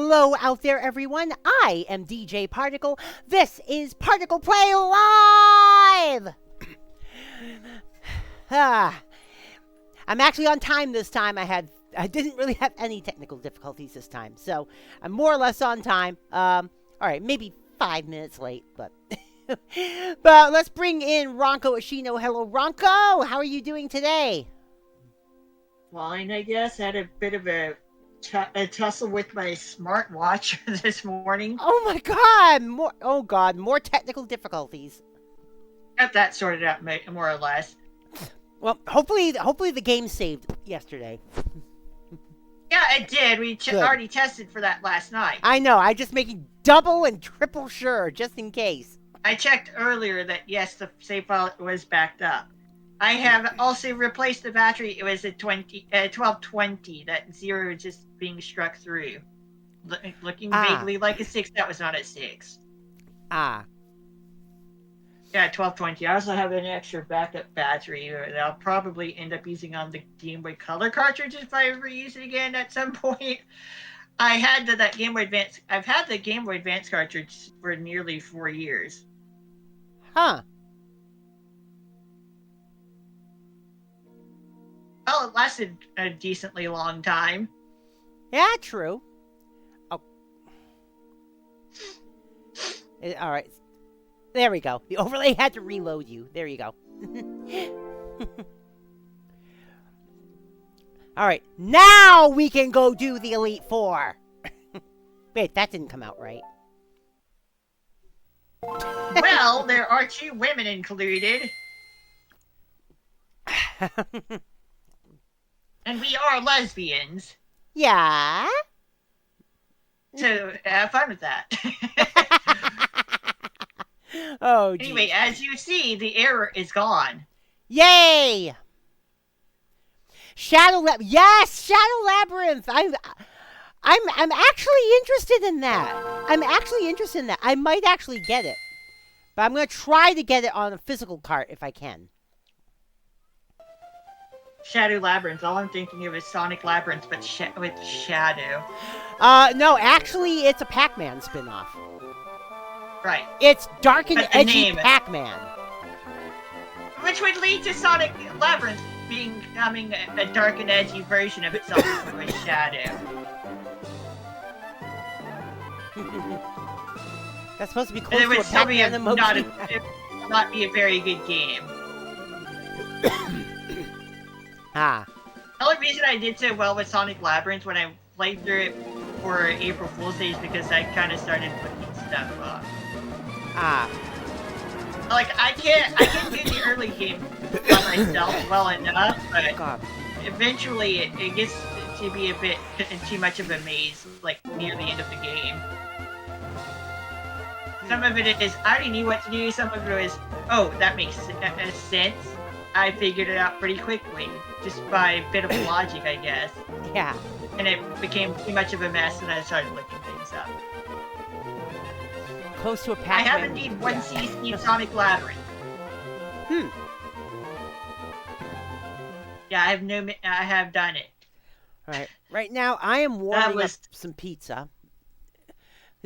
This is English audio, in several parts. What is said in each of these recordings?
Hello out there, everyone. I am DJ Particle. This is ParticlePlay Live! I'm actually on time this time. I didn't really have any technical difficulties this time, so I'm more or less on time. All right, maybe 5 minutes late, but but let's bring in RankoHoshino. Hello, Ranko. How are you doing today? Fine, I guess. Had a bit of a tussle with my smartwatch this morning. Oh my God! More technical difficulties. Got that sorted out, more or less. Well, hopefully the game saved yesterday. Yeah, it did. We already tested for that last night. I know. I'm just making double and triple sure, just in case. I checked earlier that, yes, the save file was backed up. I have also replaced the battery. It was at 1220. That 0 just being struck through. Looking vaguely like a 6. That was not a 6. Ah. Yeah, 1220. I also have an extra backup battery that I'll probably end up using on the Game Boy Color cartridge if I ever use it again at some point. I had that Game Boy Advance. I've had the Game Boy Advance cartridge for nearly 4 years. Huh. Well, it lasted a decently long time. Yeah, true. Oh. All right. There we go. The overlay had to reload you. There you go. All right. Now we can go do the Elite Four. Wait, that didn't come out right. Well, there are 2 women included. And we are lesbians. Yeah. So have fun with that. Oh, anyway, geez. as you see, the error is gone. Yay! Yes, Shadow Labyrinth. I'm actually interested in that. I might actually get it, but I'm gonna try to get it on a physical cart if I can. Shadow Labyrinth. All I'm thinking of is Sonic Labyrinth, but with Shadow. No, actually, it's a Pac-Man spin-off. Right. It's dark and edgy Pac-Man. Which would lead to Sonic Labyrinth becoming a dark and edgy version of itself with Shadow. That's supposed to be close to a Pac-Man emoji. It would not be a very good game. Ah. The only reason I did so well with Sonic Labyrinth when I played through it for April Fool's Day is because I kind of started looking stuff up. Ah. Like, I can't do the early game by myself well enough, but eventually it gets to be a bit too much of a maze, like, near the end of the game. Some of it is, I already knew what to do, some of it is, oh, that makes sense. I figured it out pretty quickly, just by a bit of logic, I guess. Yeah. And it became too much of a mess, and I started looking things up. Close to a Pac-Man. I have indeed one CC of Sonic Labyrinth. Yeah, I have done it. Alright. Right now, I am warming up some pizza.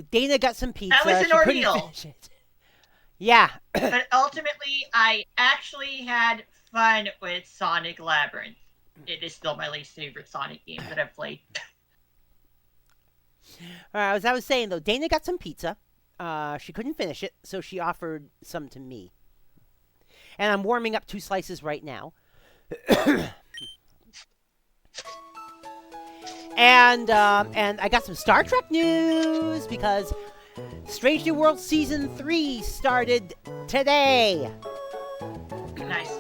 Dana got some pizza. That was an ordeal. Yeah. But ultimately, I actually had fun with Sonic Labyrinth. It is still my least favorite Sonic game that I've played. Alright, as I was saying, though, Dana got some pizza. She couldn't finish it, so she offered some to me. And I'm warming up 2 slices right now. And I got some Star Trek news because Strange New World Season 3 started today. Nice.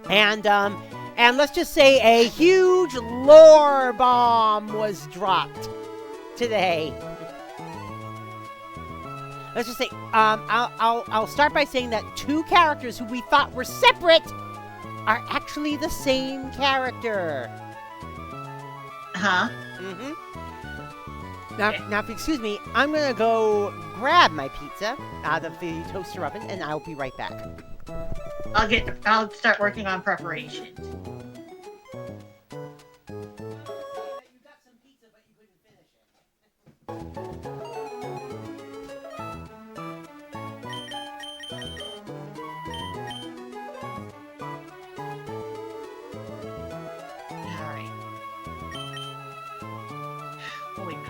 And let's just say a huge lore bomb was dropped today. Let's just say, I'll start by saying that 2 characters who we thought were separate are actually the same character. Huh? Now, if you excuse me, I'm gonna go grab my pizza out of the toaster oven, and I'll be right back. I'll start working on preparations. You got some pizza, but you couldn't finish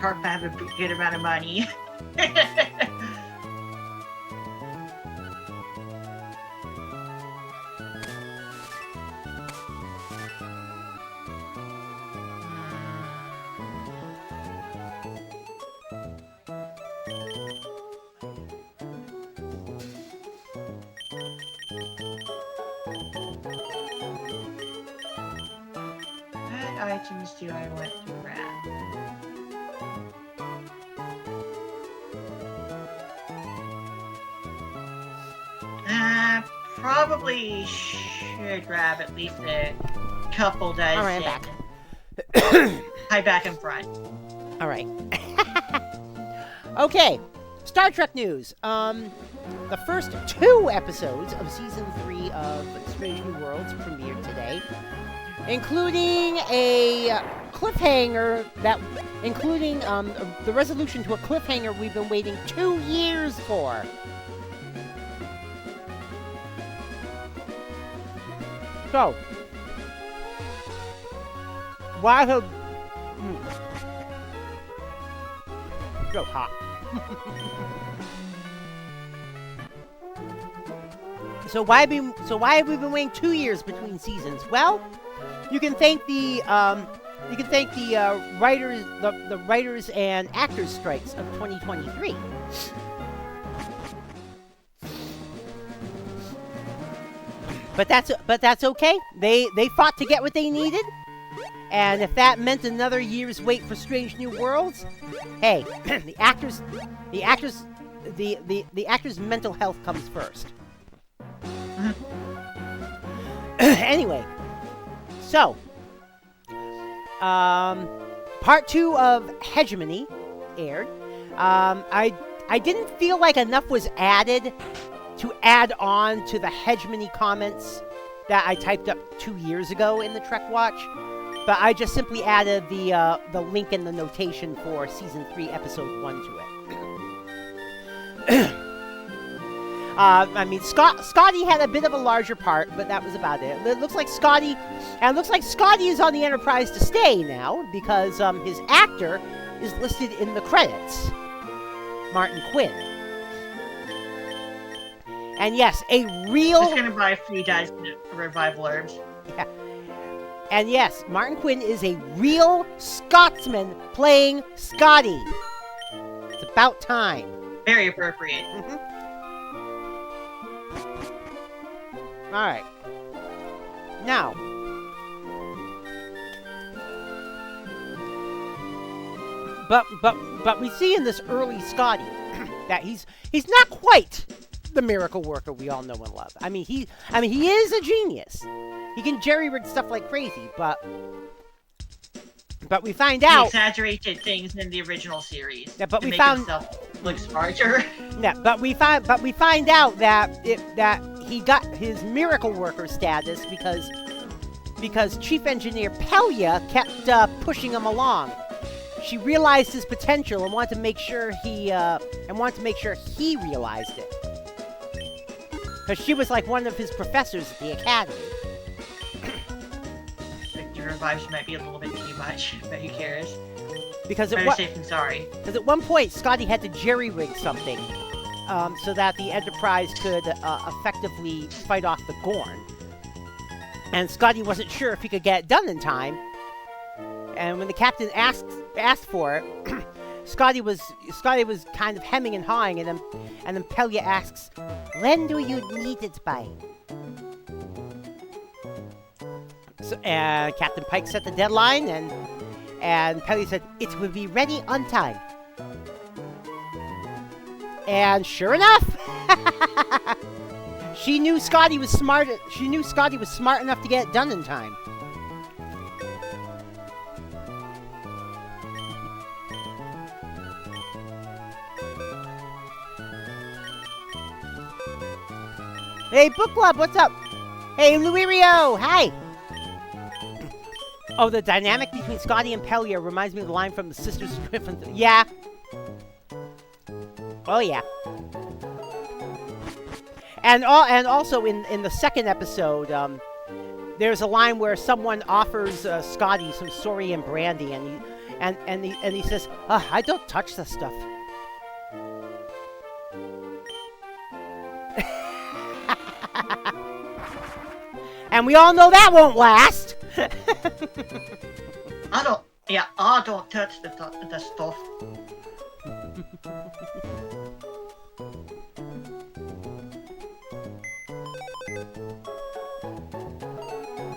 Carp have a good amount of money. What items do I want to grab? Probably should grab at least a couple dozen. All right, I'm back. Hi, back and front. All right. Okay, Star Trek news. The first 2 episodes of season 3 of Strange New Worlds premiered today, including a cliffhanger including the resolution to a cliffhanger we've been waiting 2 years for. So, why have so hot? So why have we been waiting 2 years between seasons? Well, you can thank the writers and actors strikes of 2023. But that's okay. They fought to get what they needed, and if that meant another year's wait for Strange New Worlds, hey, the actors' mental health comes first. Anyway, so part 2 of Hegemony aired. I didn't feel like enough was added to add on to the Hegemony comments that I typed up 2 years ago in the Trek Watch, but I just simply added the link and the notation for season 3, episode 1 to it. I mean, Scotty had a bit of a larger part, but that was about it. It looks like Scotty is on the Enterprise to stay now because his actor is listed in the credits, Martin Quinn. And yes, a real... Just gonna buy 3 dozen revival herbs. Yeah. And yes, Martin Quinn is a real Scotsman playing Scotty. It's about time. Very appropriate. Mm-hmm. Alright. Now. But we see in this early Scotty that he's not quite the miracle worker we all know and love. I mean he is a genius. He can jerry-rig stuff like crazy, but we find out he exaggerated things in the original series. Yeah, but to we make found himself look smarter. Yeah, but we find out that he got his miracle worker status because Chief Engineer Pelia kept pushing him along. She realized his potential and wanted to make sure he realized it. Because she was like one of his professors at the academy. The revives might be a little bit too much, but who cares? Because better safe than sorry. Because at one point, Scotty had to jerry-rig something so that the Enterprise could effectively fight off the Gorn. And Scotty wasn't sure if he could get it done in time. And when the captain asked for it, Scotty was kind of hemming and hawing, and then Pelia asks, "When do you need it by?" So, Captain Pike set the deadline, and Pelia said, "It will be ready on time." And sure enough, she knew Scotty was smart. She knew Scotty was smart enough to get it done in time. Hey, Book Club, what's up? Hey, Luirio, hi. Oh, the dynamic between Scotty and Pelia reminds me of the line from the Sisters of Griffin. Yeah. Oh, yeah. And also in the second episode, there's a line where someone offers Scotty some Saurian brandy, and he says, I don't touch the stuff. And we all know that won't last. I don't touch the stuff.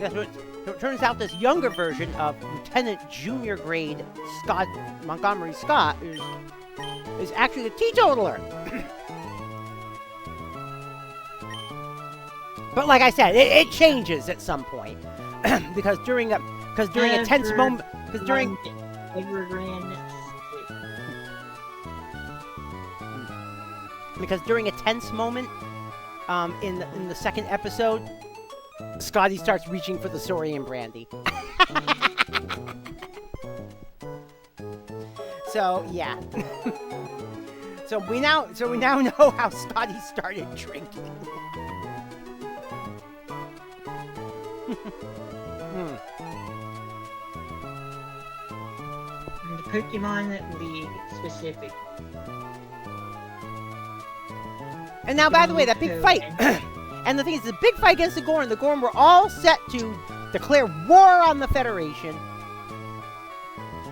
Yeah, so it turns out this younger version of Lieutenant Junior Grade Scott Montgomery Scott is actually a teetotaler. But like I said, it changes at some point because during a tense moment, because during a tense moment in the second episode, Scotty starts reaching for the Saurian brandy. So yeah. So we now know how Scotty started drinking. The Pokemon League specific. And now, by the way, that big fight. And the thing is, the big fight against the Gorn were all set to declare war on the Federation.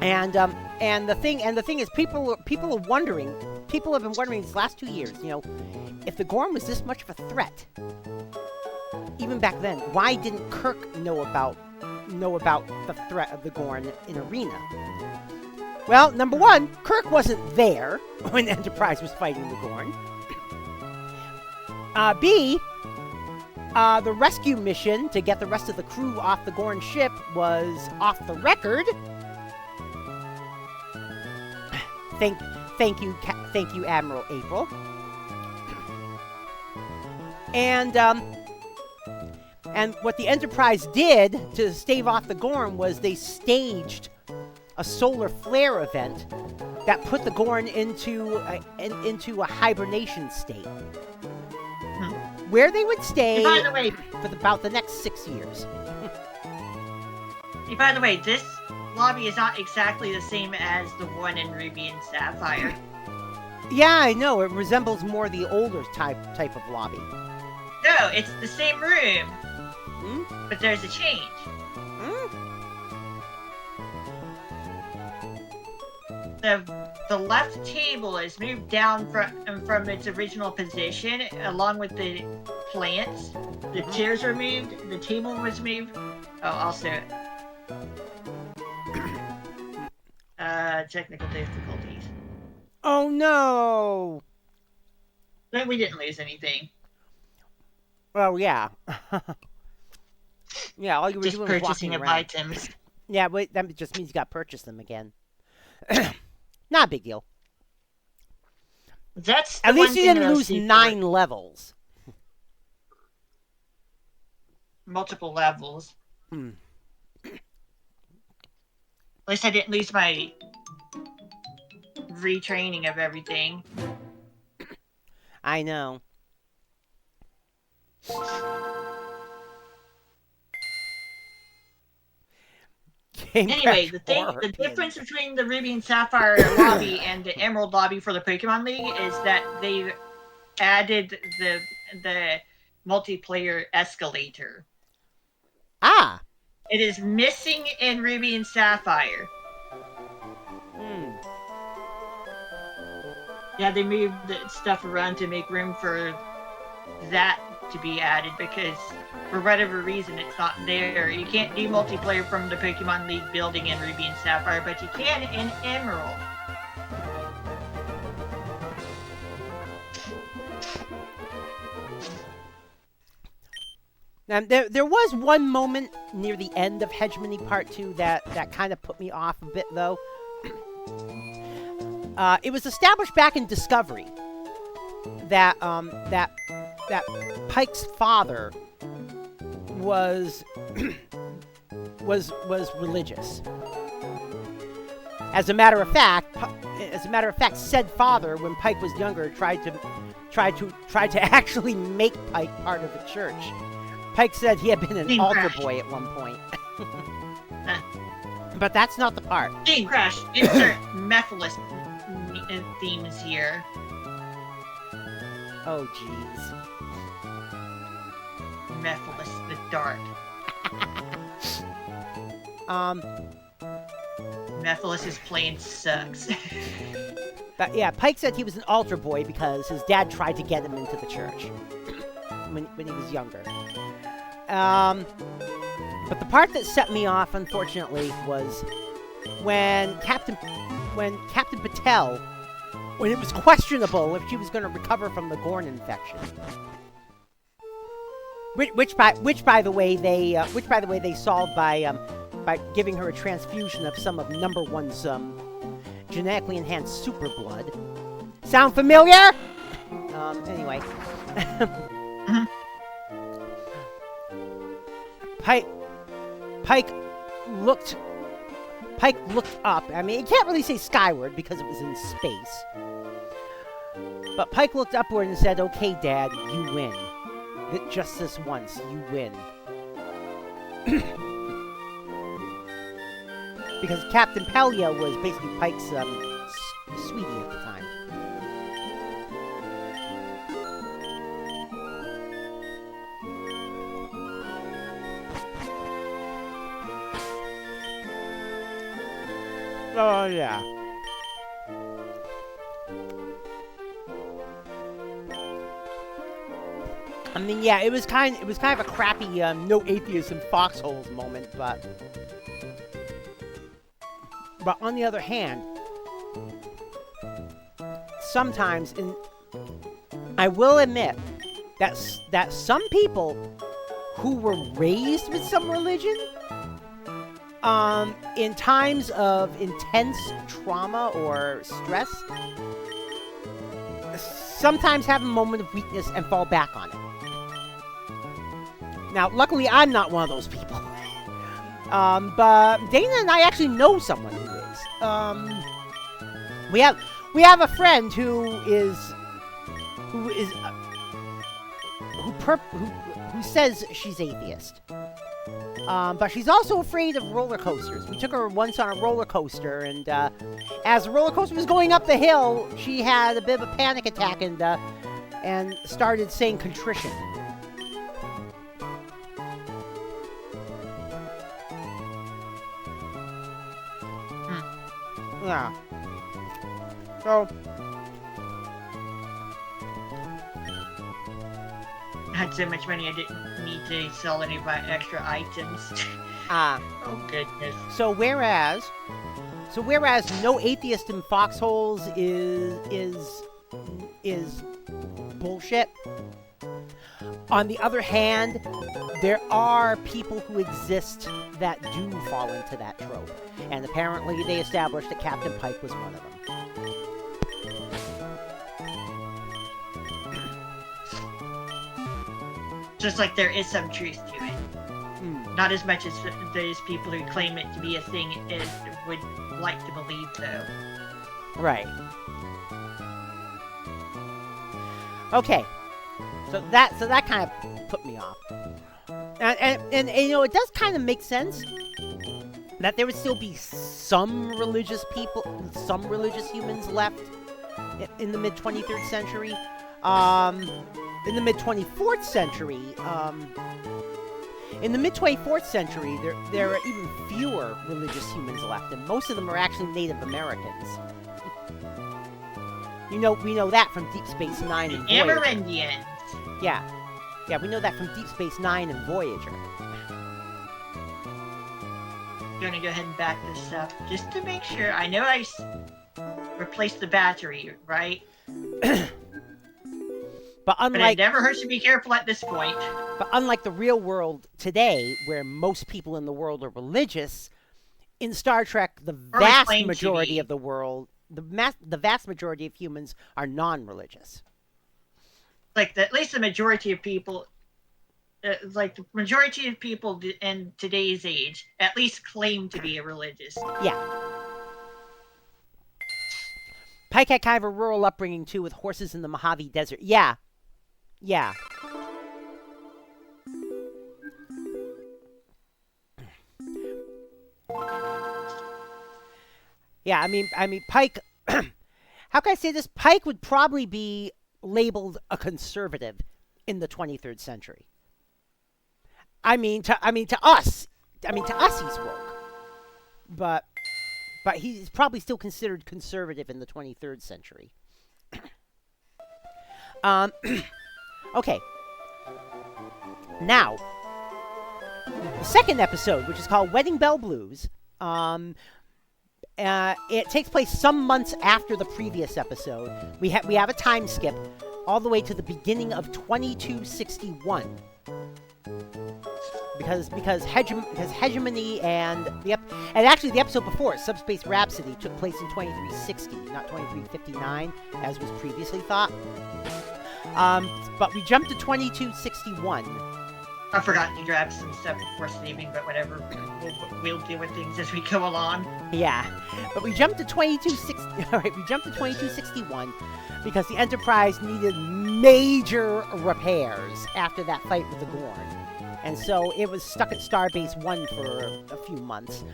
And the thing is, people have been wondering these last 2 years, if the Gorn was this much of a threat, even back then, why didn't Kirk know about the threat of the Gorn in Arena? Well, number one, Kirk wasn't there when Enterprise was fighting the Gorn. B, the rescue mission to get the rest of the crew off the Gorn ship was off the record. Thank you, Admiral April. And what the Enterprise did to stave off the Gorn was they staged a solar flare event that put the Gorn into a hibernation state, where they would stay for about the next 6 years. By the way, this lobby is not exactly the same as the one in Ruby and Sapphire. Yeah, I know. It resembles more the older type of lobby. No, it's the same room, but there's a change. The left table is moved down from its original position, along with the plants. The chairs were moved. The table was moved. Oh, also, technical difficulties. Oh no! But we didn't lose anything. Well, yeah. Yeah, all you were just doing was purchasing walking of around. items. Yeah, but that just means you got to purchase them again. Not a big deal. That's at least you didn't lose 9 levels. Multiple levels. At least I didn't lose my retraining of everything. I know. Anyway, the difference between the Ruby and Sapphire lobby and the Emerald lobby for the Pokemon League is that they've added the multiplayer escalator. Ah! It is missing in Ruby and Sapphire. Yeah, they moved the stuff around to make room for that to be added because for whatever reason it's not there. You can't do multiplayer from the Pokemon League building in Ruby and Sapphire, but you can in Emerald. Now, there was one moment near the end of Hegemony Part 2 that kind of put me off a bit, though. It was established back in Discovery that Pike's father was religious. As a matter of fact, said father, when Pike was younger, tried to actually make Pike part of the church. Pike said he had been an altar boy at one point. But that's not the part. Game crash. Insert Mephiles themes here. Oh, jeez. Mephiles the Dark. Mephiles' plane sucks. But yeah, Pike said he was an altar boy because his dad tried to get him into the church when he was younger. But the part that set me off, unfortunately, was when Captain Patel, when it was questionable if she was going to recover from the Gorn infection. Which by the way they solved by giving her a transfusion of some of Number One's genetically enhanced super blood. Sound familiar? Anyway. Pike looked up. I mean, you can't really say skyward because it was in space. But Pike looked upward and said, "Okay, Dad, you win. Just this once, you win." Because Captain Pelia was basically Pike's sweetie at the time. Oh yeah. I mean, yeah, it was kind of a crappy no atheists in foxholes moment, but on the other hand, sometimes I will admit that some people who were raised with some religion, in times of intense trauma or stress, sometimes have a moment of weakness and fall back on it. Now, luckily, I'm not one of those people. But Dana and I actually know someone who is. We have a friend who says she's atheist. But she's also afraid of roller coasters. We took her once on a roller coaster, and as the roller coaster was going up the hill, she had a bit of a panic attack and started saying contrition. Yeah. So I had so much money I didn't need to sell any of my extra items. Oh goodness. So whereas no atheist in foxholes is bullshit. On the other hand, there are people who exist that do fall into that trope. And apparently they established that Captain Pike was one of them. Just like there is some truth to it. Not as much as those people who claim it to be a thing would like to believe, though. Right. Okay. So that kind of put me off. And you know, it does kind of make sense that there would still be some religious humans left in the mid-23rd century. In the mid-24th century, there are even fewer religious humans left, and most of them are actually Native Americans. We know that from Deep Space Nine and Voyager. Amerindians. Yeah, we know that from Deep Space Nine and Voyager. I'm gonna go ahead and back this up just to make sure. I know I replaced the battery, right? But it never hurts to be careful at this point. But unlike the real world today, where most people in the world are religious, in Star Trek, the vast majority of the world, the vast majority of humans are non-religious. At least the majority of people, the majority of people in today's age, at least claim to be religious. Yeah. Pike had kind of a rural upbringing too, with horses in the Mojave Desert. Yeah. Yeah, I mean, Pike. How can I say this? Pike would probably be labeled a conservative in the 23rd century. To us, he's woke, but he's probably still considered conservative in the 23rd century. Okay. Now, the second episode, which is called Wedding Bell Blues, it takes place some months after the previous episode. We have a time skip all the way to the beginning of 2261. Because hegemony and actually the episode before, Subspace Rhapsody, took place in 2360, not 2359, as was previously thought. But we jumped to 2261. I forgot you grabbed some stuff before sleeping, but whatever. We'll deal with things as we go along. Yeah, but we jumped to 2260. All right, we jumped to 2261 because the Enterprise needed major repairs after that fight with the Gorn. And so it was stuck at Starbase 1 for a few months.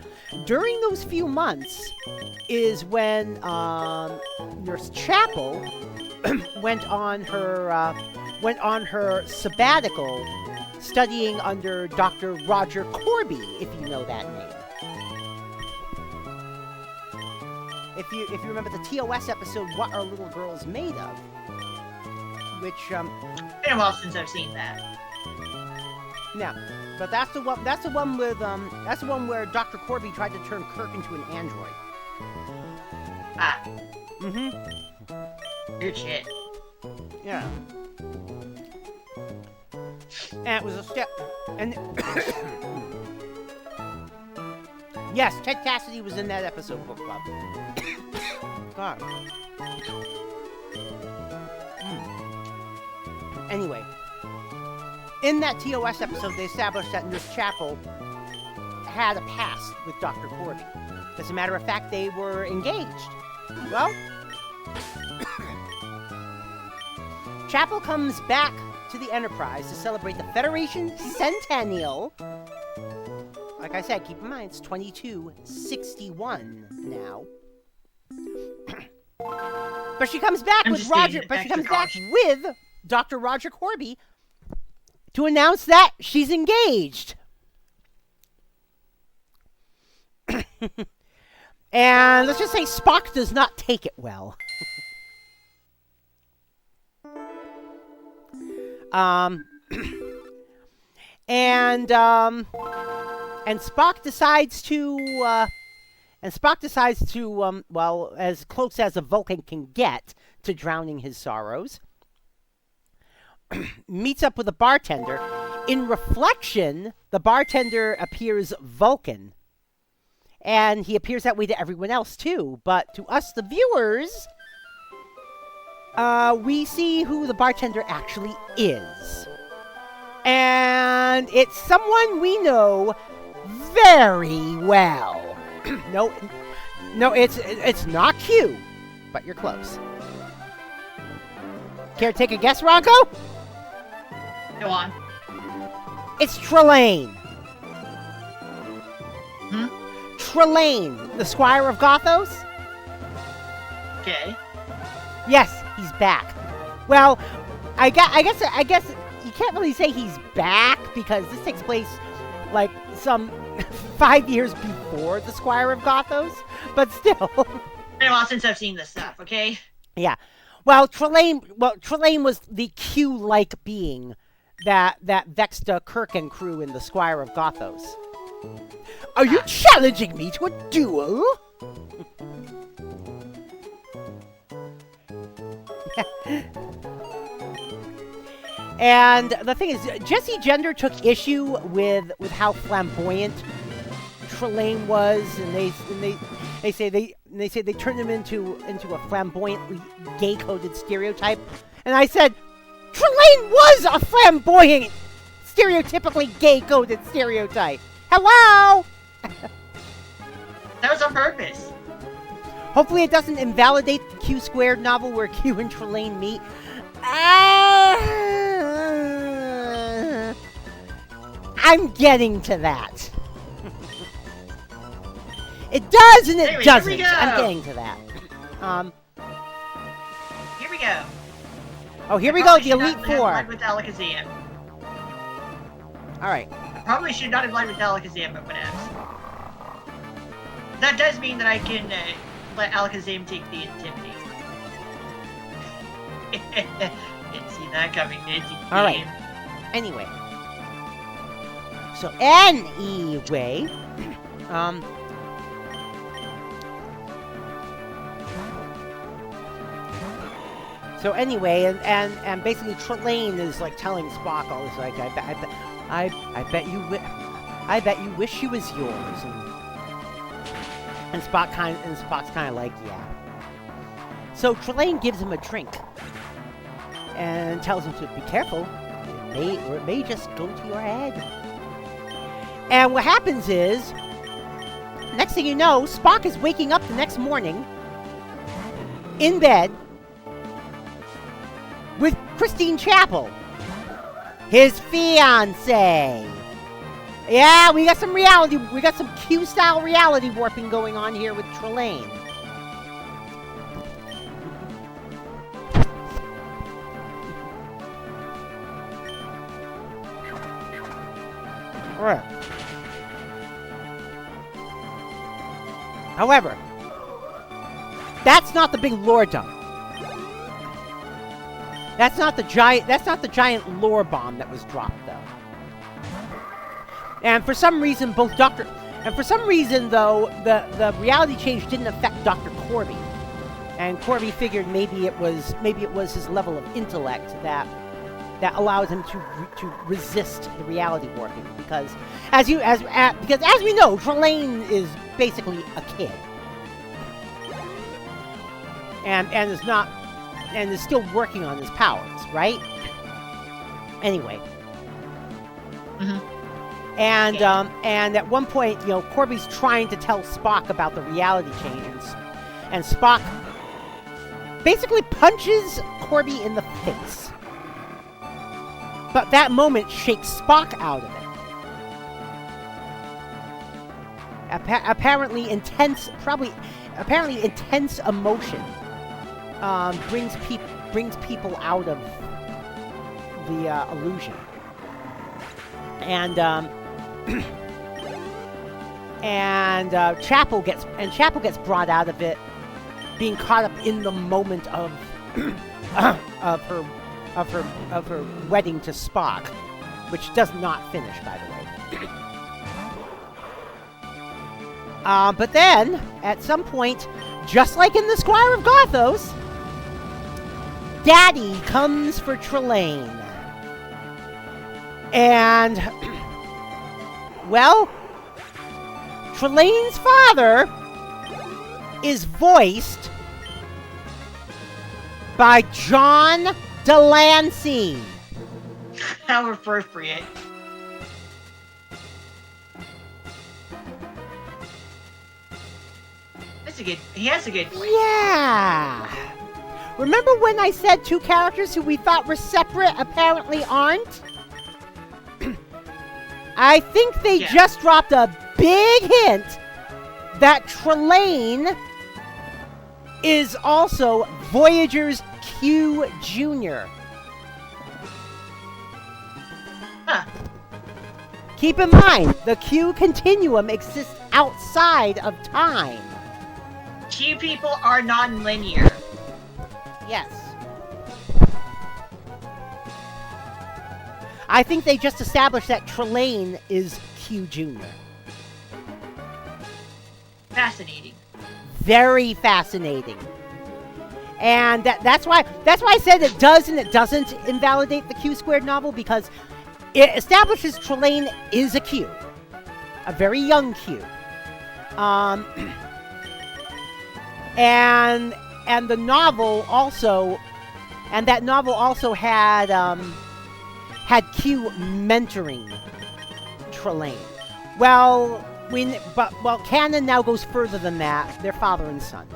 During those few months is when Nurse Chapel went on her sabbatical, studying under Dr. Roger Corby, if you know that name. If you remember the TOS episode, What Are Little Girls Made Of? Which Been a while since I've seen that. Yeah, but that's the one where Dr. Corby tried to turn Kirk into an android. Ah. Mm-hmm. Good shit. Yeah. And it was a step. And yes, Ted Cassidy was in that episode, Book Club. God. Anyway, in that TOS episode, they established that Nurse Chapel had a past with Dr. Corby. As a matter of fact, they were engaged. Well, Chapel comes back to the Enterprise to celebrate the Federation Centennial. Like I said, keep in mind, it's 2261 now. But she comes back with Dr. Roger Corby to announce that she's engaged. And let's just say Spock does not take it well. And Spock decides to well, as close as a Vulcan can get to drowning his sorrows, meets up with a bartender. In reflection, the bartender appears Vulcan. And he appears that way to everyone else, too. But to us, the viewers, we see who the bartender actually is. And it's someone we know very well. No, it's not Q, but you're close. Care to take a guess, Ranko? Go on. It's Trelane. Hmm? Trelane, the Squire of Gothos? Okay. Yes, he's back. Well, I guess you can't really say he's back because this takes place like some 5 years before the Squire of Gothos, but still. Been a while since I've seen this stuff, okay? Yeah. Well, Trelane was the Q-like being that vexed Kirk and crew in the Squire of Gothos. Are you challenging me to a duel? And the thing is, Jesse Gender took issue with how flamboyant Trelane was, and they say they turned him into a flamboyantly gay-coded stereotype. And I said, Trelane was a flamboyant, stereotypically gay-coded stereotype. Hello. That was on purpose. Hopefully it doesn't invalidate the Q Squared novel where Q and Trelane meet. I'm getting to that. It does and it Anyway, doesn't. here we go. I'm getting to that. Here we go. Oh, here I we go. probably The should not Elite have Four. led with Alakazam. All right. Probably should not have led with Alakazam, but whatevs. That does mean that I can let Alakazam take the Intimidate. Didn't see that coming, did you? All right. Anyway. So anyway, and basically Trelane is like telling Spock all this, like, I bet you wish she was yours, and Spock's kind of like, yeah. So Trelane gives him a drink and tells him to be careful. It may just go to your head. And what happens is, next thing you know, Spock is waking up the next morning in bed with Christine Chapel, his fiancée. Yeah, we got some Q-style reality warping going on here with Trelane. All right. However, that's not the big lore dump. That's not the giant lore bomb that was dropped, though. And for some reason, though, the reality change didn't affect Dr. Corby. And Corby figured maybe it was his level of intellect that allows him to resist the reality warping, because as we know, Trelane is basically a kid, and is still working on his powers, right? Anyway, and at one point, Corby's trying to tell Spock about the reality change, and Spock basically punches Corby in the face. But that moment shakes Spock out of it. Apparently intense emotion brings people out of the illusion. And Chapel gets brought out of it, being caught up in the moment of of her wedding to Spock, which does not finish, by the way. But then, at some point, just like in the Squire of Gothos, Daddy comes for Trelane. And, well, Trelane's father is voiced by John Delancey. How appropriate. He has a good voice. Yeah. Remember when I said two characters who we thought were separate apparently aren't? I think they just dropped a big hint that Trelane is also Voyager's Q Jr. Huh. Keep in mind, the Q continuum exists outside of time. Q people are non-linear. Yes. I think they just established that Trelane is Q Jr. Fascinating. Very fascinating. And that's why I said it does and it doesn't invalidate the Q Squared novel, because it establishes Trelane is a Q. A very young Q. And the novel also, and that novel also had Q mentoring Trelane. Well, canon now goes further than that. They're father and son.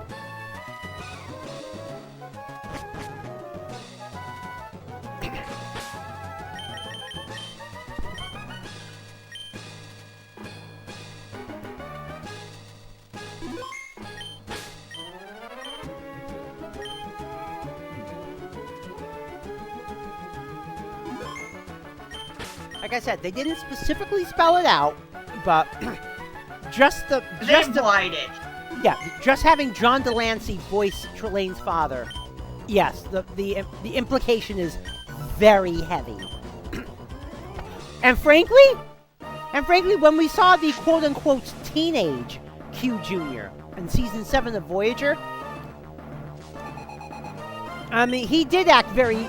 like I said, they didn't specifically spell it out, but They implied it. Yeah, just having John Delancey voice Trelane's father, yes, the implication is very heavy. And frankly, when we saw the quote-unquote teenage Q Jr. in season 7 of Voyager, I mean, he did act very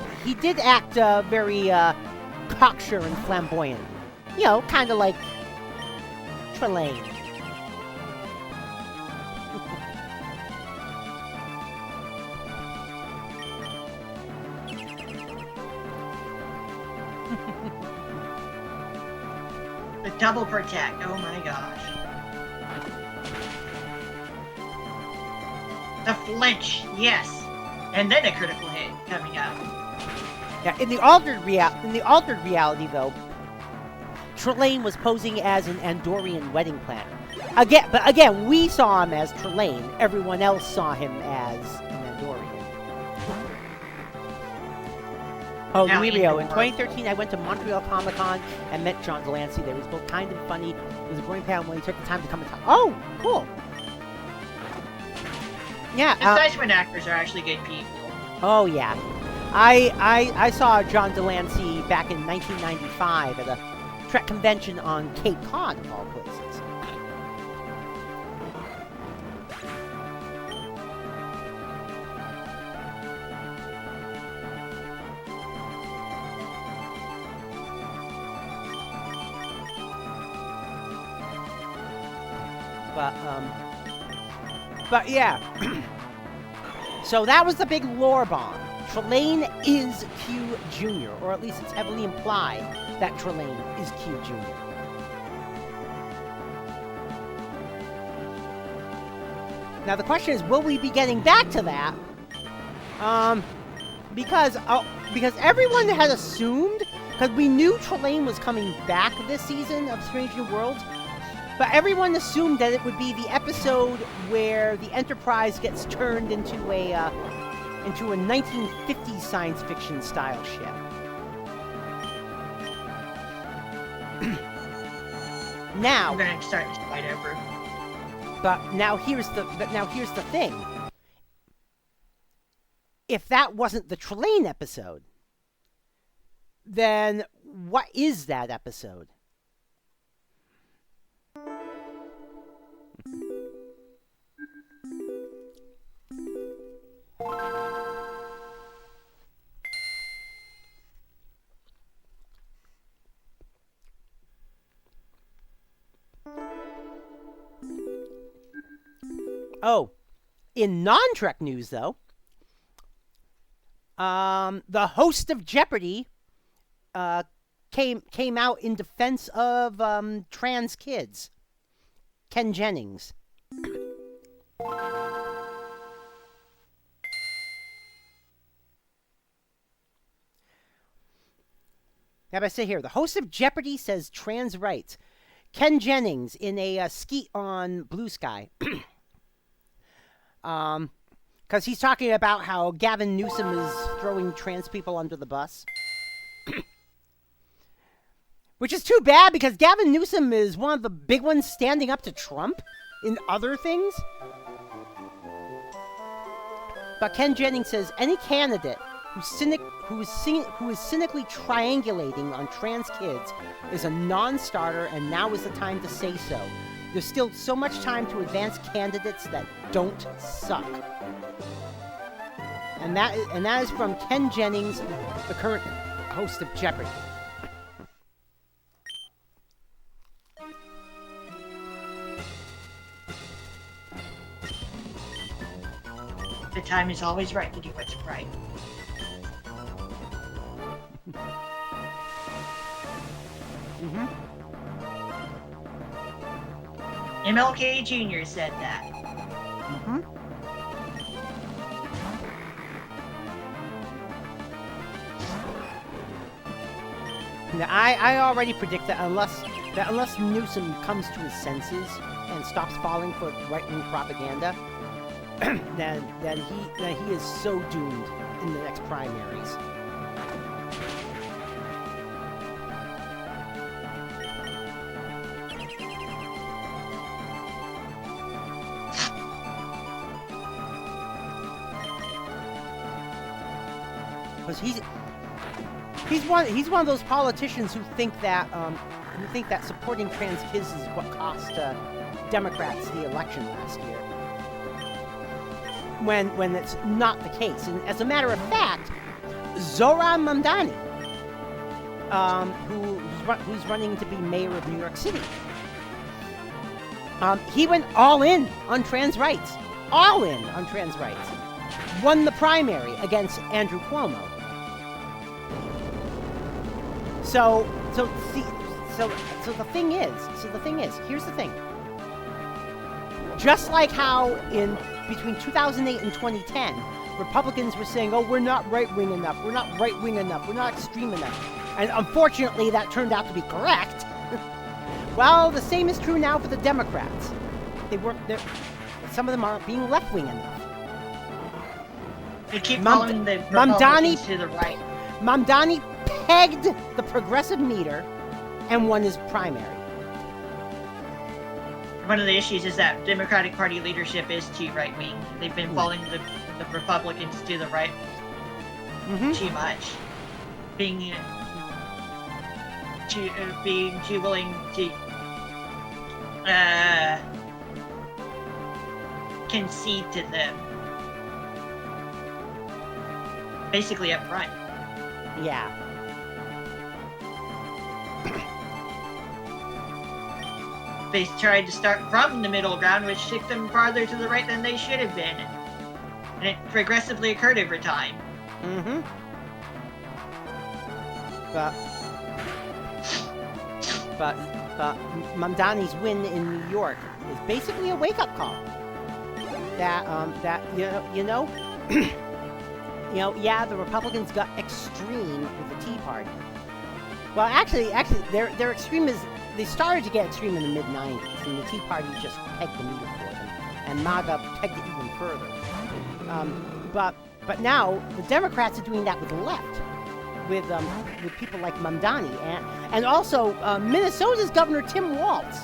cocksure and flamboyant. You know, kind of like Trelane. The double protect. Oh my gosh. The flinch. Yes. And then a critical hit coming up. Yeah, in the altered reality, though, Trelane was posing as an Andorian wedding planner. Again, we saw him as Trelane. Everyone else saw him as an Andorian. Oh, Luirio, in 2013, I went to Montreal Comic Con and met John Delancey. They was both kind and funny. It was a boring panel when he took the time to come and talk. Oh, cool. Yeah. Assessment actors are actually good people. Oh, yeah. I saw John Delancey back in 1995 at a Trek convention on Cape Cod, of all places. But yeah. So that was the big lore bomb. Trelane is Q Jr., or at least it's heavily implied that Trelane is Q Jr. Now the question is, will we be getting back to that? Because everyone had assumed, because we knew Trelane was coming back this season of Strange New Worlds, but everyone assumed that it would be the episode where the Enterprise gets turned into a 1950s science fiction style ship. Now, I'm gonna start this fight over. But now here's the thing. If that wasn't the Trelane episode, then what is that episode? Oh, in non-Trek news, though, the host of Jeopardy came out in defense of trans kids. Ken Jennings. Now, I say here, the host of Jeopardy says trans rights. Ken Jennings in a skeet on Blue Sky. Because he's talking about how Gavin Newsom is throwing trans people under the bus. Which is too bad, because Gavin Newsom is one of the big ones standing up to Trump in other things. But Ken Jennings says any candidate who is cynically triangulating on trans kids is a non-starter, and now is the time to say so. There's still so much time to advance candidates that don't suck. And that is from Ken Jennings, the current host of Jeopardy. The time is always right to do what's right. Mm-hmm. MLK Jr. said that. Mm-hmm. Now, I already predict that unless Newsom comes to his senses and stops falling for right-wing propaganda, then he is so doomed in the next primaries. because he's one of those politicians who think that supporting trans kids is what cost Democrats the election last year. When it's not the case, and as a matter of fact, Zohran Mamdani, who's running to be mayor of New York City, he went all in on trans rights, won the primary against Andrew Cuomo. So the thing is, here's the thing. Just like how in between 2008 and 2010, Republicans were saying, "Oh, we're not right-wing enough. We're not right-wing enough. We're not extreme enough," and unfortunately, that turned out to be correct. Well, the same is true now for the Democrats. Some of them aren't being left-wing enough. They keep following the Republicans to the right. Mamdani pegged the progressive meter and won his primary. One of the issues is that Democratic Party leadership is too right-wing. They've been following the Republicans to the right too much. Being too willing to concede to them. Basically up front. Yeah. They tried to start from the middle ground, which took them farther to the right than they should have been. And it progressively occurred over time. But Mamdani's win in New York is basically a wake-up call. That yeah, the Republicans got extreme with the Tea Party. Well, actually, their extreme is. They started to get extreme in the mid-'90s, and the Tea Party just pegged the meter for them, and MAGA pegged it even further. But now the Democrats are doing that with the left, with people like Mamdani, and also Minnesota's Governor Tim Walz.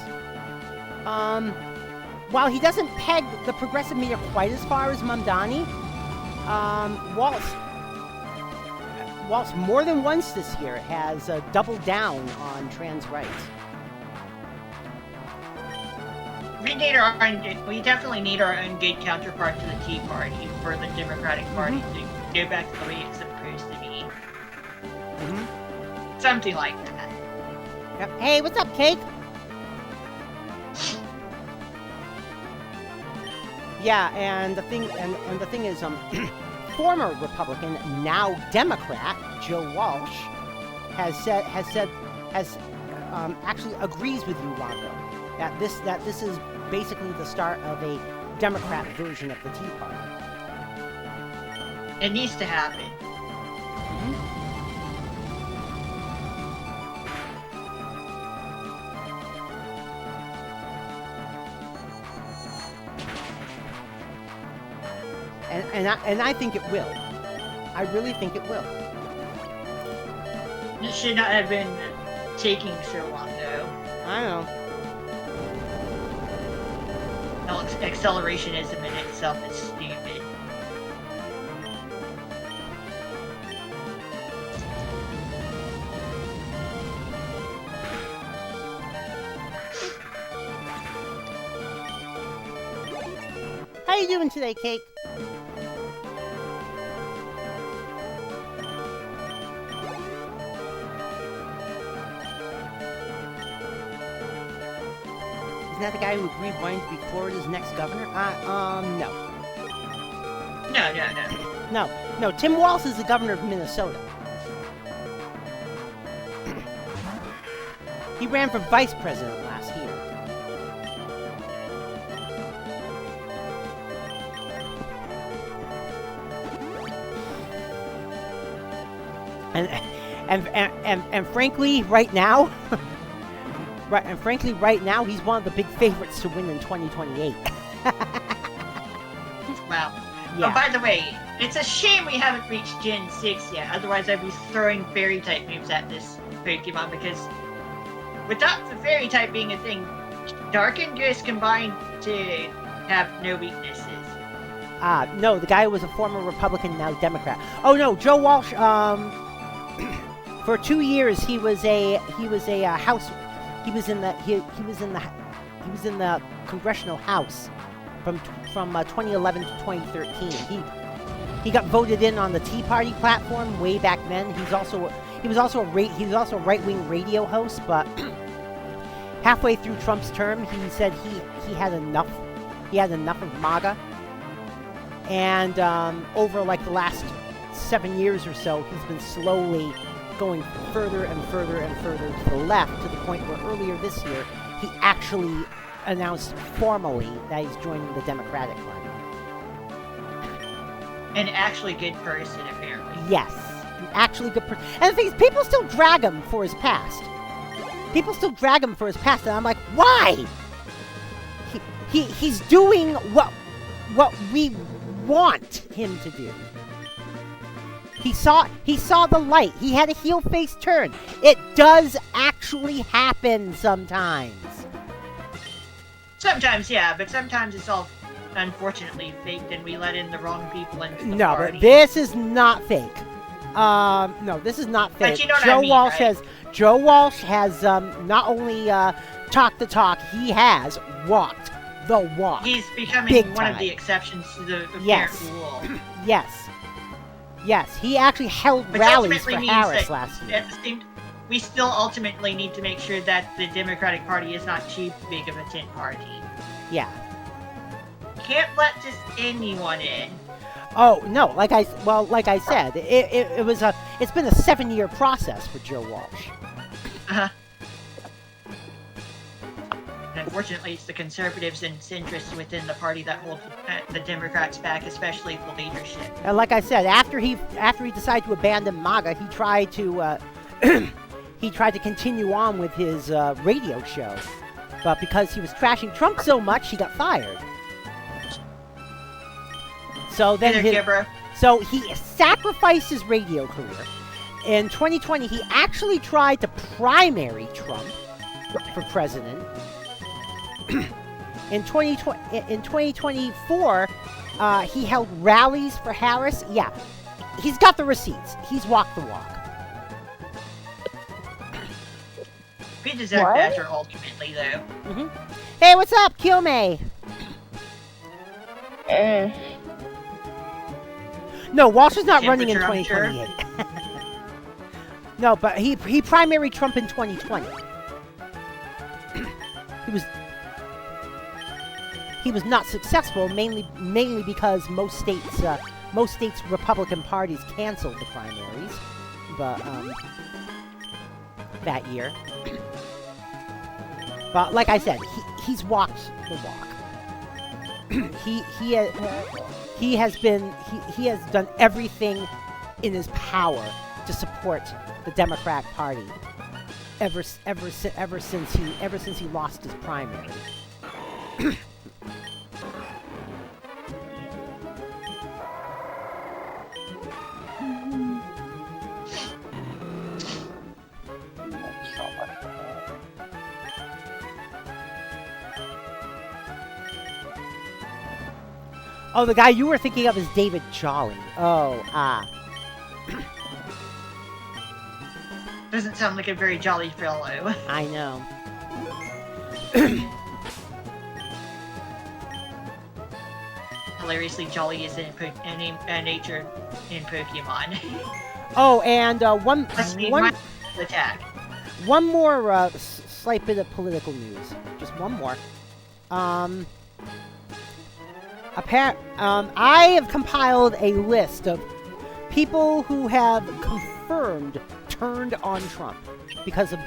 While he doesn't peg the progressive meter quite as far as Mamdani, Walz more than once this year has doubled down on trans rights. We definitely need our own good counterpart to the Tea Party for the Democratic Party to go back to the way it's supposed to be. Something like that. Yep. Hey, what's up, Cake? Yeah, and the thing is, former Republican, now Democrat, Joe Walsh, actually agrees with you, Ranko, that this is basically the start of a Democrat version of the Tea Party. It needs to happen. And I think it will. I really think it will. It should not have been taking so long, though. I know. Accelerationism in itself is stupid. How you doing today, Cake? Isn't that the guy who agreed wanting to be Florida's next governor? No. No, Tim Walz is the governor of Minnesota. He ran for vice president last year. And frankly, right now, he's one of the big favorites to win in 2028. Wow. Yeah. Oh, by the way, it's a shame we haven't reached Gen 6 yet. Otherwise, I'd be throwing fairy type moves at this Pokemon because without the fairy type being a thing, Dark and Ghost combined to have no weaknesses. No, the guy was a former Republican, now Democrat. Oh no, Joe Walsh. For 2 years he was a House. He was in the Congressional House from 2011 to 2013. He got voted in on the Tea Party platform way back then. He was also a right-wing radio host, but halfway through Trump's term, he said he had enough. He had enough of MAGA. And over like the last 7 years or so, he's been slowly going further and further and further to the left, to the point where earlier this year, he actually announced formally that he's joining the Democratic Party. An actually good person, apparently. Yes, an actually good person. And the thing is, people still drag him for his past. And I'm like, why? He's doing what we want him to do. He saw the light. He had a heel face turn. It does actually happen sometimes. Sometimes, yeah, but sometimes it's all unfortunately faked, and we let in the wrong people into the No, party. but this is not fake. No, this is not fake. But you know what I mean, right? Joe Walsh has not only talked the talk, he has walked the walk. He's becoming one of the exceptions to the apparent rule. Yes, he actually held rallies for Harris last year. We still ultimately need to make sure that the Democratic Party is not too big of a tent party. Yeah. Can't let just anyone in. Oh no! Like I said, it's been a 7-year process for Joe Walsh. And unfortunately, it's the conservatives and centrists within the party that hold the Democrats back, especially the leadership. And like I said, after he decided to abandon MAGA, he tried to continue on with his radio show, but because he was trashing Trump so much, he got fired. So then he sacrificed his radio career. In 2020, he actually tried to primary Trump for president. In 2024, he held rallies for Harris. Yeah, he's got the receipts. He's walked the walk. We deserve better ultimately, though. Mm-hmm. Hey, what's up, Kyomei? No, Walsh is not running in 2028. No, but he primaried Trump in 2020. He was not successful, mainly because most states Republican parties canceled the primaries, but that year. But like I said, he's walked the walk. He has done everything in his power to support the Democrat Party ever since he lost his primary. Oh, the guy you were thinking of is David Jolly. Doesn't sound like a very jolly fellow. I know. Hilariously jolly is a nature in Pokemon. Oh, and one attack. One more slight bit of political news. Just one more. I have compiled a list of people who have confirmed turned on Trump because of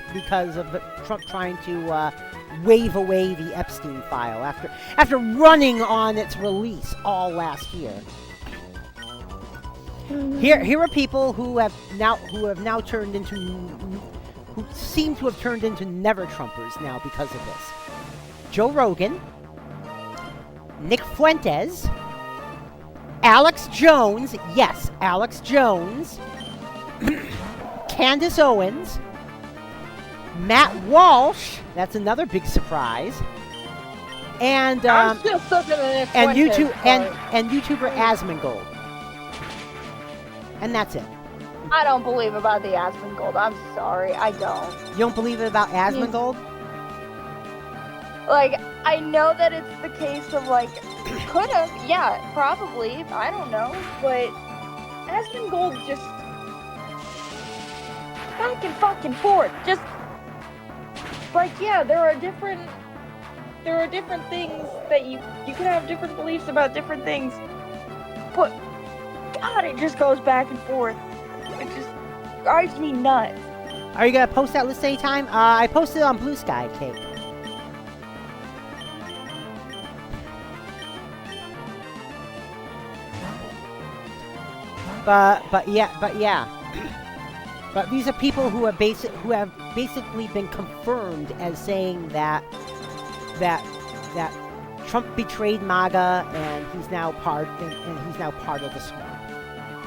Trump trying to wave away the Epstein file after running on its release all last year. Here are people who seem to have turned into never Trumpers now because of this. Joe Rogan, Nick Fuentes, Alex Jones, yes, Alex Jones, Candace and I'm still stuck in the and Fuentes YouTube part. and YouTuber Asmongold. And that's it. I don't believe about the Asmongold. I'm sorry, I don't. You don't believe it about Asmongold? Like, I know that it's the case of, like, could have, yeah, probably, I don't know, but Asmongold just back and fucking forth, just, like, yeah, there are different things that you can have different beliefs about different things, but, God, it just goes back and forth. It just drives me nuts. Are you gonna post that list anytime? I posted it on Blue Sky, Kate. But yeah. But these are people who have basically been confirmed as saying that Trump betrayed MAGA and he's now part of the swamp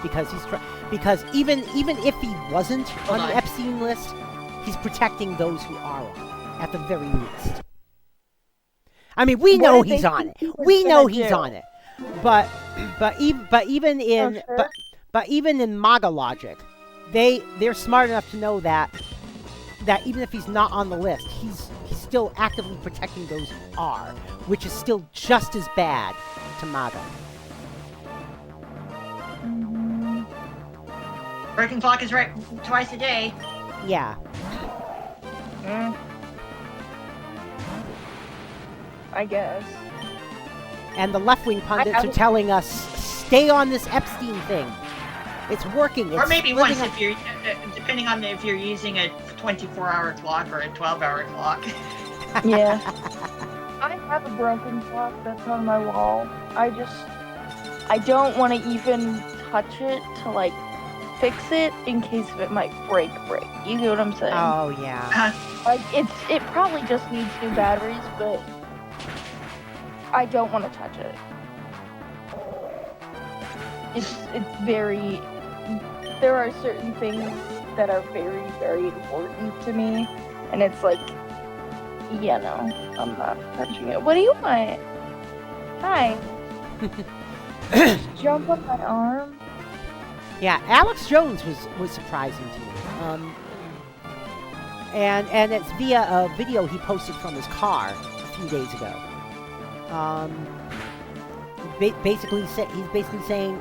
because even if he wasn't on the Epstein list, he's protecting those who are on it at the very least. I mean, we know he's on it. We know he's on it. But even in MAGA logic, they're smart enough to know that even if he's not on the list, he's still actively protecting those who are, which is still just as bad to MAGA. Breaking clock is right twice a day. Yeah. I guess. And the left-wing pundits are telling us, stay on this Epstein thing. It's working. Or maybe once if you're, depending on if you're using a 24-hour clock or a 12-hour clock. Yeah. I have a broken clock that's on my wall. I don't want to even touch it to, like, fix it in case it might break. You get what I'm saying? Oh, yeah. Like, it probably just needs new batteries, but I don't want to touch it. It's very... There are certain things that are very, very important to me, and it's like, yeah, no, I'm not touching it. What do you want? Hi. Just jump on my arm. Yeah, Alex Jones was surprising to me. And it's via a video he posted from his car a few days ago. He's basically saying,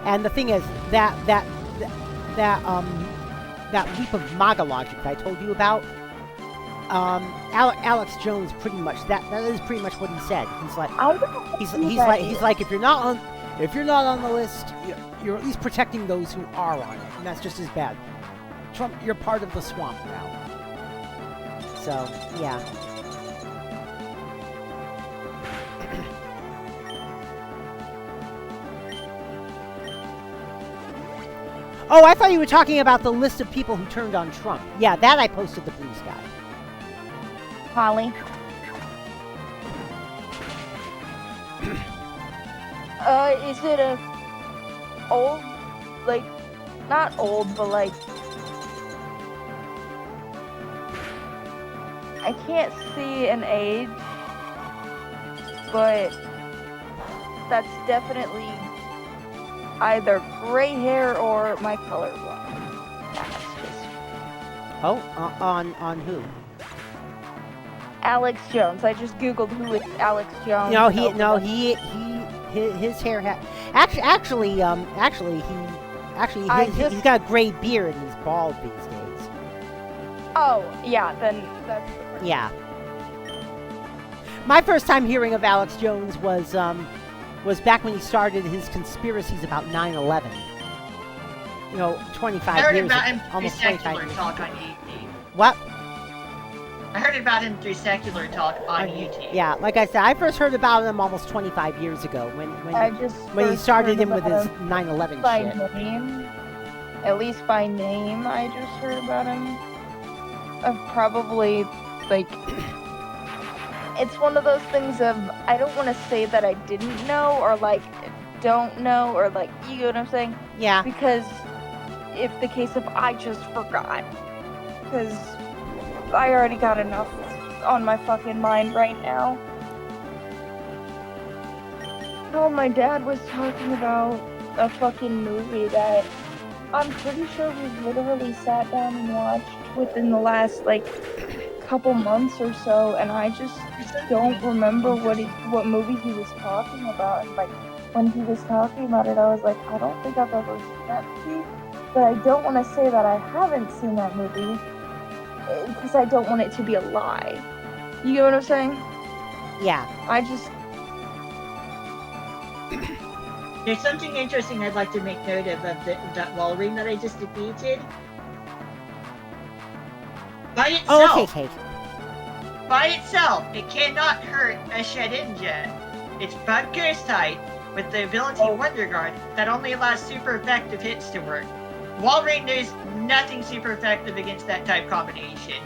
and the thing is that leap of MAGA logic that I told you about. Alex Jones that is pretty much what he said. He's like if you're not on the list, you're at least protecting those who are on it, and that's just as bad. Trump, you're part of the swamp now. So yeah. Oh, I thought you were talking about the list of people who turned on Trump. Yeah, that I posted the Blue Sky. Holly. Is it a old, like, not old, but like, I can't see an age, but that's definitely either gray hair or my color line. That's just... Oh, on who? Alex Jones. I just googled who is Alex Jones. His hair actually he's got a gray beard and he's bald these days. Oh, yeah, then that's... Yeah. My first time hearing of Alex Jones was back when he started his conspiracies about 9/11. 25 years ago. Almost 25 years. Talk on UT. What? I heard about him through secular talk on UT. Yeah, like I said, I first heard about him almost 25 years ago when he started him with his 9/11 shit. Name, at least by name, I just heard about him. Of probably, like, it's one of those things of, I don't want to say that I didn't know, or, like, don't know, or, like, you get what I'm saying? Yeah. Because if the case of I just forgot. Because I already got enough on my fucking mind right now. how my dad was talking about a fucking movie that I'm pretty sure we've literally sat down and watched within the last, like, couple months or so, and I just don't remember what movie he was talking about. And, like, when he was talking about it, I was like, I don't think I've ever seen that movie, but I don't want to say that I haven't seen that movie, because I don't want it to be a lie. You get what I'm saying? Yeah. I just... There's something interesting I'd like to make note of that wall ring that I just defeated. By itself, Oh, okay, Kate. by itself, it cannot hurt a Shedinja. It's bug curse type with the ability Wonder Guard that only allows super effective hits to work. Wall ring, there's nothing super effective against that type combination.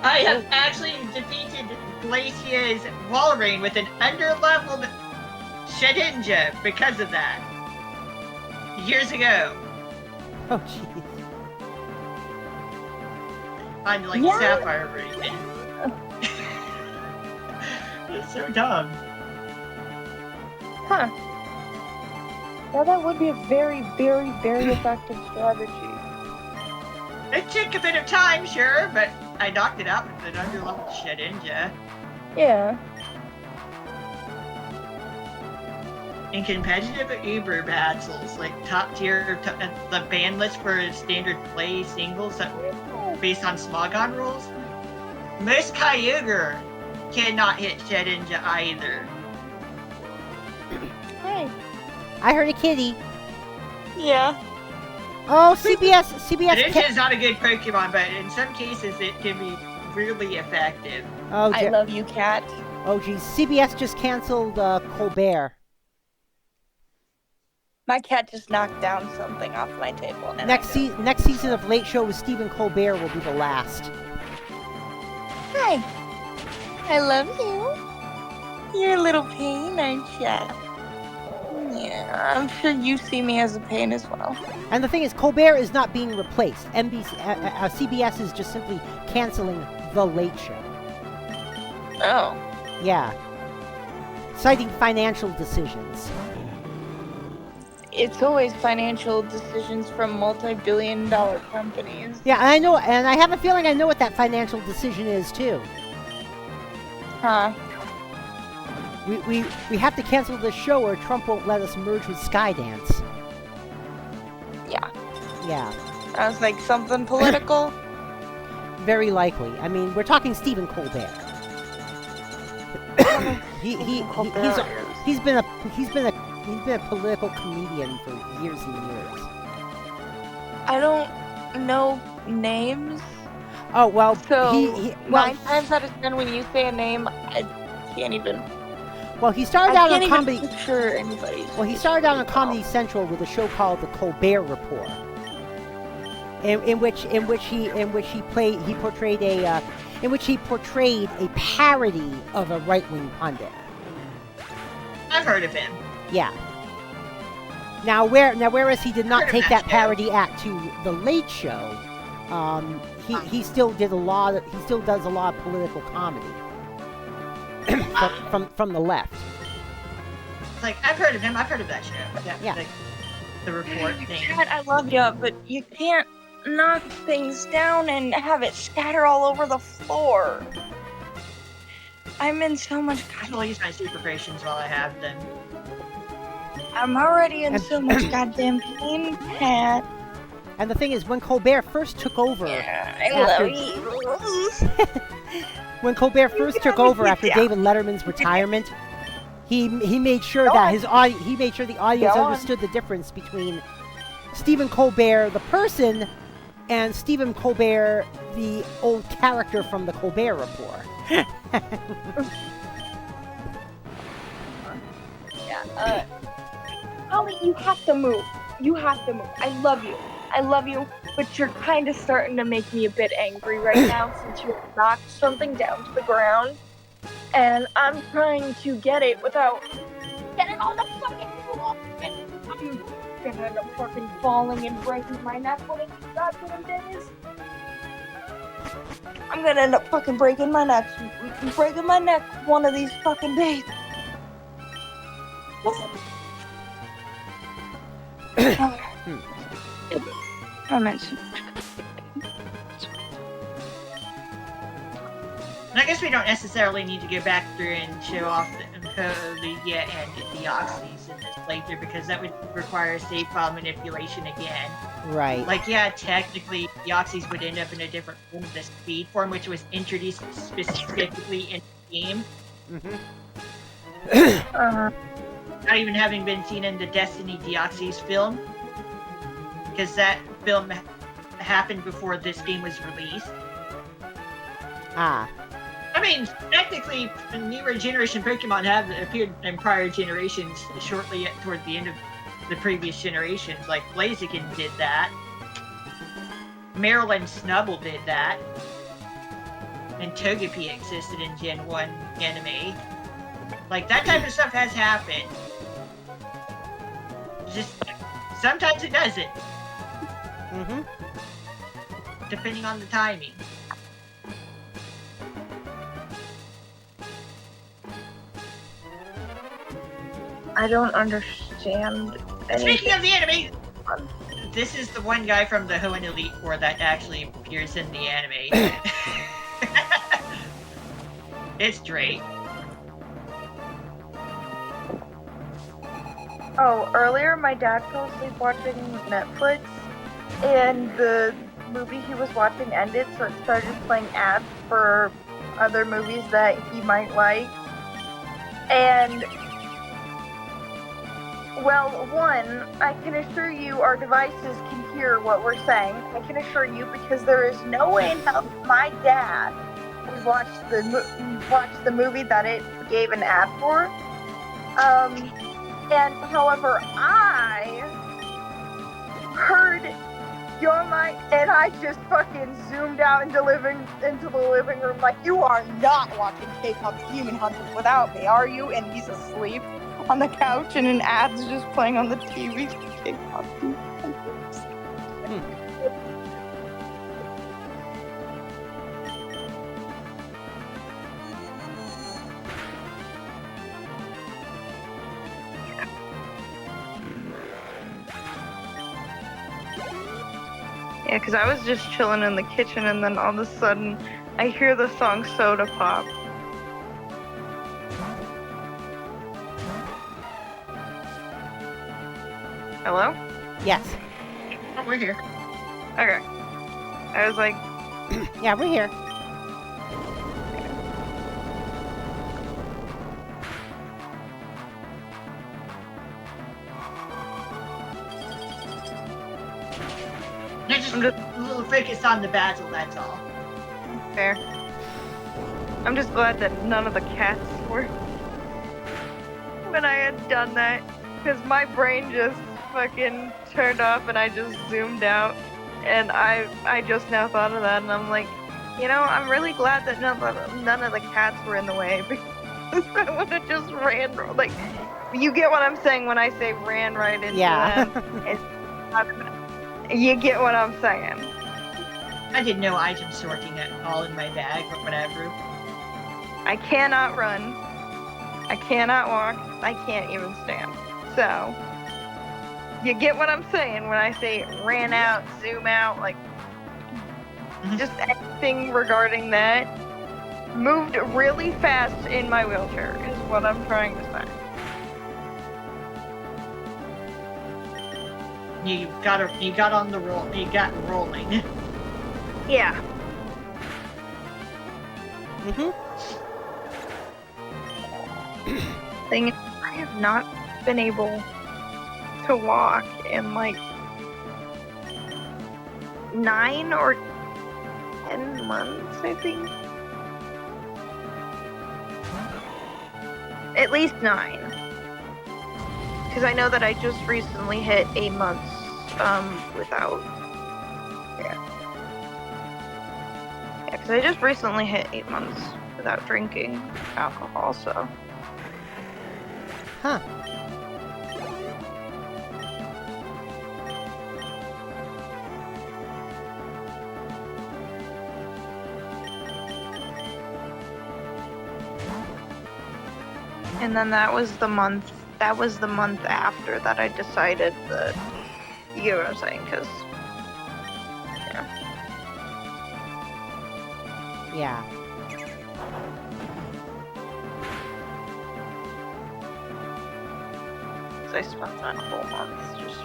I have actually defeated Glacier's wall ring with an underleveled Shedinja because of that. Years ago. Oh, jeez. On like Sapphire ring. It's so dumb. Huh. Now that would be a very, very, very effective strategy. It took a bit of time, sure, but I knocked it out with an underleveled Shedinja. Yeah. In competitive Uber battles, like top tier, the ban list for standard play singles that based on Smogon rules, most Kyogre cannot hit Shedinja either. Hey. I heard a kitty. Yeah. Oh, CBS. Shedinja is not a good Pokemon, but in some cases it can be really effective. Oh, I love you, cat. Oh, geez. CBS just canceled Colbert. My cat just knocked down something off my table. And Next season of Late Show with Stephen Colbert will be the last. Hi. I love you. You're a little pain, aren't ya? Yeah, I'm sure you see me as a pain as well. And the thing is, Colbert is not being replaced. CBS is just simply canceling the Late Show. Oh. Yeah. Citing financial decisions. It's always financial decisions from multi-billion-dollar companies. Yeah, I know, and I have a feeling I know what that financial decision is too. Huh. We have to cancel this show or Trump won't let us merge with Skydance. Yeah. Yeah. I was like, something political? Very likely. I mean, we're talking Stephen Colbert. He's been a political comedian for years and years. I don't know names. Oh well, So, well, 9 times out of 10 when you say a name, I can't even... well, he started out on comedy. I can't even picture anybody. Well, he started out on Comedy Central with a show called The Colbert Report, in which he portrayed a parody of a right-wing pundit. I've heard of him. Yeah. Now, whereas he did not take that parody act to the Late Show, he still does a lot of political comedy from the left. Like, I've heard of him. I've heard of that show. Yeah. Like, the report thing. God, I love you, but you can't knock things down and have it scatter all over the floor. I'm in so much... I'll use my super potions while I have them. I'm already in so much goddamn pain, Pat. And the thing is, when Colbert first took over, when Colbert first took over after David Letterman's retirement, he made sure that the audience understood the difference between Stephen Colbert the person and Stephen Colbert the old character from the Colbert Report. Ollie, you have to move. I love you, but you're kind of starting to make me a bit angry right now since you knocked something down to the ground, and I'm trying to get it without getting on the fucking floor. I'm gonna end up fucking falling and breaking my neck one of these goddamn days. I'm gonna end up fucking breaking my neck one of these fucking days. I meant to. And I guess we don't necessarily need to go back through and show off the Lydia and the Deoxys in this playthrough, because that would require save file manipulation again. Right. Like, yeah, technically, Deoxys would end up in a different form, the speed form, which was introduced specifically in the game. Not even having been seen in the Destiny Deoxys film, because that film happened before this game was released. Ah. I mean, technically, newer generation Pokemon have appeared in prior generations shortly toward the end of the previous generations. Like, Blaziken did that. Marilyn Snubbull did that. And Togepi existed in Gen 1 anime. Like, that type of stuff has happened. Just, sometimes it doesn't. Depending on the timing. I don't understand anything. Speaking of the anime, this is the one guy from the Hoenn Elite Four that actually appears in the anime. It's Drake. Oh, earlier my dad fell asleep watching Netflix, and the movie he was watching ended, so it started playing ads for other movies that he might like. And, well, one, I can assure you our devices can hear what we're saying. I can assure you, because there is no way in hell my dad would watch the movie that it gave an ad for. And however, I heard your mic, and I just fucking zoomed out into the living room like, you are not watching K-Pop's Demon Hunters without me, are you? And he's asleep on the couch, and an ad's just playing on the TV for K-Pop Demon Hunters. Yeah, because I was just chilling in the kitchen, and then all of a sudden, I hear the song Soda Pop. Hello? Yes. Oh, we're here. Okay. I was like, Yeah, we're here. I'm just a little focused on the battle, that's all. fair. I'm just glad that none of the cats were when I had done that, because my brain just fucking turned off and I just zoomed out, and I just now thought of that, and I'm like, you know, I'm really glad that none of the cats were in the way, because I would have just ran, like, you get what I'm saying when I say ran right into them. You get what I'm saying. I did no item sorting at all in my bag or whatever. I cannot run. I cannot walk. I can't even stand. So, you get what I'm saying when I say ran out, zoom out, like, just anything regarding that. Moved really fast in my wheelchair is what I'm trying to say. You got on the roll. You got rolling. Yeah. Thing is, I have not been able to walk in like 9 or 10 months, I think. At least 9. Because I know that I just recently hit 8 months without. Yeah, because I just recently hit 8 months without drinking alcohol, so. Huh. And then that was the month that was the month after that I decided that, you get what I'm saying, because, Yeah. I spent that whole month just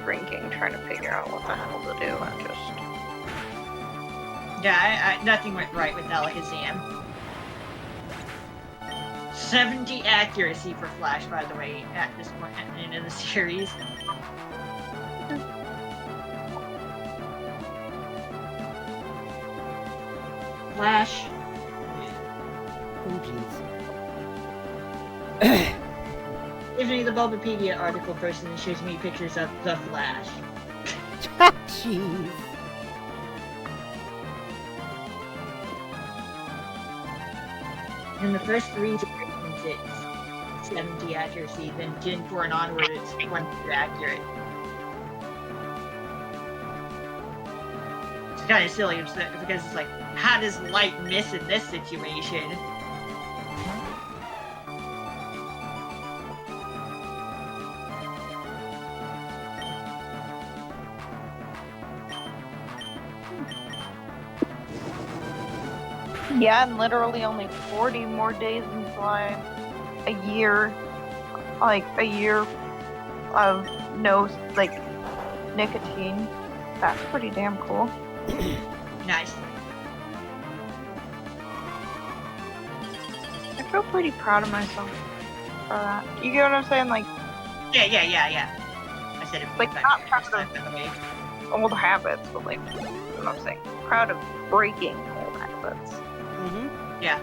drinking, trying to figure out what the hell to do, and just... Yeah, nothing went right with Alakazam. 70 accuracy for Flash, by the way, at this point at the end of the series. Flash. Oh, jeez. Gives me the Bulbapedia article first and then shows me pictures of the Flash. Jeez. In the first 3 generations, it's 70 accuracy, then Gen 4 and onward, it's 100 accurate. It's kind of silly because it's like, how does light miss in this situation? Yeah, and literally only 40 more days until I'm a year of no, nicotine. That's pretty damn cool. Nice. I feel pretty proud of myself for that. You get what I'm saying? Like, Yeah. I said it Like, 45 not minutes proud this time, by the way. old habits, but like, you know what I'm saying? Proud of breaking old habits. Mm-hmm. Yeah.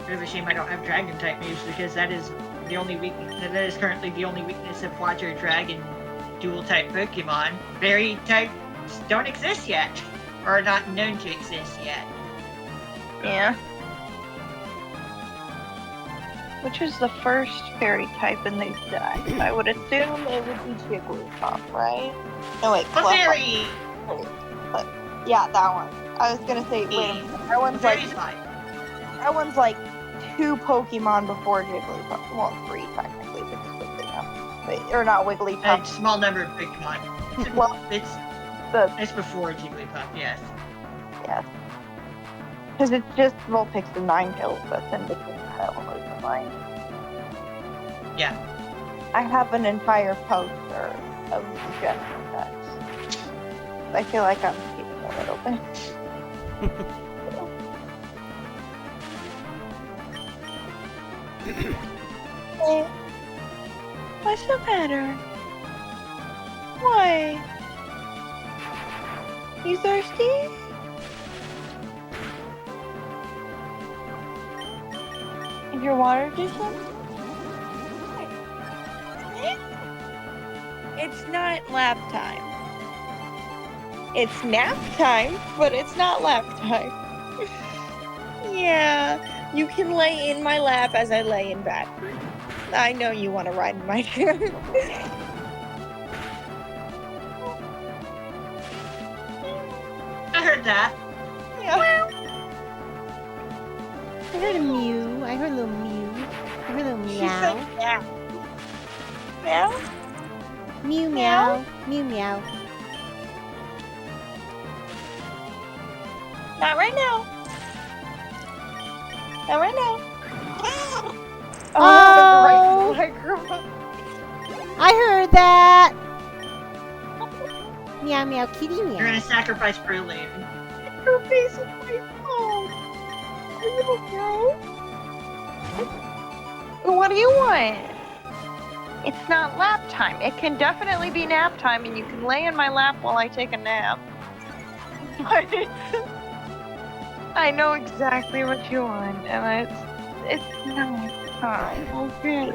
Bit of a shame I don't have dragon type moves because that is the only that is currently the only weakness of Water Dragon dual type Pokemon. Fairy types don't exist yet. Or are not known to exist yet. Yeah. Which is the first fairy type in these decks? I would assume it would be Jigglypuff, right? No, wait, A fairy! Yeah, that one. I was gonna say, wait a minute. That one's like, Fairy's fine. that one's like 2 Pokemon before Jigglypuff. Well, 3 technically, because Wigglytuff. Wait, or not A Wigglytuff. small number of Pokemon. Well, It's before Jigglypuff, yes. yes. Because it's just Vulpix and Ninetales that's in between that evolution line. Yeah. I have an entire poster of general decks. I feel like I'm keeping a little bit. Hey, what's the matter? Why? You thirsty? Is your water just It's not lab time. It's nap time, but it's not lab time. Yeah, you can lay in my lap as I lay in bed. I know you want to ride in my chair. I heard that. Yeah. I heard a mew. I heard a little mew. I heard a little She meow. said meow. Meow? Mew meow. Mew meow. Not right now. Not right now. Oh! The right microphone. I heard that. Meow meow kitty You're meow. gonna sacrifice Brilliant. Her face is my phone. Are you okay? What do you want? It's not lap time. It can definitely be nap time, and you can lay in my lap while I take a nap. But I know exactly what you want, and it's not time. Okay.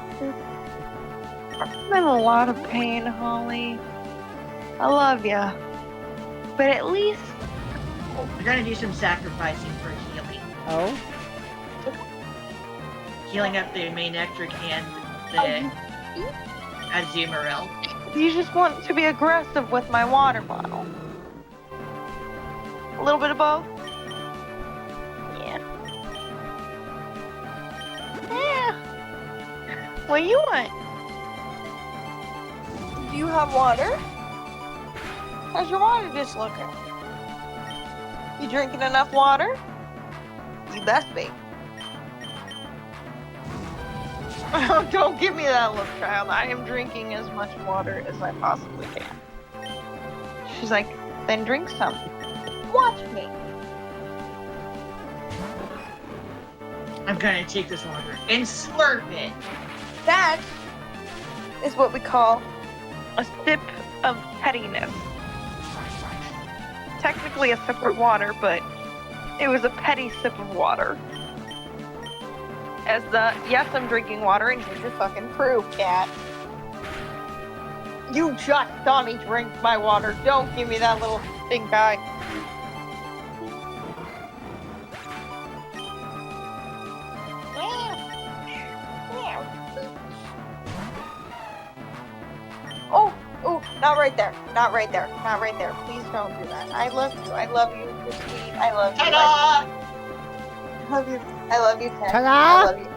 I'm in a lot of pain, Holly. I love ya. But at least... We're gonna do some sacrificing for healing. Oh? Healing up the main Ectric and the Azumarill. You just want to be aggressive with my water bottle. A little bit of both? Yeah. Yeah. What do you want? Do you have water? How's your water just looking? You drinking enough water? You best be. Oh, don't give me that look, child. I am drinking as much water as I possibly can. She's like, then drink some. Watch me. I'm gonna take this water and slurp it. That is what we call a sip of pettiness. Technically a sip of water, but it was a petty sip of water. As the, yes, I'm drinking water, and here's your fucking proof, cat. You just saw me drink my water. Don't give me that little stink eye. Oh, not right there. Not right there. Not right there. Please don't do that. I love you. I love you. You're sweet. I love you. Ta-da! I love you. I love you, Ted. Ta-da! I love you.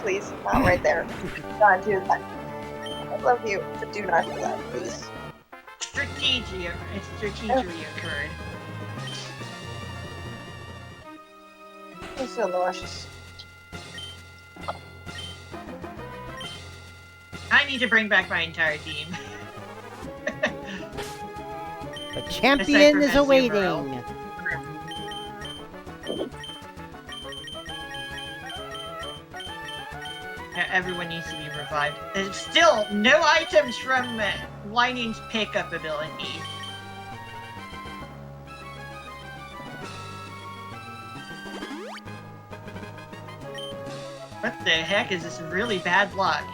Please, not right there. Do not do that. I love you, but do not do that, please. Strategy occurred. It's so nauseous. I need to bring back my entire team. The champion is awaiting. Everyone needs to be revived. There's still no items from Lightning's pickup ability. What the heck is this really bad luck?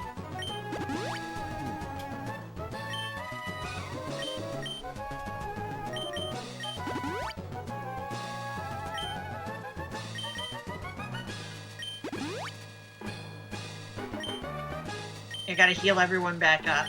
I gotta heal everyone back up.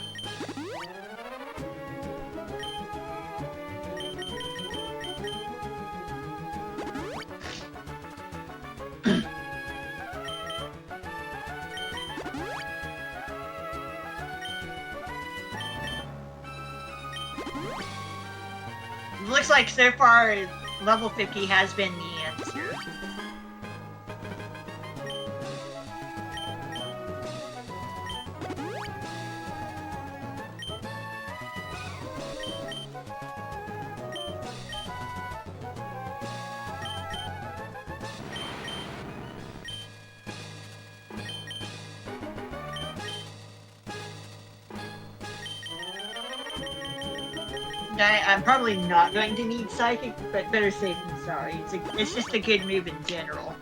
Looks like so far level 50 has been the answer. I'm probably not going to need Psychic, but better safe than sorry. It's just a good move in general.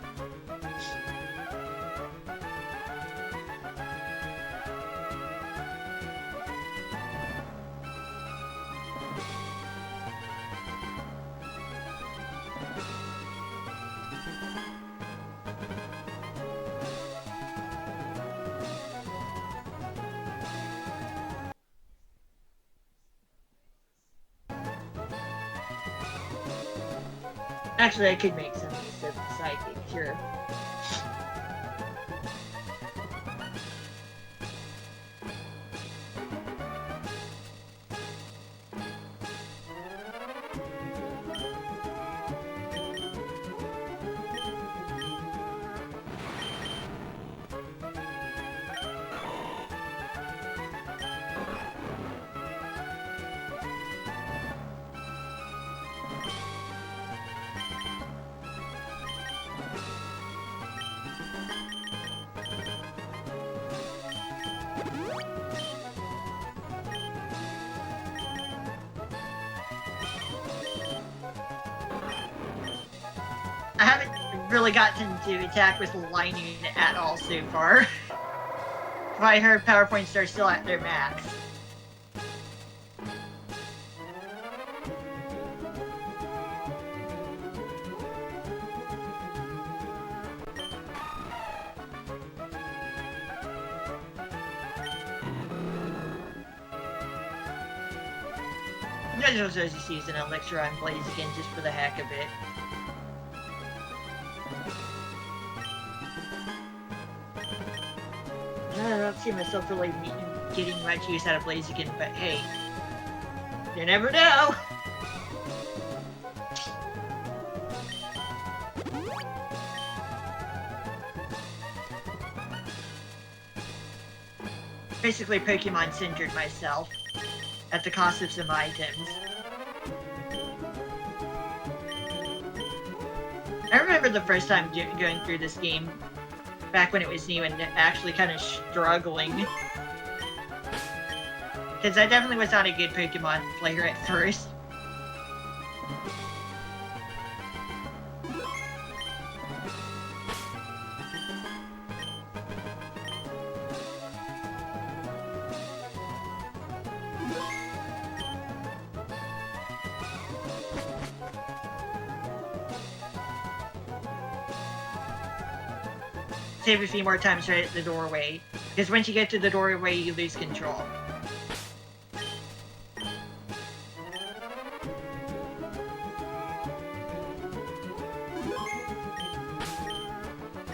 Actually, I could make some use of Psychic, sure. I haven't really gotten to attack with Lightning at all so far. I heard PowerPoints are still at their max. I was just using an elixir on Blaziken just for the heck of it. I don't see myself really getting much use out of Blaziken, but hey, you never know! Basically Pokemon centered myself at the cost of some items. I remember the first time going through this game back when it was new and actually kind of struggling. Because I definitely was not a good Pokemon player at first. Save a few more times right at the doorway, because once you get to the doorway, you lose control.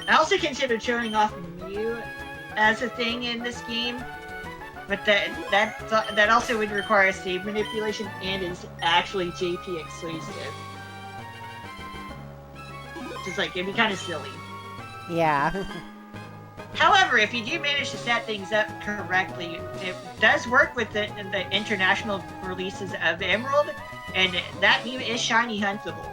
I also considered showing off Mew as a thing in this game, but that also would require save manipulation and is actually JP exclusive. Just like, it'd be kind of silly. Yeah. However, if you do manage to set things up correctly, it does work with the international releases of Emerald, and that Mew is shiny huntable.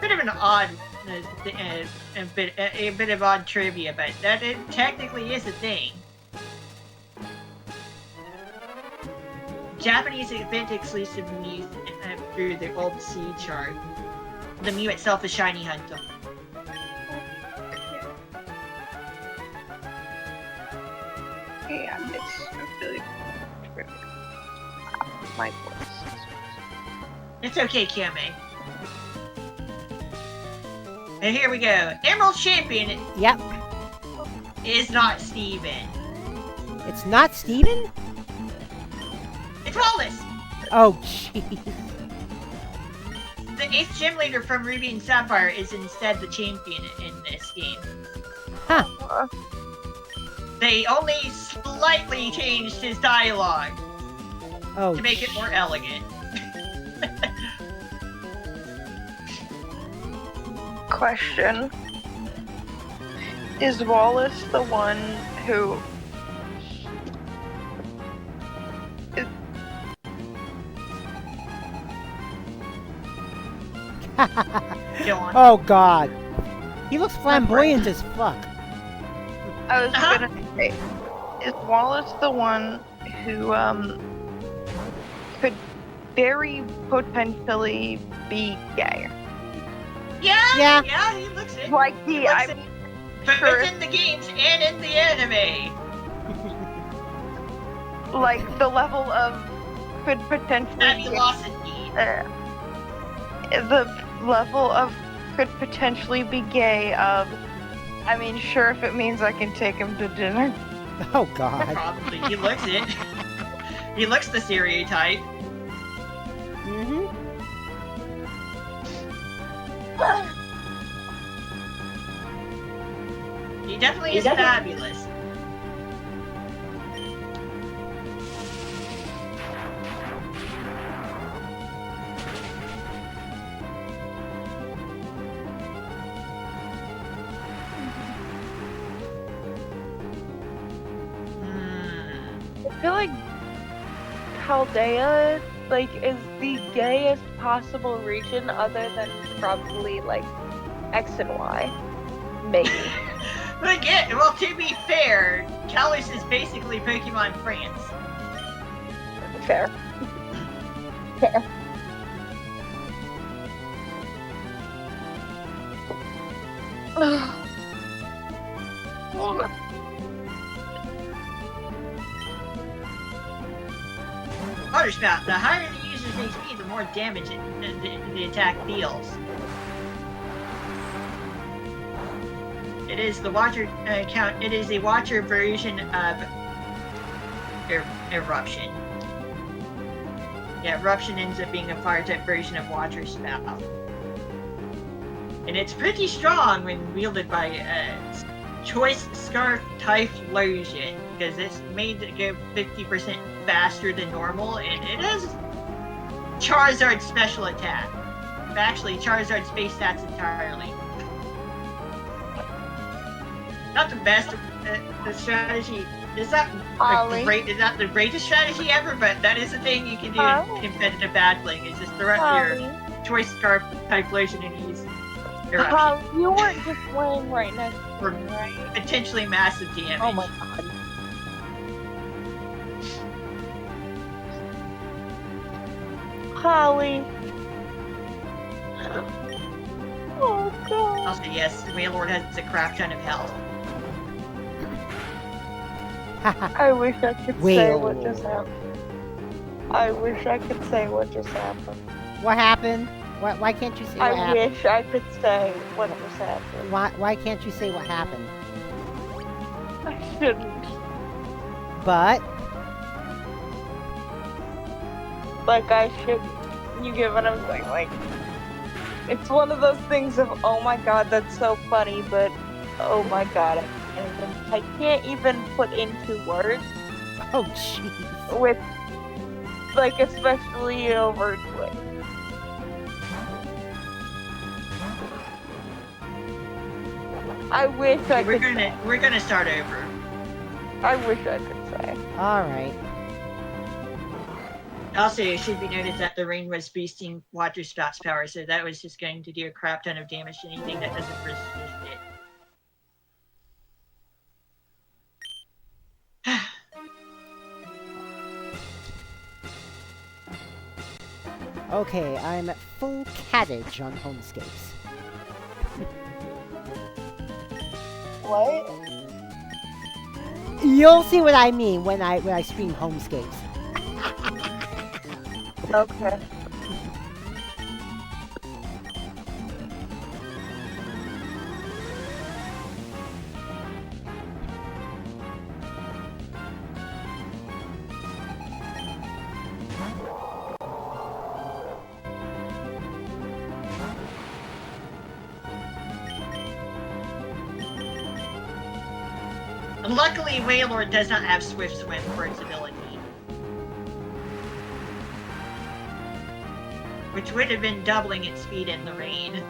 Bit of an odd, a bit of odd trivia, but that it technically is a thing. Japanese event exclusive Mew through the old C chart. The Mew itself is shiny huntable. Yeah, it's really terrific. My voice. It's okay, Kiame. And here we go. Emerald Champion Yep. is not Steven. It's not Steven? It's Wallace! Oh, jeez. The 8th gym leader from Ruby and Sapphire is instead the champion in this game. Huh. They only slightly changed his dialogue Oh, to make it more elegant. Question. Is Wallace the one who... Go on. Oh, God. He looks flamboyant as fuck. I was gonna say, is Wallace the one who, could very potentially be gay? Yeah, he looks it. Like, But it's in the games and in the anime. like, the level of could potentially Fabulosity. the level of could potentially be gay of, I mean, sure, if it means I can take him to dinner. Oh, God. Probably. He looks it. He looks the stereotype. Mm-hmm. He definitely is fabulous. I feel like Chaldea, like, is the gayest possible region other than probably, like, X and Y. Maybe. But again, well, to be fair, Kalos is basically Pokemon France. Fair. Fair. Waterspout, the higher the user's HP, the more damage the attack deals. It is the Watcher count. It is a Watcher version of Eruption. Yeah, Eruption ends up being a fire-type version of Water Spout. And it's pretty strong when wielded by Choice Scarf Typhlosion, because it's made to go 50% faster than normal, and it has Charizard special attack. Actually, Charizard's base stats entirely. Not the best. The strategy is not great. It's not the greatest strategy ever, but that is a thing you can do in competitive battling. Is just throw out your Choice Scarf Typhlosion and use Eruption. You weren't just laying right next to me, right? Potentially massive damage. Oh my god. Holly. Oh god. Also, yes, the Wailord has a crap ton of health. I wish I could say what just happened. I wish I could say what just happened. What happened? Why can't you say what happened? I wish I could say what just happened. Why can't you say what happened? I shouldn't. But? Like, I shouldn't. You get what I'm saying? Like, it's one of those things of, oh my god, that's so funny, but oh my god, I can't even put into words. Oh, jeez. With, like, especially over Twitch. I wish I could say. We're gonna start over. I wish I could say. Alright. Also, it should be noted that the rain was boosting Water Spout's power, so that was just going to do a crap ton of damage to anything that doesn't resist it. Okay, I'm at full cattage on Homescapes. What? You'll see what I mean when I stream Homescapes. Okay. Luckily, Wailord does not have Swift Swim for its ability. Which would have been doubling its speed in the rain.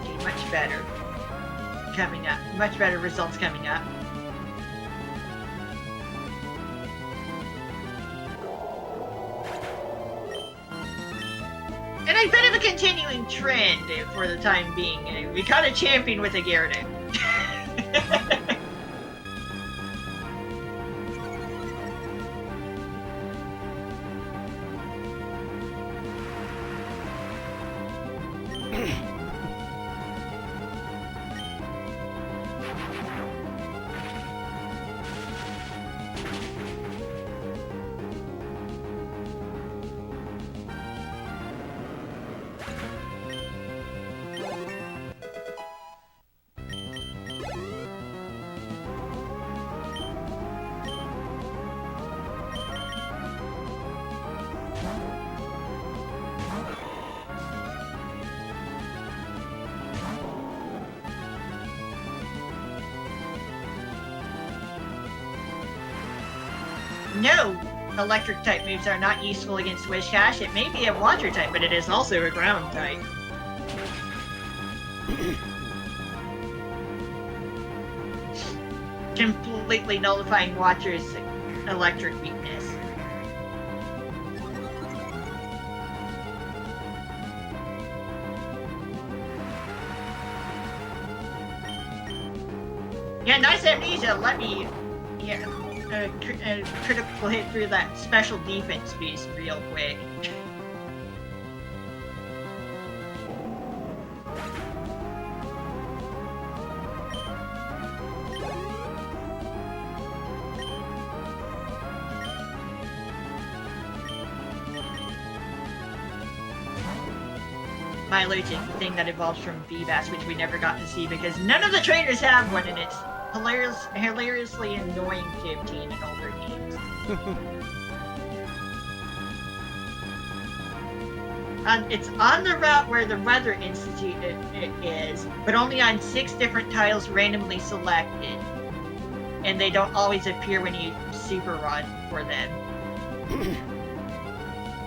Okay, much better. Coming up. Much better results coming up. And a bit of a continuing trend for the time being. We caught a champion with a Gyarados. No electric type moves are not useful against Whiscash. It may be a water type, but it is also a ground type. Completely nullifying Water's electric weakness. Yeah, nice amnesia. Let me, critical hit through that special defense boost real quick. Milotic thing that evolves from Feebas, which we never got to see because none of the trainers have one, and it's hilariously annoying to obtain in older games. It's on the route where the Weather Institute is, but only on 6 different tiles randomly selected. And they don't always appear when you super run for them.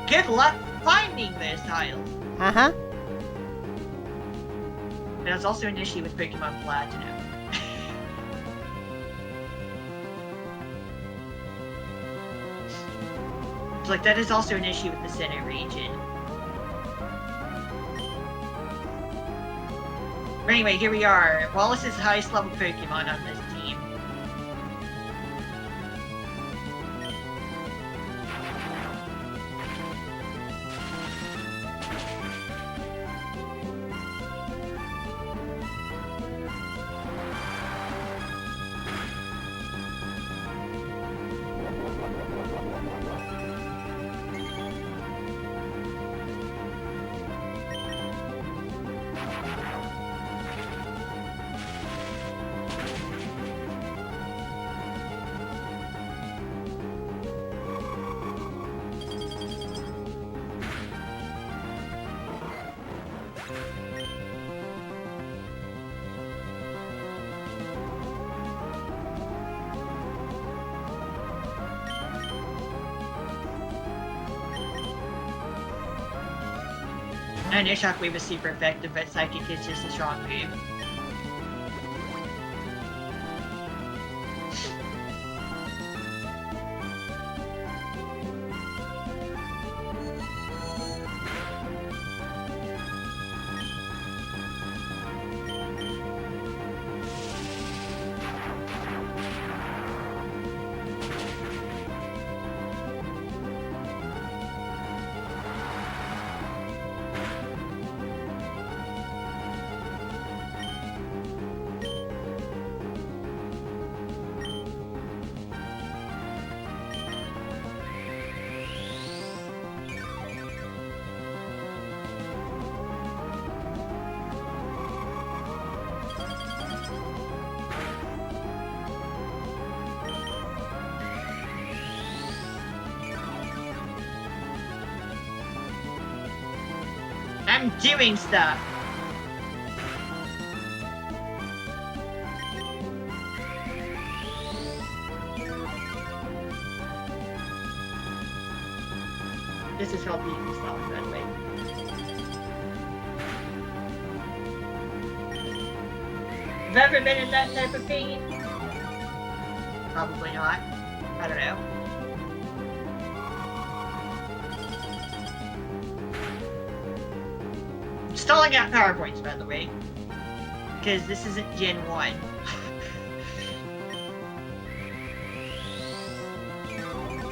Good luck finding those tiles. Uh-huh. There's also an issue with Pokemon Platinum. Like, that is also an issue with the Sinnoh region. But anyway, here we are. Wallace is the highest level Pokemon on this team. I know Shockwave is super effective, but Psychic is just a strong move. I'm doing stuff. This is called being installed, by the way. Have I ever been in that type of pain? Probably not. I don't know. Stalling out PowerPoints, by the way, because this isn't Gen 1.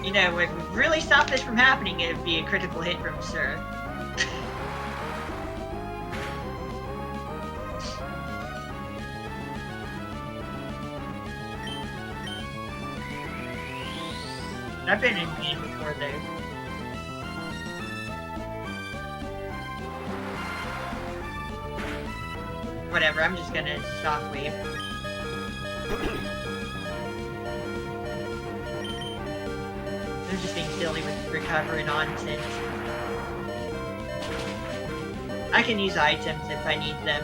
You know, if we really stop this from happening, it would be a critical hit from Sir. I've been in pain before, though. Whatever, I'm just gonna Shockwave. I'm just being silly with recovery nonsense. I can use items if I need them.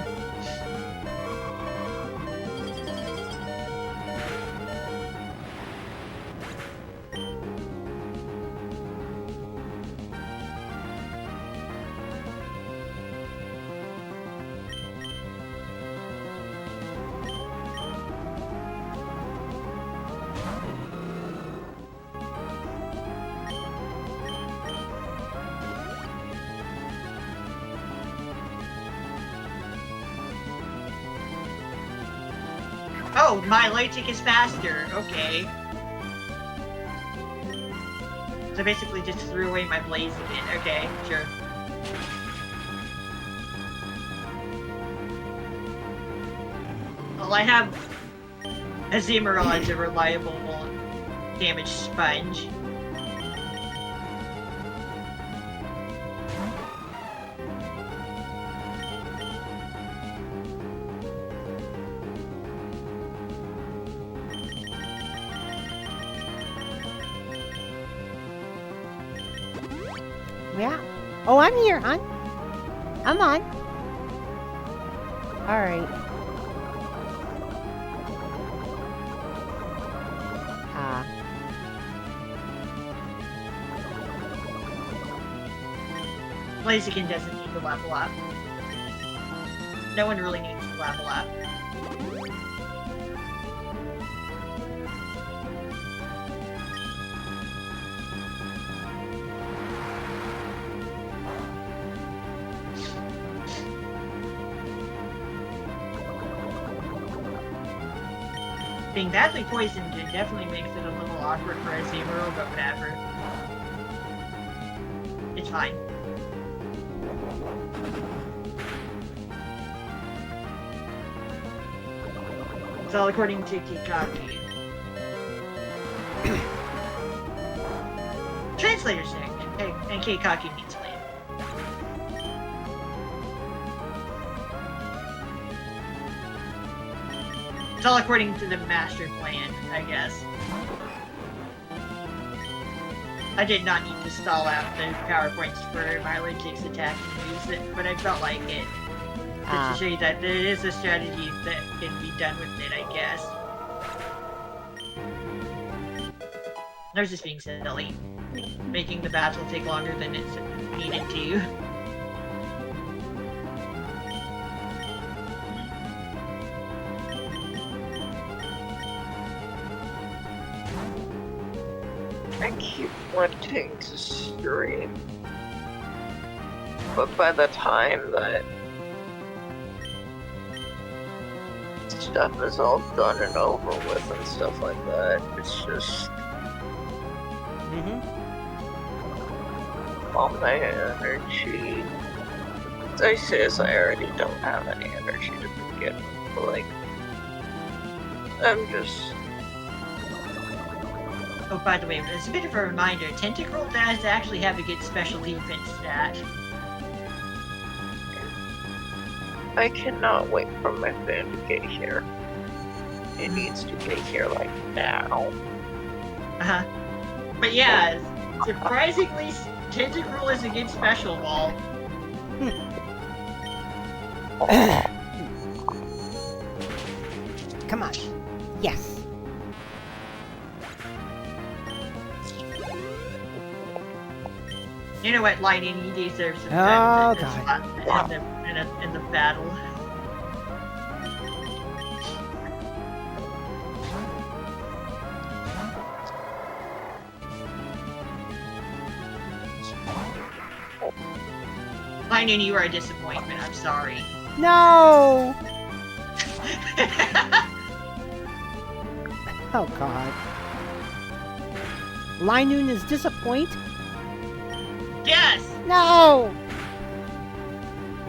Oh, my Milotic is faster. Okay. So I basically just threw away my Blaze again. Okay, sure. Well, I have Azumarill as a reliable damage sponge. Yeah. Oh, I'm here, hon. I'm on. All right. Blaziken doesn't need to level up. No one really needs to level up. Being badly poisoned, it definitely makes it a little awkward for a Zero, but whatever. It's fine. It's all according to Kikaki. Translator's sick, and Kikaki needs leave. It's all according to the master plan, I guess. I did not need to stall out the PowerPoints for my Legic's attack and use it, but I felt like it. Just to show you that there is a strategy that can be done with it, I guess. I was just being silly. Making the battle take longer than it's needed to. I keep wanting to stream, but by the time that stuff is all done and over with and stuff like that, it's just all my energy. I say I already don't have any energy to begin with, but like, I'm just... Oh, by the way, as a bit of a reminder, Tentacruel does actually have a good special defense stat. I cannot wait for my fan to get here. It needs to get here like now. Uh-huh. But yeah, surprisingly, Tentacruel is a good special ball. Come on. Yes. You know what, Lightning, he deserves some God. in the battle. Lightning, you are a disappointment. I'm sorry. No. Oh God. Linoon is disappointed. Yes! No.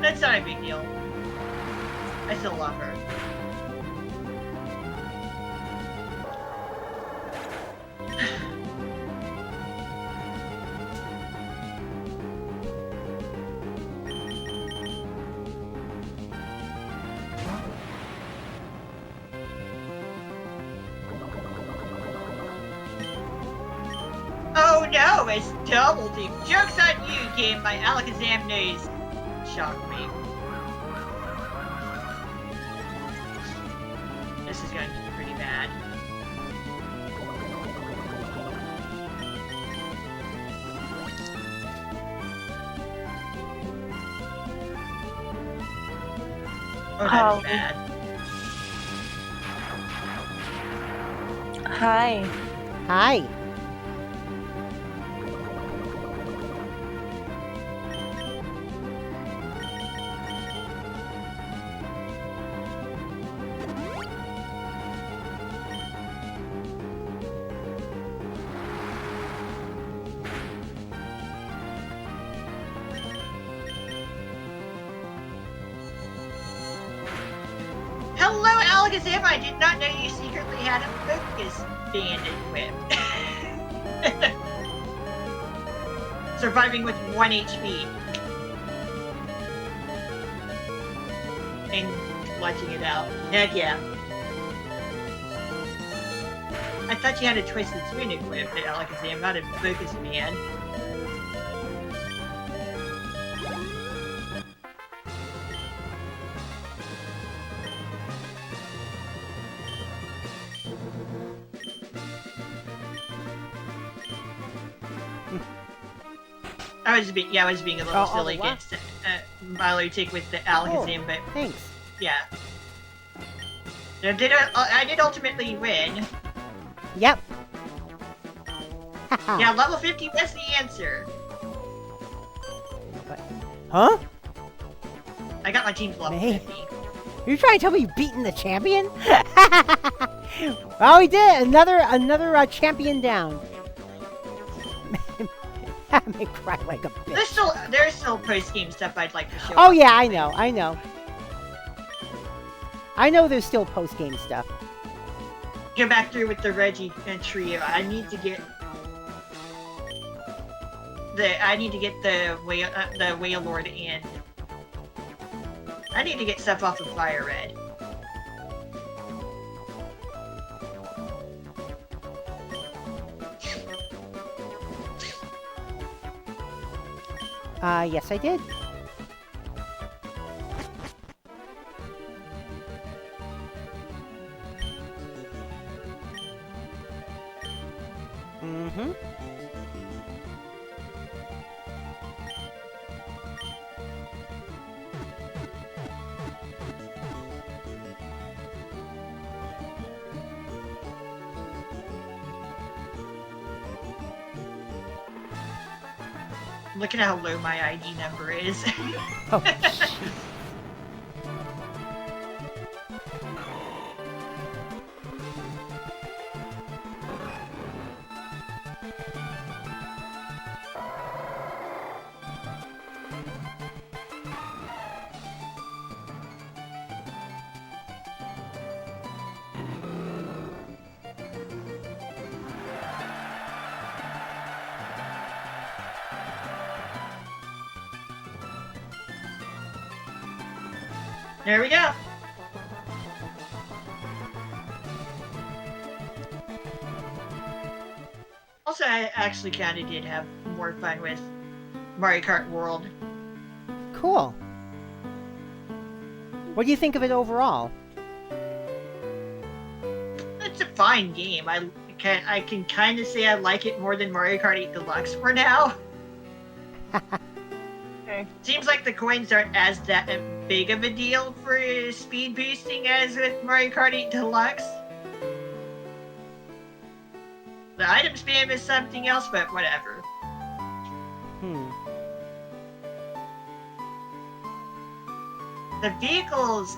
That's not a big deal. I still love her. Oh no, it's double team. Joke's on you, game. My Alakazam nose shocked me. This is going to be pretty bad. Oh, that's bad. Hi. Hi. Hello, Alakazam! I did not know you secretly had a focus band equipped. Surviving with 1 HP. And watching it out. Heck yeah. I thought you had a Twisted Spoon equipped, Alakazam, not a focus band. I was being a little silly what? against Milotic with the Alakazam, but Thanks. yeah. I did ultimately win. Yep. Yeah, level 50 was the answer. Huh? I got my team's level Me? 50. You're trying to tell me you've beaten the champion? Well, we did. Another champion down. I may cry like a bitch. There's still post-game stuff I'd like to show. Oh yeah, I know. I know there's still post-game stuff. Go back through with the Reggie and trio. I need to get the Wailord and I need to get stuff off of Fire Red. Yes, I did. Mm-hmm. Look at how low my ID number is. Oh, There we go. Also, I actually kind of did have more fun with Mario Kart World. cool. What do you think of it overall? It's a fine game. I can kind of say I like it more than Mario Kart 8 Deluxe for now. Okay. Seems like the coins aren't as that big of a deal for speed boosting as with Mario Kart 8 Deluxe. The item spam is something else, but whatever. The vehicles,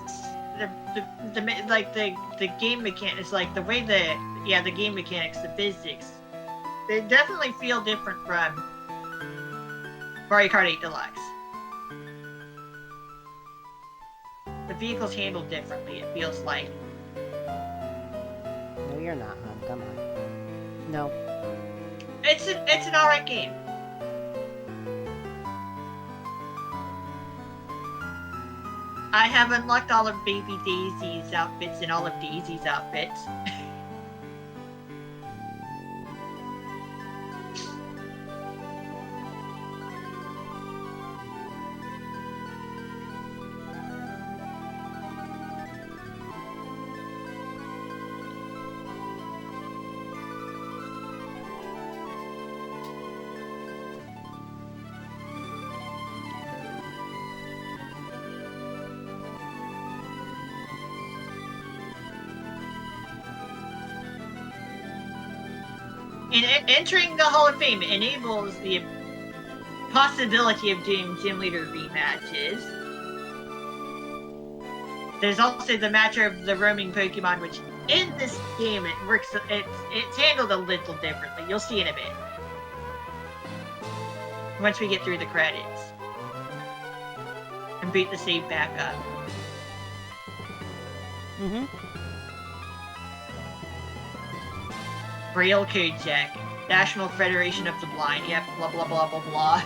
the game mechanics, like the way the game mechanics, the physics, they definitely feel different from Mario Kart 8 Deluxe. The vehicles handle differently, it feels like. No, you're not, hon. Come on. No. It's an alright game. I have unlocked all of Baby Daisy's outfits and all of Daisy's outfits. Entering the Hall of Fame enables the possibility of doing Gym Leader rematches. There's also the match of the roaming Pokemon, which in this game it's handled a little differently. You'll see in a bit. Once we get through the credits. And beat the save back up. Mm-hmm. Braille code check. National Federation of the Blind. Yep, blah blah blah blah blah.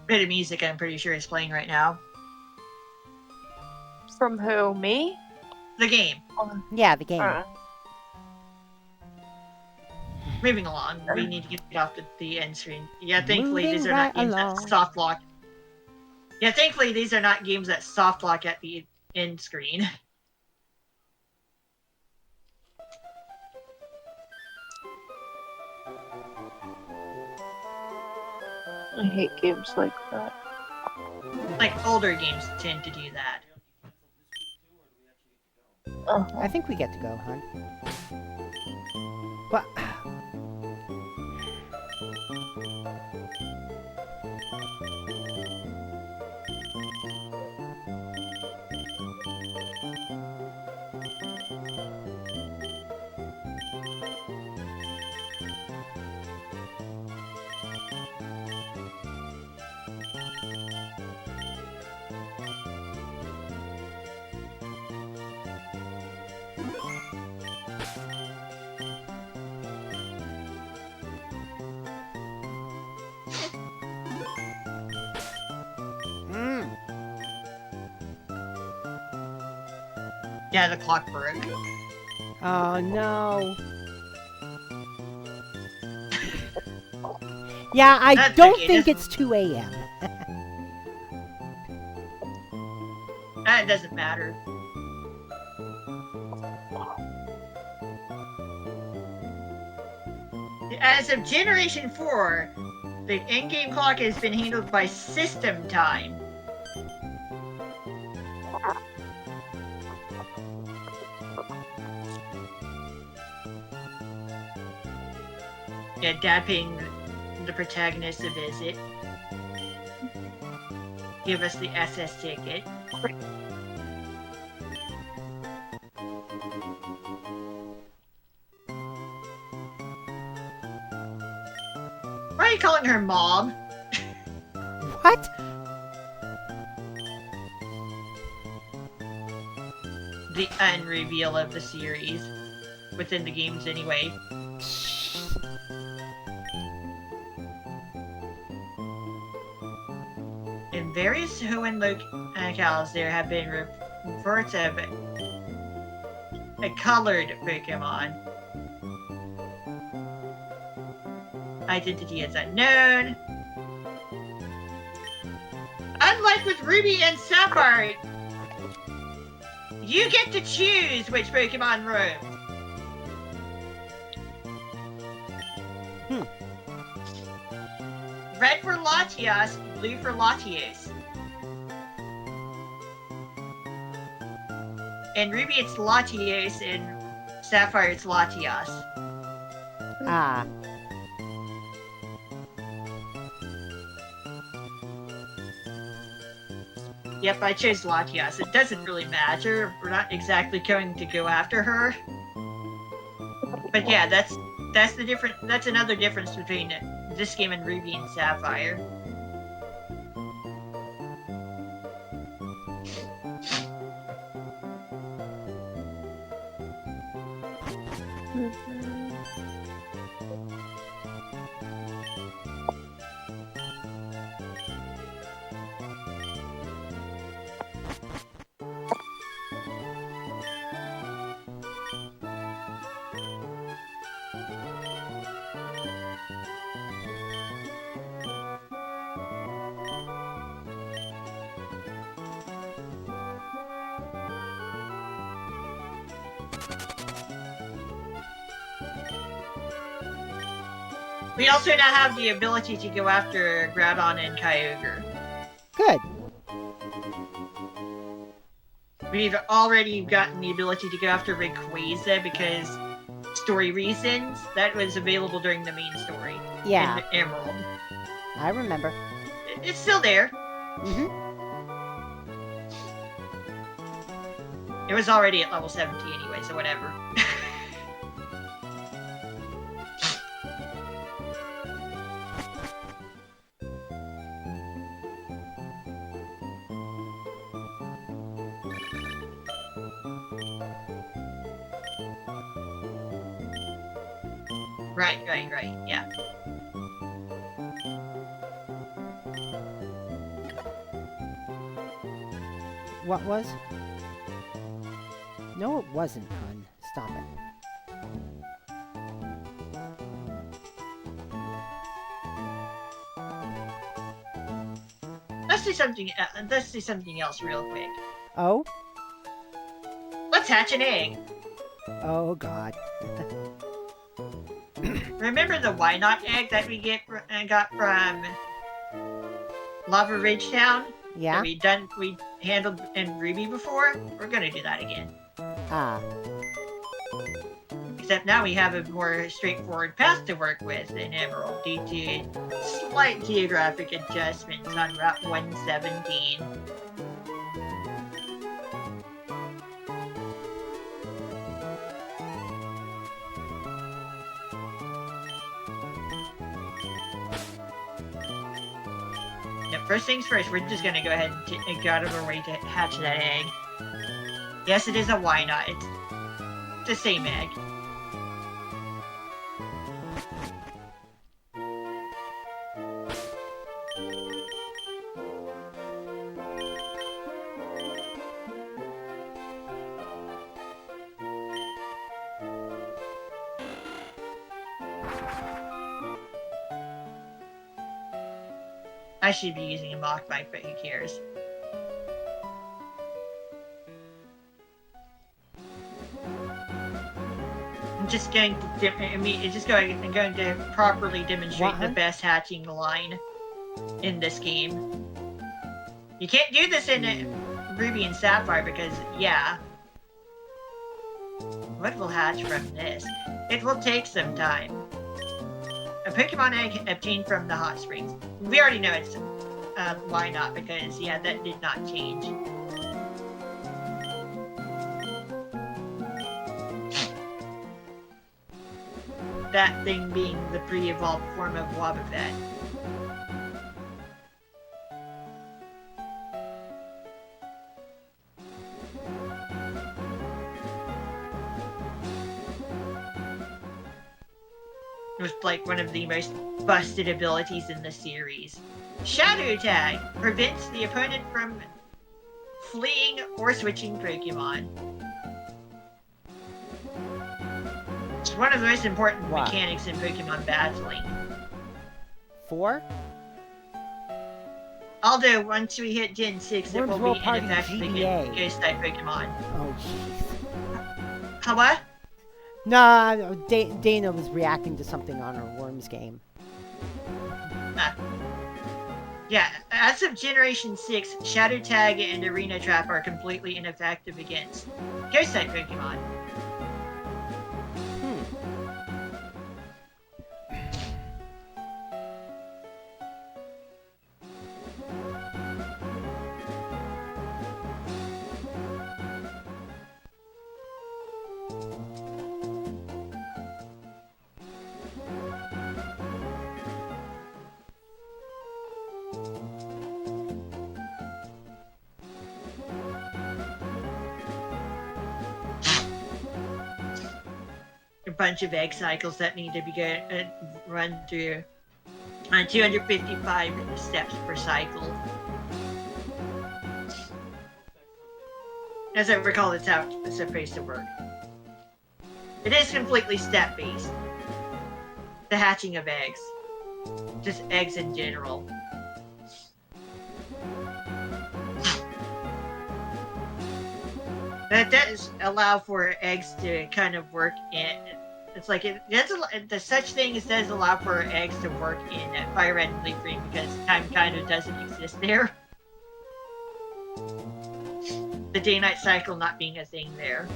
bit of music I'm pretty sure is playing right now. From who? Me? The game. Yeah, the game. Moving along. We need to get off the end screen. Yeah, thankfully Moving these are right not games along. that soft lock. Yeah, thankfully these are not games that soft lock at the end screen. I hate games like that. Like older games tend to do that. I think we get to go, hon. What? Yeah, the clock broke. Oh no. Yeah, I That's don't okay, think it's 2 a.m. That doesn't matter. As of Generation 4, the in-game clock has been handled by system time. Yeah, Dad paying the protagonist a visit. Give us the SS ticket. Why are you calling her mom? What? The unreveal of the series. Within the games, anyway. In various Hoenn locales, there have been reports of a colored Pokemon. Identity is unknown. Unlike with Ruby and Sapphire, you get to choose which Pokemon roam. Red for Latias, blue for Latios. In Ruby it's Latios, in Sapphire it's Latias. Ah. Yep, I chose Latias. It doesn't really matter. We're not exactly going to go after her. But yeah, that's the different. That's another difference between this game and Ruby and Sapphire. We also now have the ability to go after Groudon and Kyogre. Good. We've already gotten the ability to go after Rayquaza because story reasons. That was available during the main story. Yeah. In Emerald. I remember. It's still there. Mm-hmm. It was already at level 70 anyway, so whatever. Right, yeah. What was? No, it wasn't, hun. Stop it. Let's do something. Let's do something else real quick. Oh? Let's hatch an egg. Oh, God. Remember the why not egg that we got from Lava Ridge Town? Yeah? That we handled in Ruby before? We're gonna do that again. Ah. Except now we have a more straightforward path to work with in Emerald due to slight geographic adjustments on Route 117. Now, first things first, we're just gonna go ahead and go out of our way to hatch that egg. Yes, it is a why not. It's the same egg. I should be using a mock mic, but who cares? I'm just going to properly demonstrate the best hatching line in this game. You can't do this in Ruby and Sapphire because, yeah. What will hatch from this? It will take some time. A Pokemon egg obtained from the hot springs. We already know it's why not, because yeah, that did not change. That thing being the pre-evolved form of Wobbuffet. It was like one of the most busted abilities in the series. Shadow Tag prevents the opponent from fleeing or switching Pokemon. It's one of the most important mechanics in Pokemon battling. 4? Although once we hit Gen 6, it will be ineffective against Ghost-type Pokemon. Oh, jeez. How what? Nah, Dana was reacting to something on our Worms game. Yeah, as of Generation 6, Shadow Tag and Arena Trap are completely ineffective against Ghost-type Pokemon. A bunch of egg cycles that need to be run through on 255 steps per cycle. As I recall, that's how it's supposed to work. It is completely step-based. The hatching of eggs. Just eggs in general. That does allow for eggs to kind of work in. It's like the such thing as does allow for eggs to work in Fire Red and Leaf Green because time kind of doesn't exist there. The day-night cycle not being a thing there.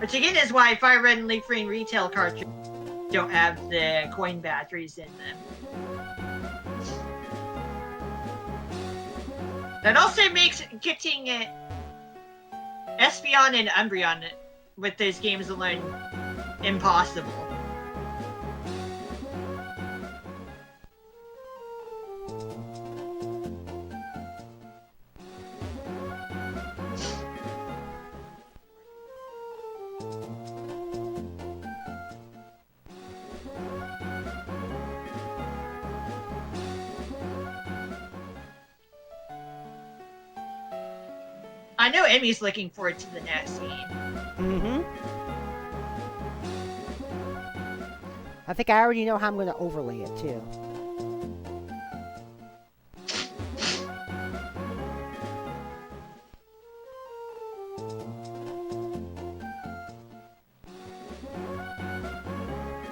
Which again is why Fire Red and Leaf Green retail cartridges don't have the coin batteries in them. That also makes getting Espeon and Umbreon with those games alone impossible. I know Emmy's looking forward to the next scene. Mm-hmm. I think I already know how I'm going to overlay it, too.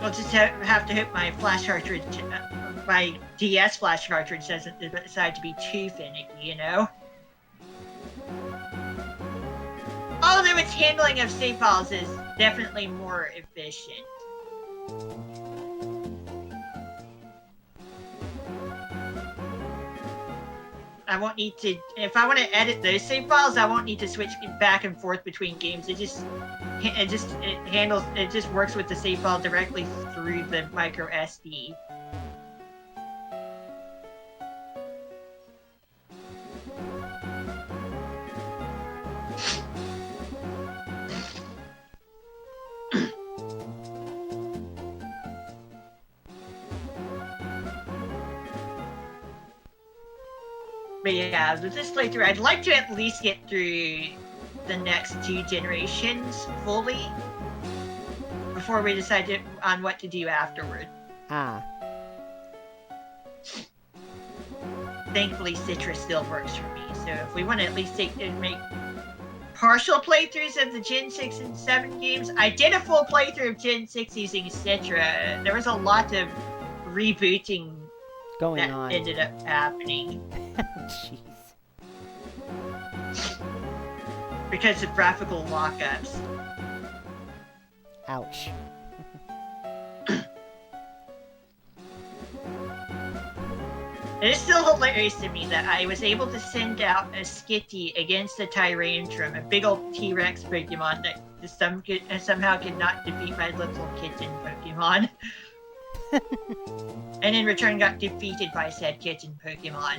I'll just have to hit my flash cartridge, my DS flash cartridge doesn't decide to be too finicky, you know? Although its handling of save files is definitely more efficient. I won't need to, if I want to edit those save files, I won't need to switch back and forth between games. It just works with the save file directly through the micro SD. But yeah, with this playthrough, I'd like to at least get through the next 2 generations fully before we decide on what to do afterward. Ah. Thankfully, Citra still works for me, so if we want to at least make partial playthroughs of the Gen 6 and 7 games, I did a full playthrough of Gen 6 using Citra. There was a lot of rebooting going on. Ended up happening. Jeez. Because of graphical lockups. Ouch. It is still hilarious to me that I was able to send out a Skitty against a Tyrantrum, a big old T-Rex Pokemon that somehow could not defeat my little kitten Pokemon. And in return got defeated by said kitten Pokemon.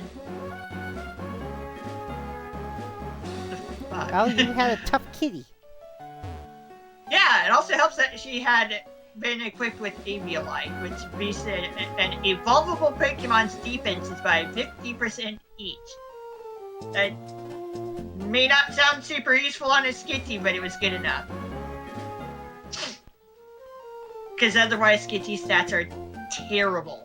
Oh, you had a tough kitty. Yeah, it also helps that she had been equipped with Aviolite, which boosted an evolvable Pokemon's defenses by 50% each. That may not sound super useful on a Skitty, but it was good enough. Because otherwise Skitty's stats are terrible.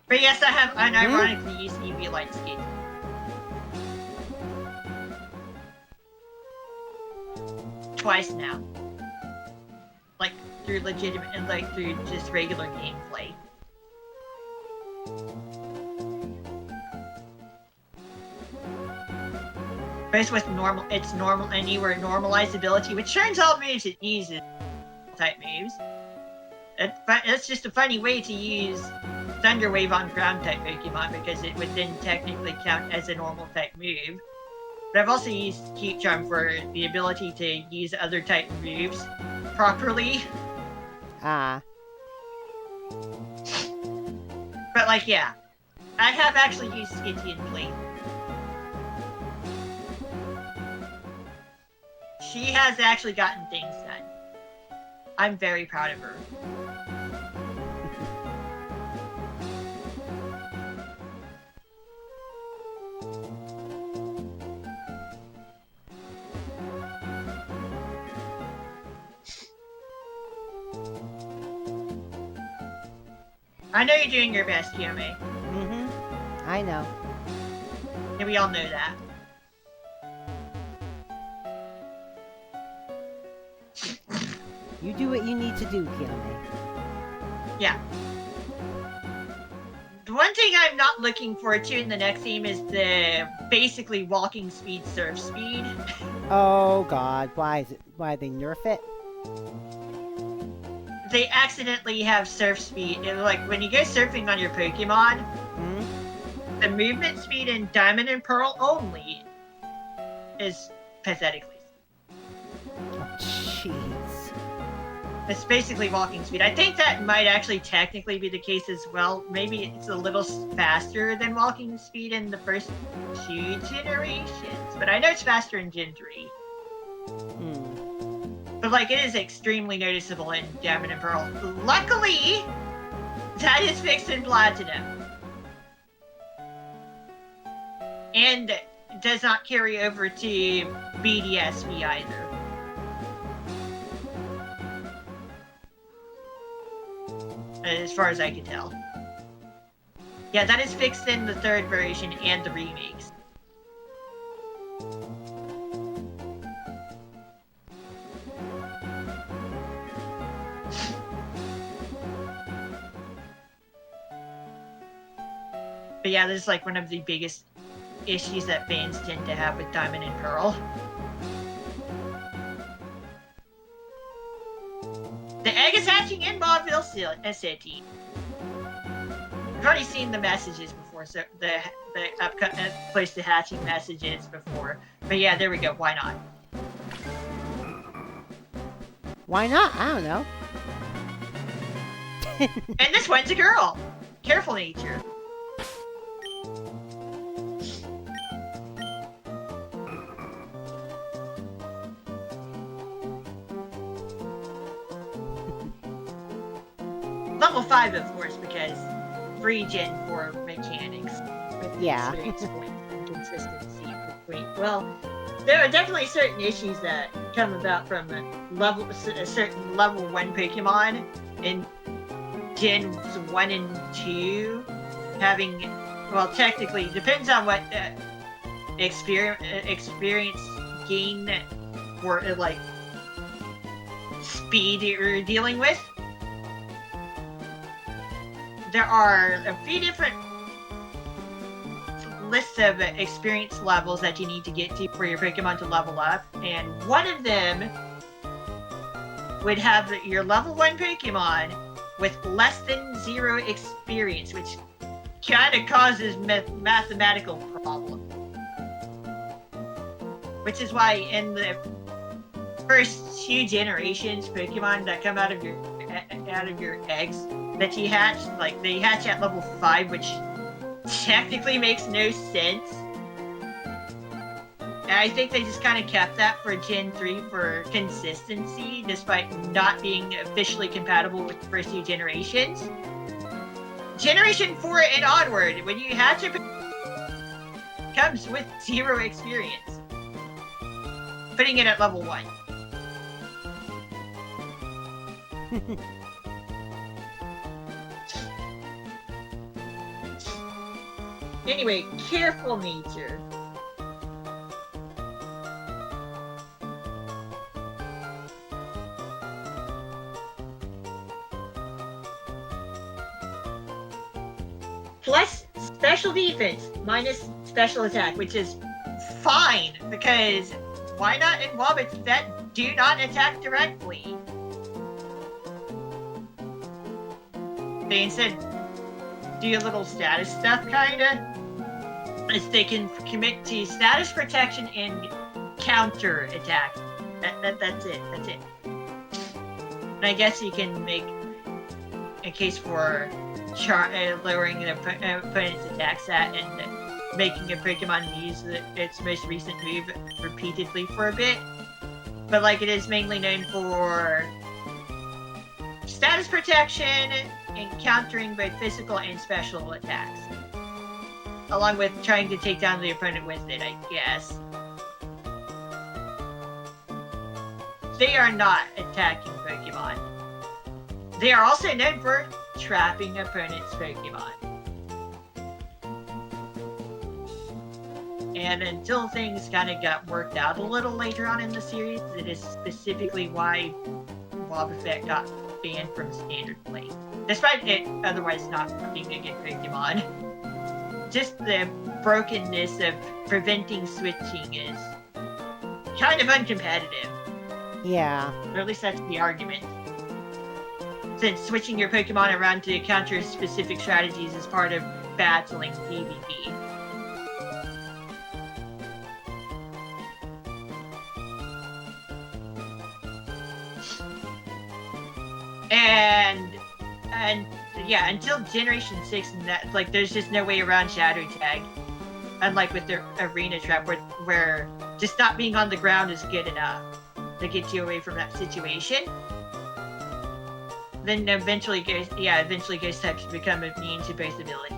But yes, I have unironically used Eviolite Skitty. Twice now. Like, through legitimate, and like, through just regular gameplay. First with its normal normalized ability, which turns all moves it uses type moves. But it's just a funny way to use Thunder Wave on ground type Pokemon because it would then technically count as a normal type move. But I've also used Cute Charm for the ability to use other type moves properly. Ah. But like, yeah. I have actually used Skitty in play. She has actually gotten things done. I'm very proud of her. I know you're doing your best, Kiyome. Mm-hmm. I know. And we all know that. You do what you need to do, Kiyome. Yeah. The one thing I'm not looking forward to in the next game is the basically walking speed, surf speed. Oh god, why they nerf it? They accidentally have surf speed. Like, when you go surfing on your Pokemon, the movement speed in Diamond and Pearl only is pathetically. Oh, jeez. It's basically walking speed. I think that might actually technically be the case as well. Maybe it's a little faster than walking speed in the first 2 generations, but I know it's faster in Gen 3. But like, it is extremely noticeable in Diamond and Pearl. Luckily, that is fixed in Platinum. And does not carry over to BDSP either. As far as I can tell. Yeah, that is fixed in the 3rd version and the remakes. But yeah, this is like one of the biggest issues that fans tend to have with Diamond and Pearl. The egg is hatching in Mauville City. I've already seen the messages before, so the place to hatching messages before. But yeah, there we go. Why not? Why not? I don't know. And this one's a girl. Careful, nature. Level 5, of course, because free gen for mechanics. With Yeah. experience points and consistency between. Well, there are definitely certain issues that come about from a certain level 1 Pokemon in Gens 1 and 2 having, well, technically, depends on what experience gain for, like, speed you're dealing with. There are a few different lists of experience levels that you need to get to for your Pokemon to level up, and one of them would have your level 1 Pokemon with less than 0 experience, which kind of causes mathematical problem. Which is why in the first 2 generations Pokemon that come out of your eggs that you hatch, like, they hatch at level 5, which technically makes no sense. And I think they just kind of kept that for Gen 3 for consistency, despite not being officially compatible with the first 2 generations. Generation 4 and onward, when you hatch it, comes with 0 experience. Putting it at level 1. Anyway, careful, nature. Plus special defense minus special attack, which is fine, because why not in Wobbits that do not attack directly? They instead do a little status stuff, kinda. As they can commit to status protection and counter attack. That's it. That's it. And I guess you can make a case for lowering an opponent's attack stat and making a Pokemon use its most recent move repeatedly for a bit. But like, it is mainly known for status protection and countering both physical and special attacks. Along with trying to take down the opponent with it, I guess. They are not attacking Pokemon. They are also known for trapping opponents' Pokemon. And until things kind of got worked out a little later on in the series, it is specifically why Wobbuffet got banned from standard play. Despite it otherwise not being a good Pokemon. Just the brokenness of preventing switching is kind of uncompetitive. Yeah. Or at least that's the argument. Since switching your Pokemon around to counter specific strategies is part of battling PvP. And yeah, until Generation 6, and that, like, there's just no way around Shadow Tag. Unlike with the Arena Trap, where just not being on the ground is good enough. that gets you away from that situation. Then eventually ghost types become immune to both abilities.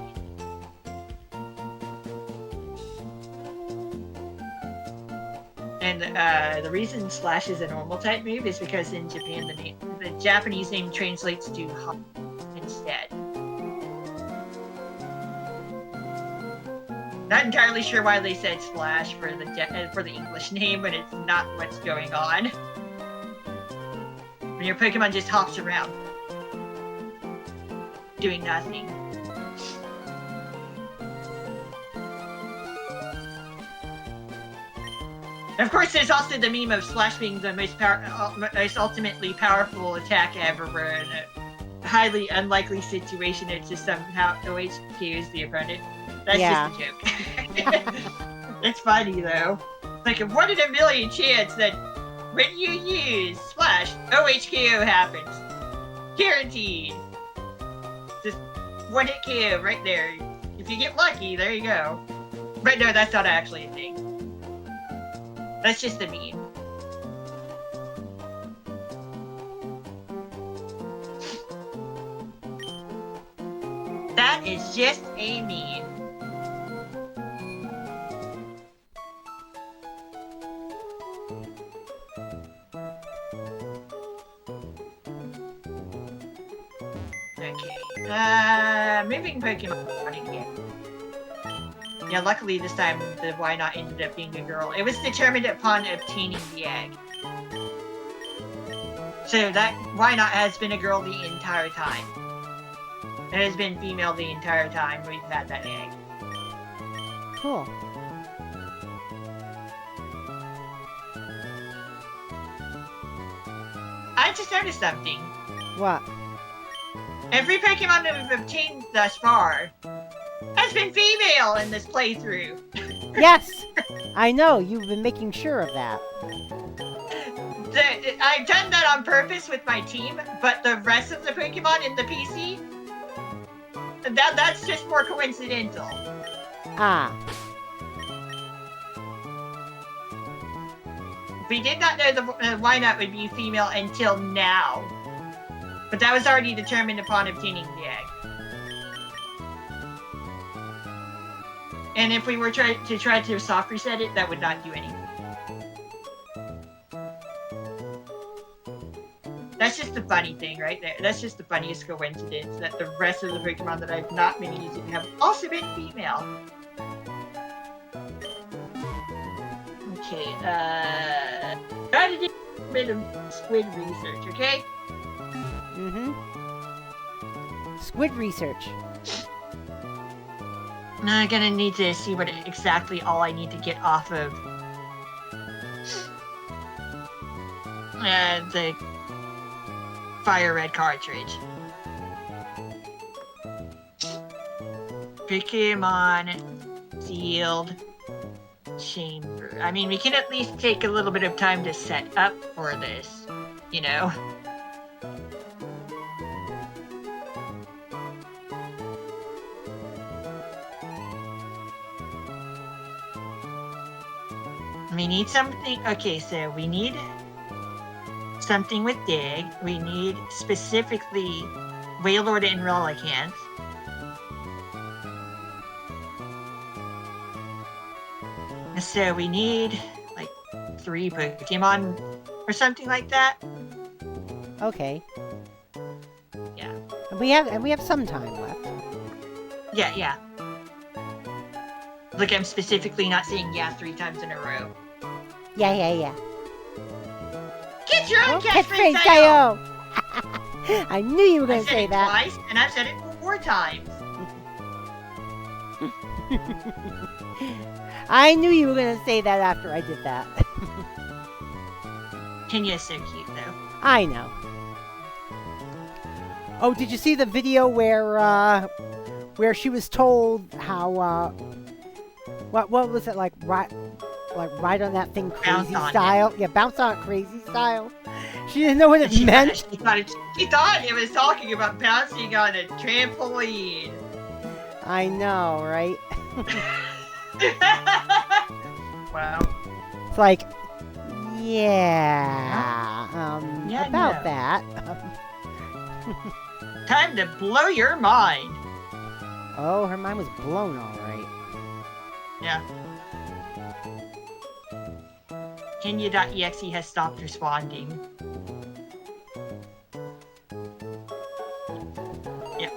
And the reason Slash is a normal type move is because in Japan the Japanese name translates to hot instead. Not entirely sure why they said Splash for the English name, but it's not what's going on. When your Pokemon just hops around, doing nothing. Of course, there's also the meme of Slash being the most ultimately powerful attack ever, where in a highly unlikely situation, it's just somehow OHQs the opponent. That's just a joke. It's funny though. Like a 1 in a million chance that when you use Splash, OHKO happens. Guaranteed. Just 1-hit KO right there. If you get lucky, there you go. But no, that's not actually a thing. That's just a meme. That is just a meme. Okay. Moving Pokemon again. Yeah, luckily this time the Why Not ended up being a girl. It was determined upon obtaining the egg. So that Why Not has been a girl the entire time. It has been female the entire time we've had that egg. Cool. I just noticed something. What? Every Pokemon that we've obtained thus far has been female in this playthrough. Yes! I know, you've been making sure of that. I've done that on purpose with my team, but the rest of the Pokemon in the PC, that's just more coincidental. Ah. We did not know the Why Not would be female until now. But that was already determined upon obtaining the egg. And if we were try to soft reset it, that would not do anything. That's just the funny thing right there. That's just the funniest coincidence that the rest of the Pokemon that I've not been using have also been female. Okay, try to do a bit of squid research, okay? Mm-hmm. Squid research. Now I'm gonna need to see what exactly all I need to get off of the Fire Red cartridge. Pokemon sealed chamber. I mean, we can at least take a little bit of time to set up for this, you know? We need something. Okay, so we need something with Dig. We need specifically Wailord and Relicanth. So we need like 3 Pokemon or something like that. Okay. Yeah. And we have some time left. Yeah. Look, I'm specifically not saying yeah 3 times in a row. Yeah. Get your own catchphrase, catchphrase, Dio! I knew you were going to say that. Twice, and I've said it 4 times. I knew you were going to say that after I did that. Kenya's so cute, though. I know. Oh, did you see the video where she was told how what was it like ride on that thing crazy style? Yeah, bounce on it crazy style. She didn't know what it meant. She thought it was talking about bouncing on a trampoline. I know, right? Wow. It's like, Yeah. Yeah, about no. that. Time to blow your mind. Oh, her mind was blown all right. Yeah. Kenya.exe has stopped responding. Yeah.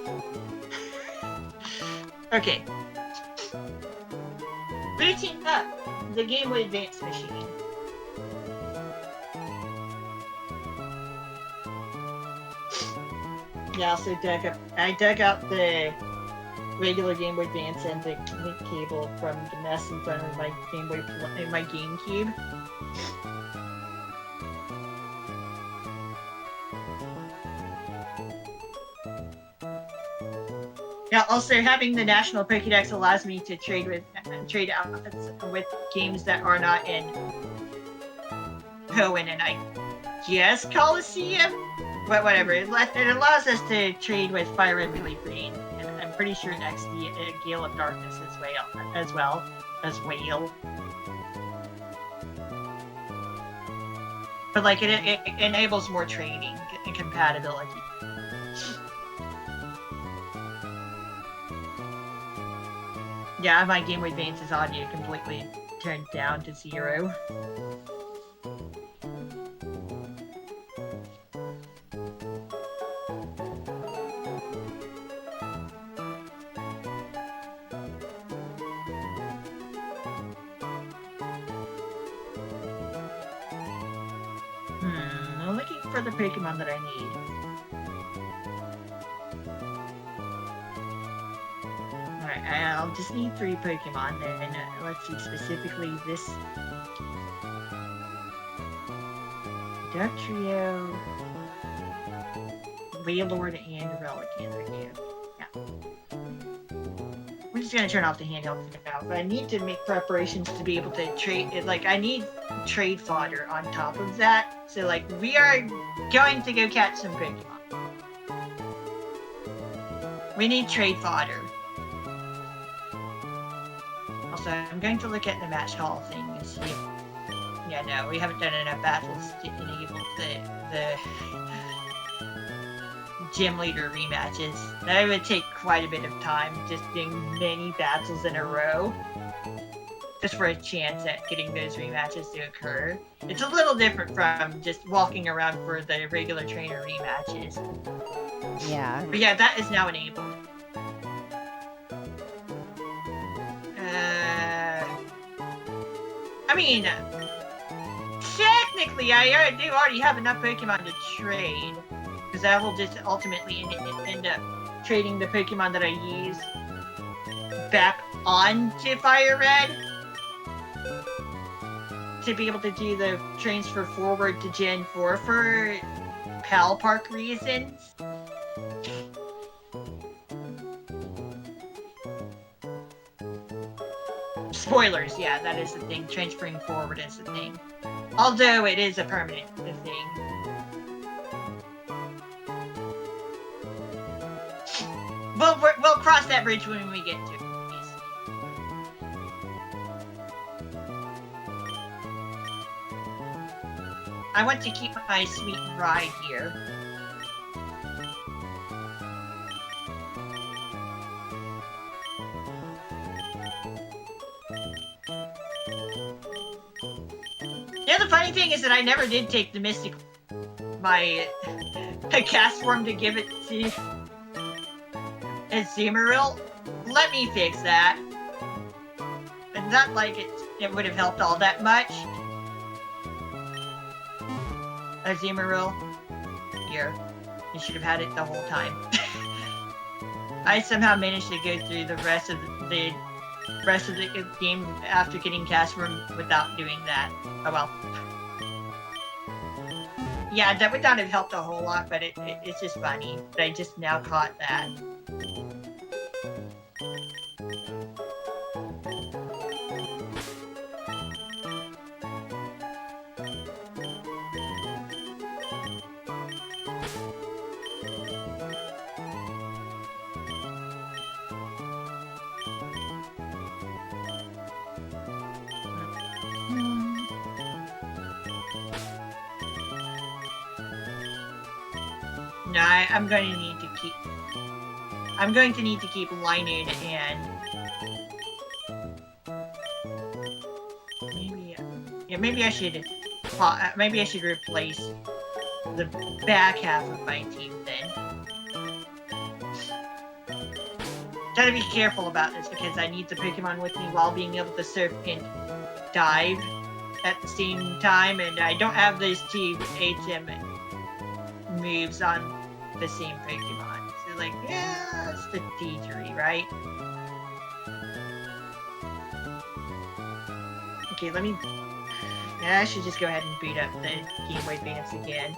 Okay. Booting up the Game Boy Advance machine. Yeah, also I dug up the regular Game Boy Advance and the link cable from the mess in front of my my GameCube. Yeah, also having the National Pokédex allows me to trade out with games that are not in Hoenn and I guess Coliseum, but whatever. It allows us to trade with Fire Red, Relay Green, and I'm pretty sure next the Gale of Darkness as well. But like it enables more trading and compatibility. Yeah, my Game Boy Advance's audio completely turned down to 0. I'm looking for the Pokemon that I need. Alright, I'll just need 3 Pokemon then. Let's see, specifically this Dugtrio, Wailord, and Relicanth. Yeah. We're just gonna turn off the handheld for now, but I need to make preparations to be able to trade. Like, I need trade fodder on top of that. So, like, we are going to go catch some Pokemon. We need trade fodder. Also, I'm going to look at the match hall thing and see if... Yeah, no, we haven't done enough battles to enable the gym leader rematches. That would take quite a bit of time, just doing many battles in a row. Just for a chance at getting those rematches to occur. It's a little different from just walking around for the regular trainer rematches. Yeah. But yeah, that is now enabled. I mean, technically, I do already have enough Pokemon to trade. Because I will just ultimately end up trading the Pokemon that I use back onto Fire Red. To be able to do the transfer forward to Gen 4 for PAL Park reasons. Spoilers, yeah, that is the thing. Transferring forward is the thing. Although it is a permanent thing. We'll cross that bridge when we get to it. I want to keep my sweet ride here. Yeah, the funny thing is that I never did take the Mystic... my cast form to give it to... Azumarill. Let me fix that. It's not like it would have helped all that much. Azumarill. Here. You should have had it the whole time. I somehow managed to go through the rest of the game after getting cast form without doing that. Oh well. Yeah, that would not have helped a whole lot, but it's just funny that I just now caught that. No, I'm going to need to keep. I'm going to need to keep Linard and maybe I should. Maybe I should replace the back half of my team then. Gotta be careful about this because I need the Pokemon with me while being able to surf and dive at the same time, and I don't have those two HM moves on the same Pokemon. So, like, yeah, it's the D3, right? Okay, let me... Yeah, I should just go ahead and boot up the Game Boy Advance again.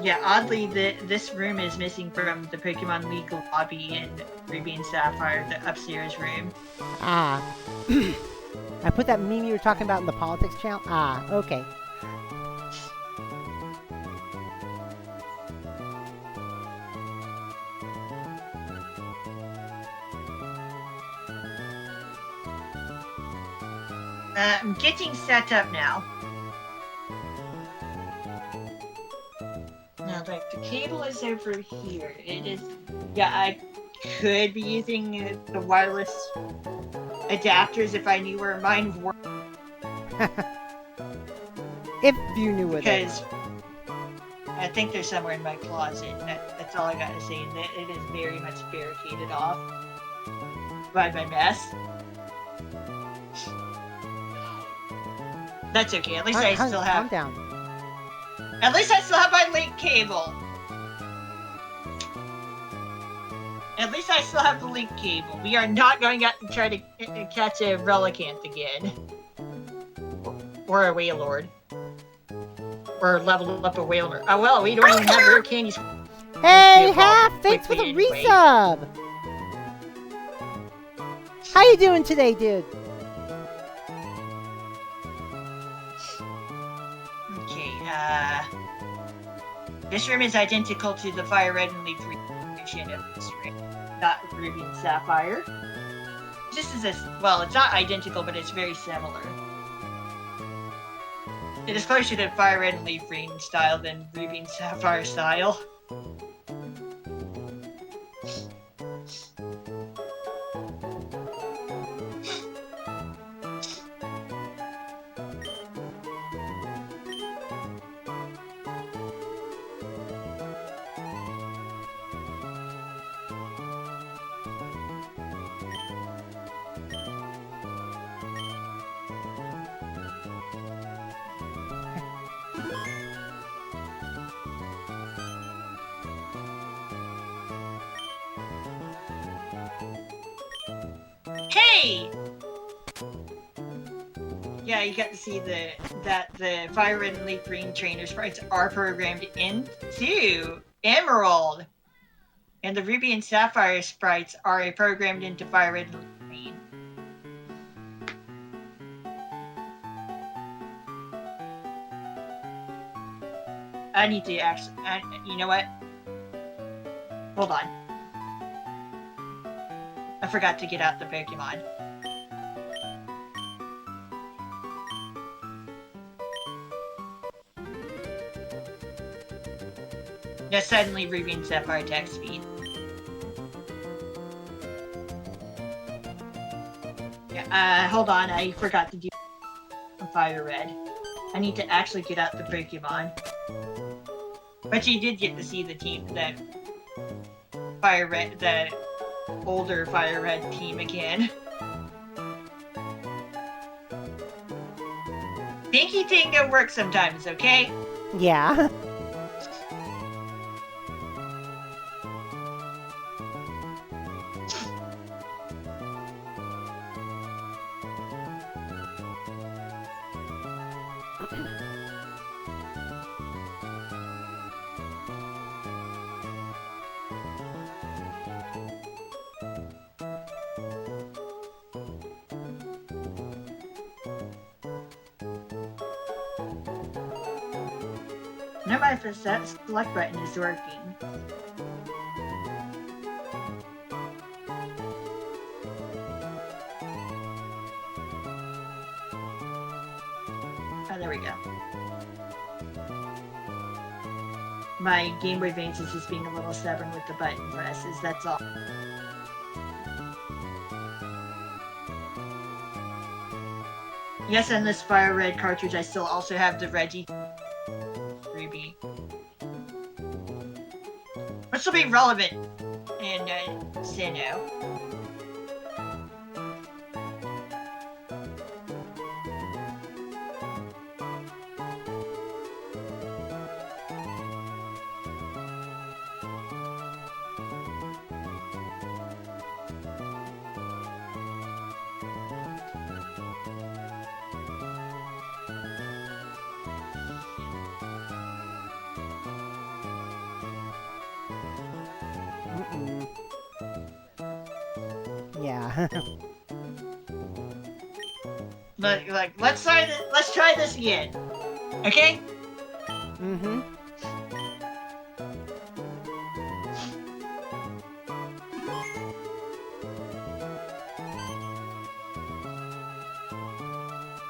Yeah, oddly, this room is missing from the Pokemon League lobby in Ruby and Sapphire, the upstairs room. Ah. I put that meme you were talking about in the politics channel? Ah, okay. I'm getting set up now. Now, like, the cable is over here. It is... Yeah, I could be using the wireless adapters if I knew where mine were. If you knew where they Because I think they're somewhere in my closet. That's all I gotta say. It is very much barricaded off by my mess. That's okay. At least I still have... Calm down. At least I still have my link cable. At least I still have the link cable. We are not going out to try to catch a Relicanth again. Or a Wailord. Or level up a Wailord. Oh well, we don't even have rare candies. Hey, Half! Thanks for the resub! How you doing today, dude? Okay, this room is identical to the Fire Red and Leaf version of this room. Not Ruby and Sapphire. Just as this, well, it's not identical, but it's very similar. It is closer to Fire Red and Leaf Green style than Ruby and Sapphire style. Hey! Yeah, you got to see that the Fire Red and Leaf Green trainer sprites are programmed into Emerald, and the Ruby and Sapphire sprites are programmed into Fire Red and Leaf Green. I need to actually. You know what? Hold on. I forgot to get out the Pokemon. Now suddenly Ruby and Sapphire attack speed. Yeah, hold on, I forgot to do Fire Red. I need to actually get out the Pokemon. But you did get to see the team, that Fire Red, the older Fire Red team again. Dinky Tingo works sometimes, okay? Yeah. No matter if that select button is working. Oh, there we go. My Game Boy Advance is just being a little stubborn with the button presses, that's all. Yes, and this Fire Red cartridge, I still also have the Reggie Ruby. Which will be relevant in Sinnoh. Yeah. But like, let's try this again. Okay? Mm-hmm.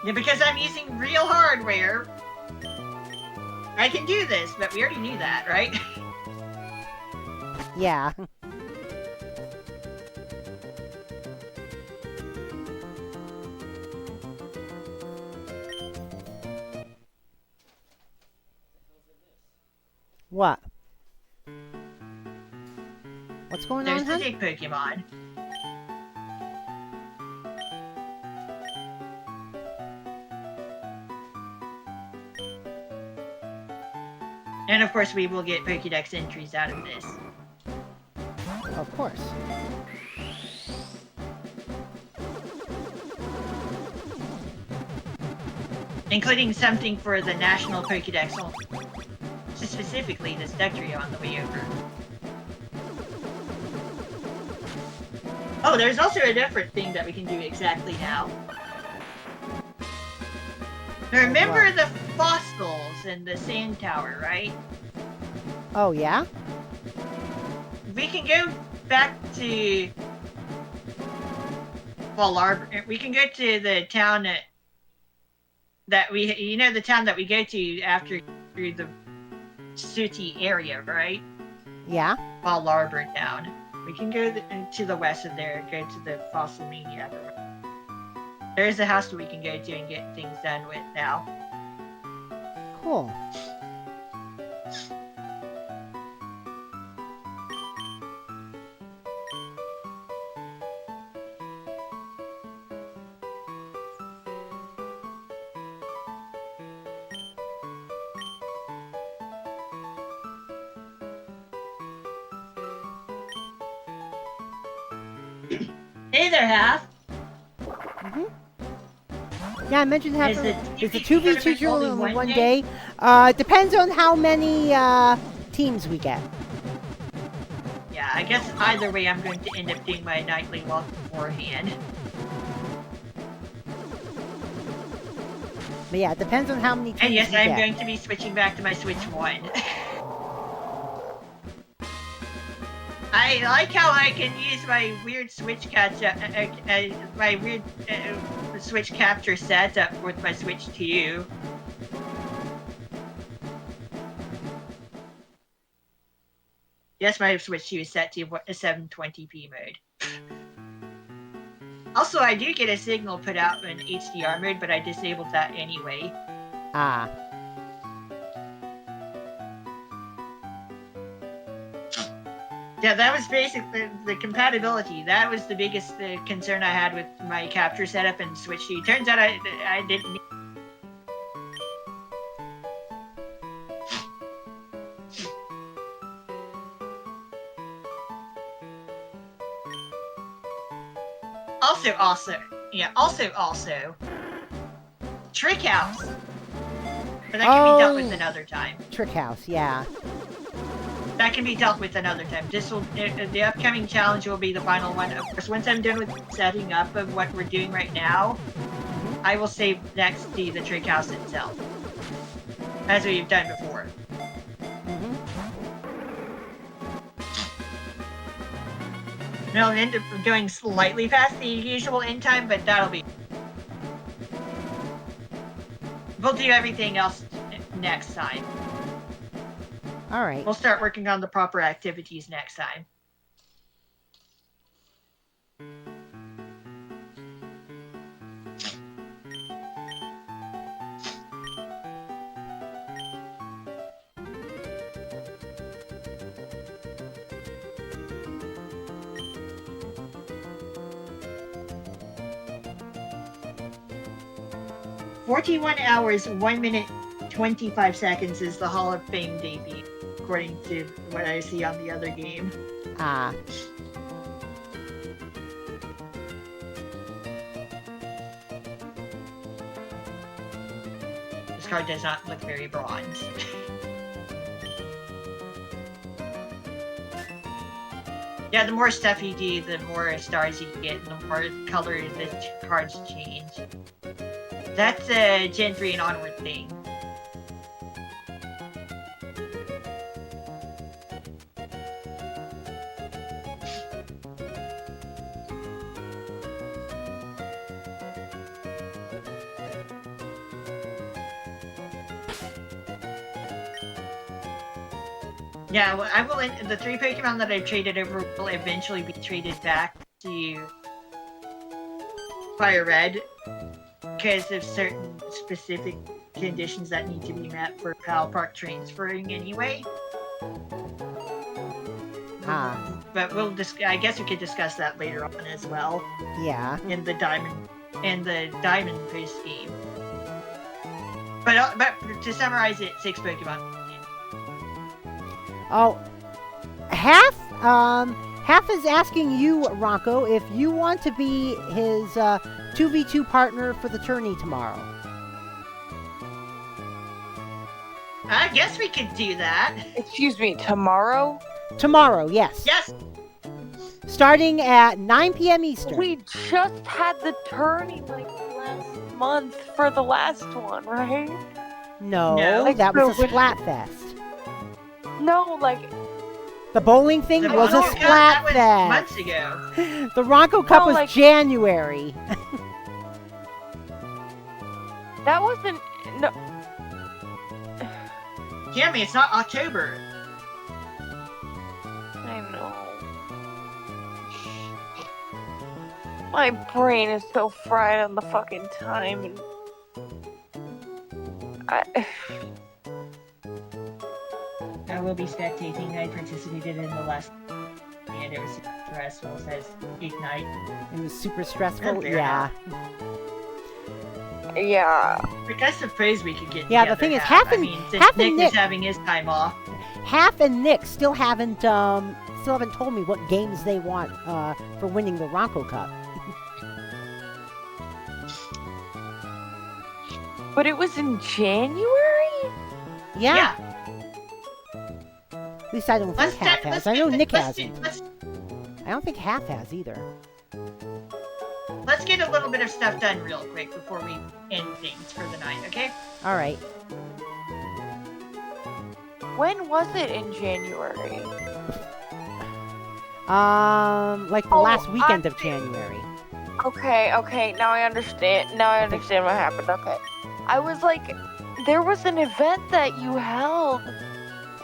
Yeah, because I'm using real hardware, I can do this, but we already knew that, right? Yeah. What? What's going There's on, the huh? big Pokemon. And of course we will get Pokédex entries out of this. Of course. Including something for the National Pokédex, specifically this deck trio on the way over. Oh, there's also a different thing that we can do exactly now. Remember the fossils in the sand tower, right? Oh, yeah? We can go back to... Well, we can go to the town that we... You know the town that we go to after through the Sooty area, right? Yeah? Well, Arbor Town. We can go to the west of there, go to the Fossil Mania. There's a house that we can go to and get things done with now. Cool. Hey there, Half. Mm-hmm. Yeah, I mentioned having it's a 2v2 duel only in one day? day. Depends on how many teams we get. Yeah, I guess either way I'm going to end up doing my nightly walk beforehand. But yeah, it depends on how many teams And yes, we I'm get. going to be switching back to my Switch 1. I like how I can use my weird Switch Switch capture setup with my Switch 2. Yes, my Switch 2 is set to a 720p mode. Also, I do get a signal put out in HDR mode, but I disabled that anyway. Ah. Yeah, that was basically the compatibility. That was the biggest concern I had with my capture setup and Switch 2. Turns out I didn't need... Also, Trick House. But that can be dealt with another time. Trick House, yeah. That can be dealt with another time. The upcoming challenge will be the final one. Of course, once I'm done with setting up of what we're doing right now, I will save next to the Trick House itself. As we've done before. And I'll end up going slightly past the usual end time, but that'll be... we'll do everything else next time. All right. We'll start working on the proper activities next time. "41 hours, 1 minute, 25 seconds is the Hall of Fame debut, according to what I see on the other game. Ah. This card does not look very bronze. Yeah, the more stuff you do, the more stars you get, and the more color the cards change. That's a Gen 3 and onward thing. Yeah, well, I will. The 3 Pokemon that I've traded over will eventually be traded back to Fire Red because of certain specific conditions that need to be met for PAL Park transferring anyway. Ah. But we'll I guess we could discuss that later on as well Yeah. in the Diamond post game. But to summarize it, 6 Pokemon. Oh, Half is asking you, Ranko, if you want to be his 2v2 partner for the tourney tomorrow. I guess we could do that. Excuse me, tomorrow? Tomorrow, yes. Yes. Starting at 9 p.m. Eastern. We just had the tourney like last month for the last one, right? No, No. that was a Like, Splatfest. No, like The bowling thing The was a Ranko Cup, that was Splatfest. months ago. The Ranko Cup No, was like- January. that wasn't. No, Cammy, it's not October. I know. My brain is so fried on the fucking time. And I will be spectating. I participated in the last, and it was super stressful. Says Ignite. It was super stressful. Fair Yeah. yeah. Like, I suppose we could get Yeah, the together, thing is, Half. Half and- I mean, since Half and Nick Nick- is having his time off. Half and Nick still haven't told me what games they want for winning the Ranko Cup. But it was in January? Yeah. At least I don't think Half has. I know Nick hasn't. I don't think Half has either. Let's get a little bit of stuff done real quick before we end things for the night, okay? All right. When was it in January? Like the Oh, last weekend of January. Okay, now I understand. Now I understand what happened. Okay. I was like, there was an event that you held.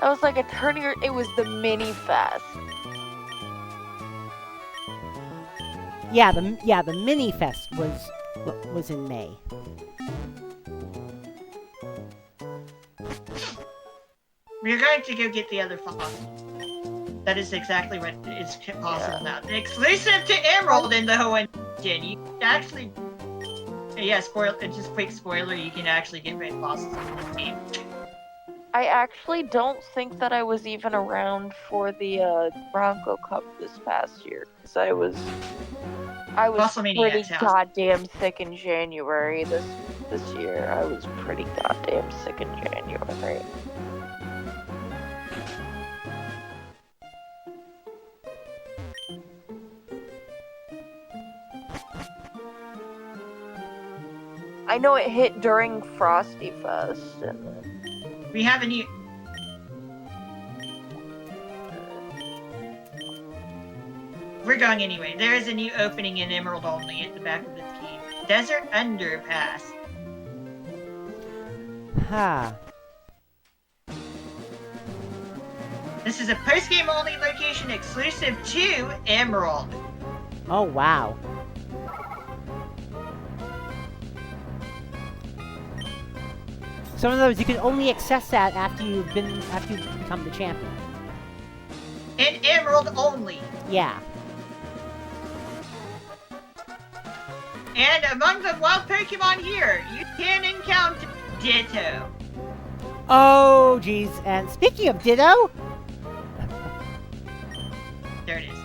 That was like a tourney. It was the mini fest. Yeah, the mini fest was in May. We're going to go get the other fossil. That is exactly what is possible now. The exclusive to Emerald in the Hoenn region. You can actually... Yeah, just quick spoiler, you can actually get red fossils in this game. I actually don't think that I was even around for the Ranko Cup this past year because I was Fossil pretty Maniac's house. goddamn sick in January this year. I was pretty goddamn sick in January. I know it hit during Frosty Fest. And We have a new... We're going anyway. There is a new opening in Emerald only at the back of the team. Desert Underpass. Ha. This is a post-game only location exclusive to Emerald. Oh, wow. Some of those you can only access that after you've become the champion. In Emerald only. Yeah. And among the wild Pokemon here, you can encounter Ditto. Oh, geez. And speaking of Ditto, There it is.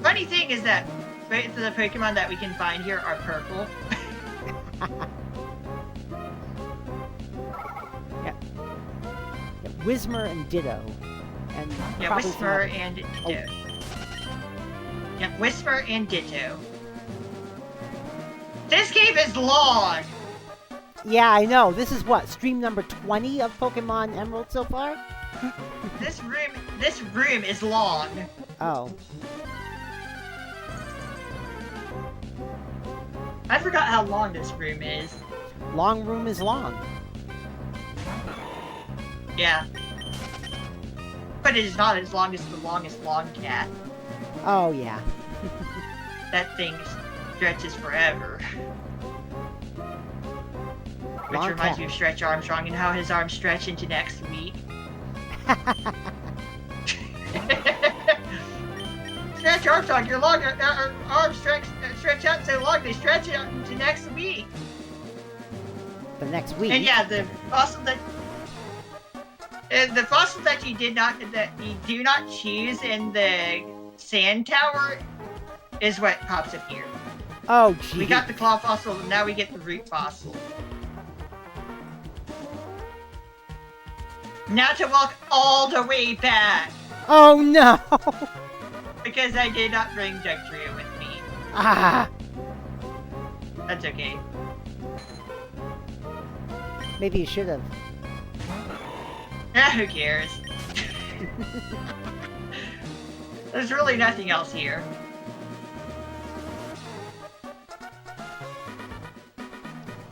Funny thing is that most of the Pokemon that we can find here are purple. yeah, Whismur and Ditto, and Yeah, probably some Whisper other- and Ditto. Yeah, Whisper and Ditto. This game is long! Yeah, I know. This is what, stream number 20 of Pokemon Emerald so far? This room is long. Oh. I forgot how long this room is. Long room is long. Yeah. But it is not as long as the longest long cat. Oh, yeah. That thing stretches forever. Which Long reminds cat. me of Stretch Armstrong and how his arms stretch into next week. Stretch Armstrong, your arms stretch out so long they stretch out into next week. The next week. And yeah, the fossil that you do not choose in the sand tower is what pops up here. Oh, gee. We got the claw fossil, and now we get the root fossil. Now to walk all the way back, Oh, no. because I did not bring Dugtrio with me. Ah. That's okay. Maybe you should have. Who cares? There's really nothing else here.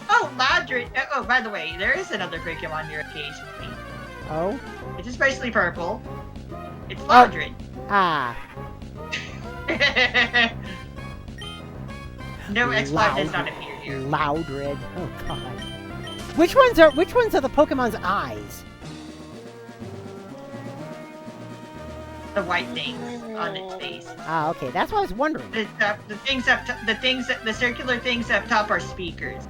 Oh, Ladrid! Oh, by the way, there is another Pokemon here occasionally. Oh? It's just basically purple. It's Ladrid. Ah. No X5 does not appear here. Loudred. Oh, God. Which ones are the Pokemon's eyes? The white things on its face. Ah, okay. That's what I was wondering. The circular things up top are speakers.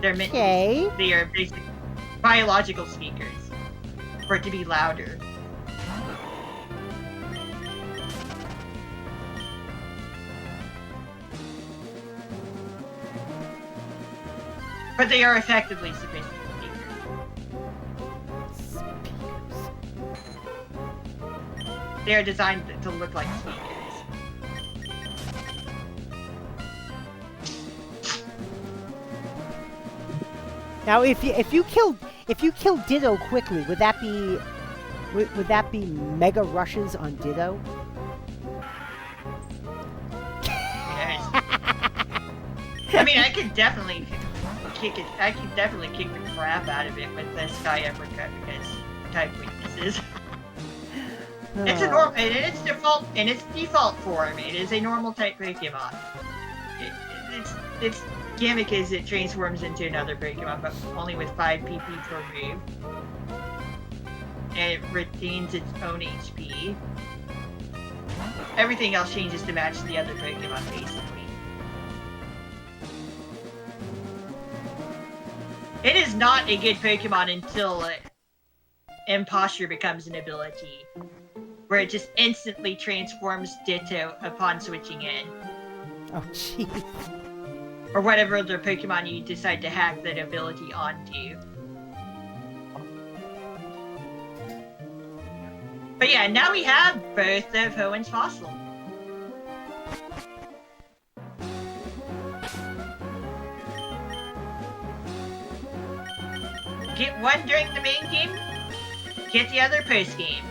They're meant. Okay. They are basically biological speakers for it to be louder. But they are effectively sophisticated speakers. They are designed to look like speakers. Now, if you kill Ditto quickly, would that be mega rushes on Ditto? Yes. I mean, I could definitely kick it. I could definitely kick the crap out of it with the Sky Uppercut because type weaknesses. It's a normal in its default form. It is a normal type Pokemon. Its gimmick is it transforms into another Pokemon, but only with 5 PP per move, and it retains its own HP. Everything else changes to match the other Pokemon, basically. It is not a good Pokemon until Imposture becomes an ability, where it just instantly transforms Ditto upon switching in. Oh, jeez. Or whatever other Pokemon you decide to hack that ability onto. But yeah, now we have both of Hoenn Fossil. Get one during the main game, get the other post game.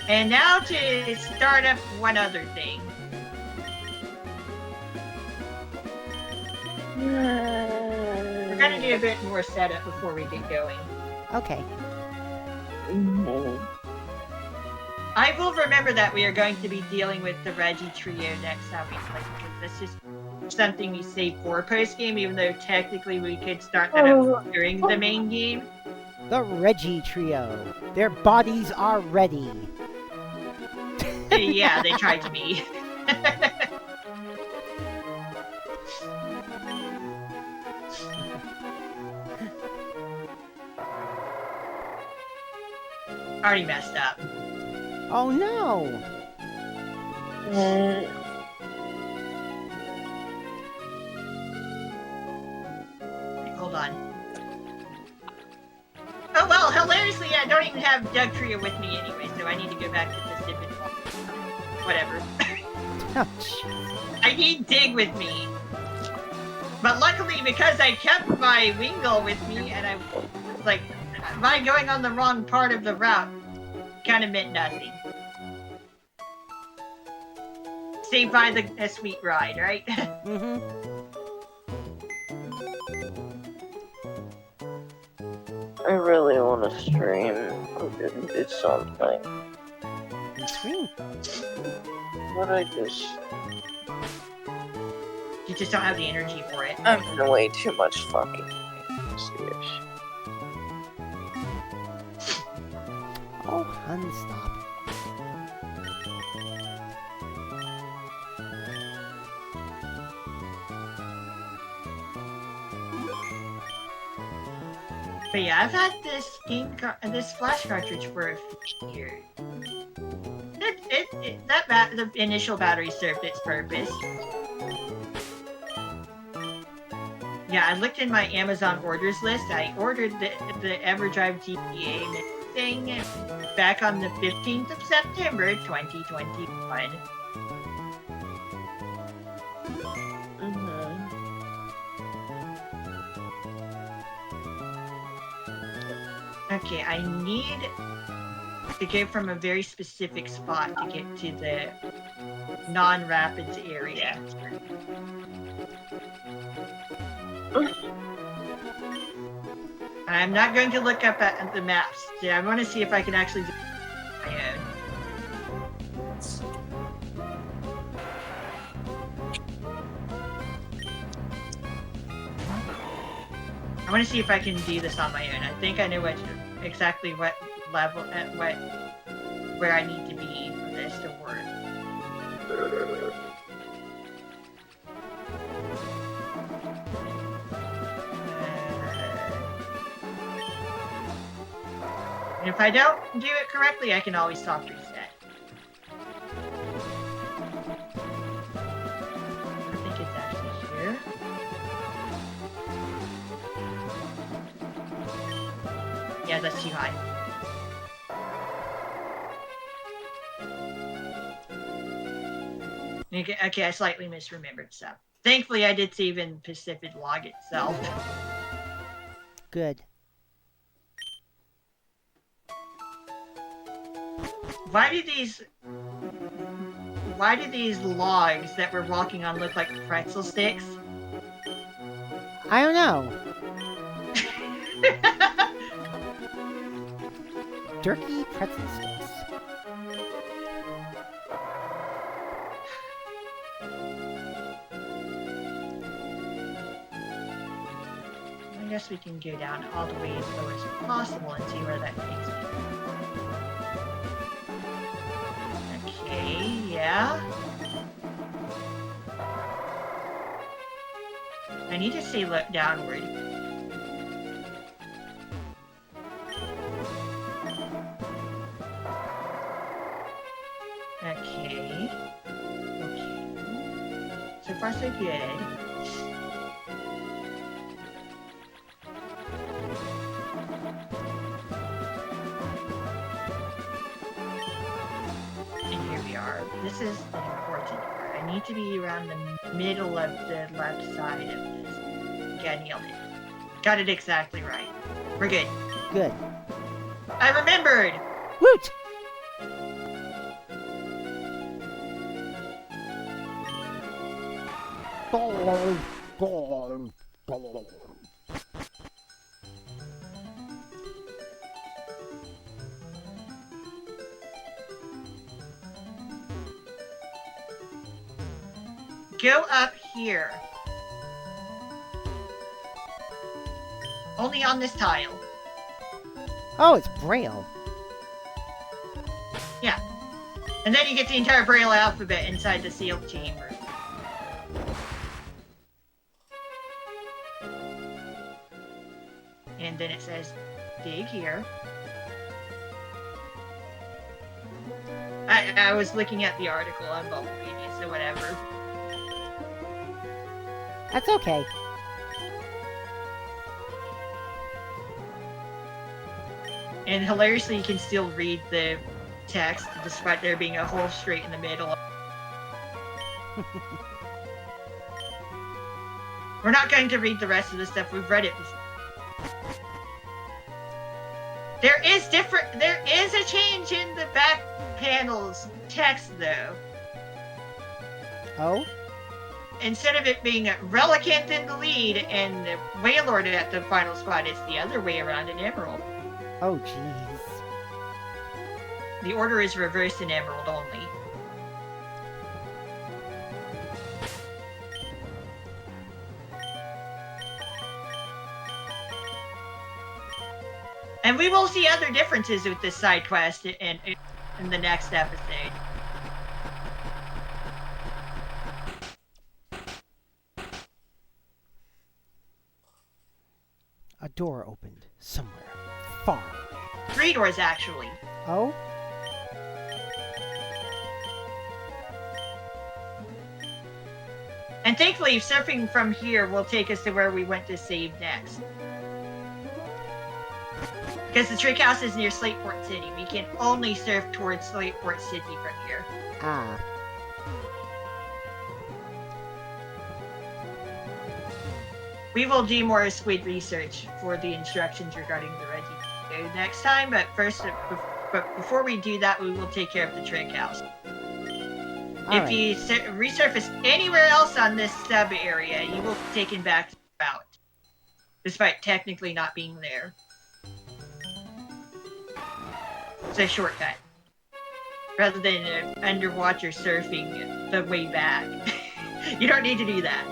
And now to start up one other thing. We're gonna do a bit more setup before we get going. Okay. I will remember that we are going to be dealing with the Reggie trio next time we play, because this is something we save for post-game, even though technically we could start that up during the main game. The Reggie trio. Their bodies are ready. Yeah, they tried to be. Already messed up. Oh no! Hold on. Oh well, hilariously, I don't even have Doug Trio with me anyway, so I need to go back to this different whatever. Oh, jeez. I need Dig with me. But luckily, because I kept my Wingull with me, and I was like, by going on the wrong part of the route, kind of meant nothing. Saved by a sweet ride, right? Mm-hmm. I really want to stream or do something. Screen. But I just... You just don't have the energy for it. I'm in way too much fucking serious. Oh, hun, stop. But yeah, I've had this this flash cartridge for a few years. The initial battery served its purpose. Yeah, I looked in my Amazon orders list. I ordered the EverDrive GPA thing back on the 15th of September, 2021. Okay, I need to go from a very specific spot to get to the non-rapids area. I'm not going to look up at the maps. I want to see if I can actually do my own. I want to see if I can do this on my own. I think I know exactly what level where I need to be for this to work. And if I don't do it correctly, I can always soft reset. I think it's actually here. Yeah, that's too high. Okay, I slightly misremembered stuff. Thankfully, I did save in Pacific Log itself. Good. Why do these logs that we're walking on look like pretzel sticks? I don't know. Jerky pretzel sticks. I guess we can go down all the way as low as possible and see where that takes me. Okay, yeah. I need to stay downward. Okay. So far so good. This is the important part. I need to be around the middle of the left side of this. Okay, I nailed it. Got it exactly right. We're good. Good. I remembered! Woot! Go up here. Only on this tile. Oh, it's Braille. Yeah. And then you get the entire Braille alphabet inside the sealed chamber. And then it says, dig here. I was looking at the article on Bumblebeanie, so whatever. That's okay. And hilariously, you can still read the text despite there being a hole straight in the middle. We're not going to read the rest of the stuff. We've read it before. There is a change in the back panel's text, though. Oh? Instead of it being Relicanth in the lead and Wailord at the final spot, it's the other way around in Emerald. Oh, jeez. The order is reversed in Emerald only. And we will see other differences with this side quest in the next episode. A door opened somewhere far away. 3 doors, actually. Oh? And thankfully, surfing from here will take us to where we went to save next. Because the trick house is near Slateport City. We can only surf towards Slateport City from here. Ah. We will do more squid research for the instructions regarding the Reggie next time, but first, but before we do that, we will take care of the trick house. If you resurface anywhere else on this sub area, you will be taken back to the route, despite technically not being there. It's a shortcut, rather than underwater surfing the way back. You don't need to do that.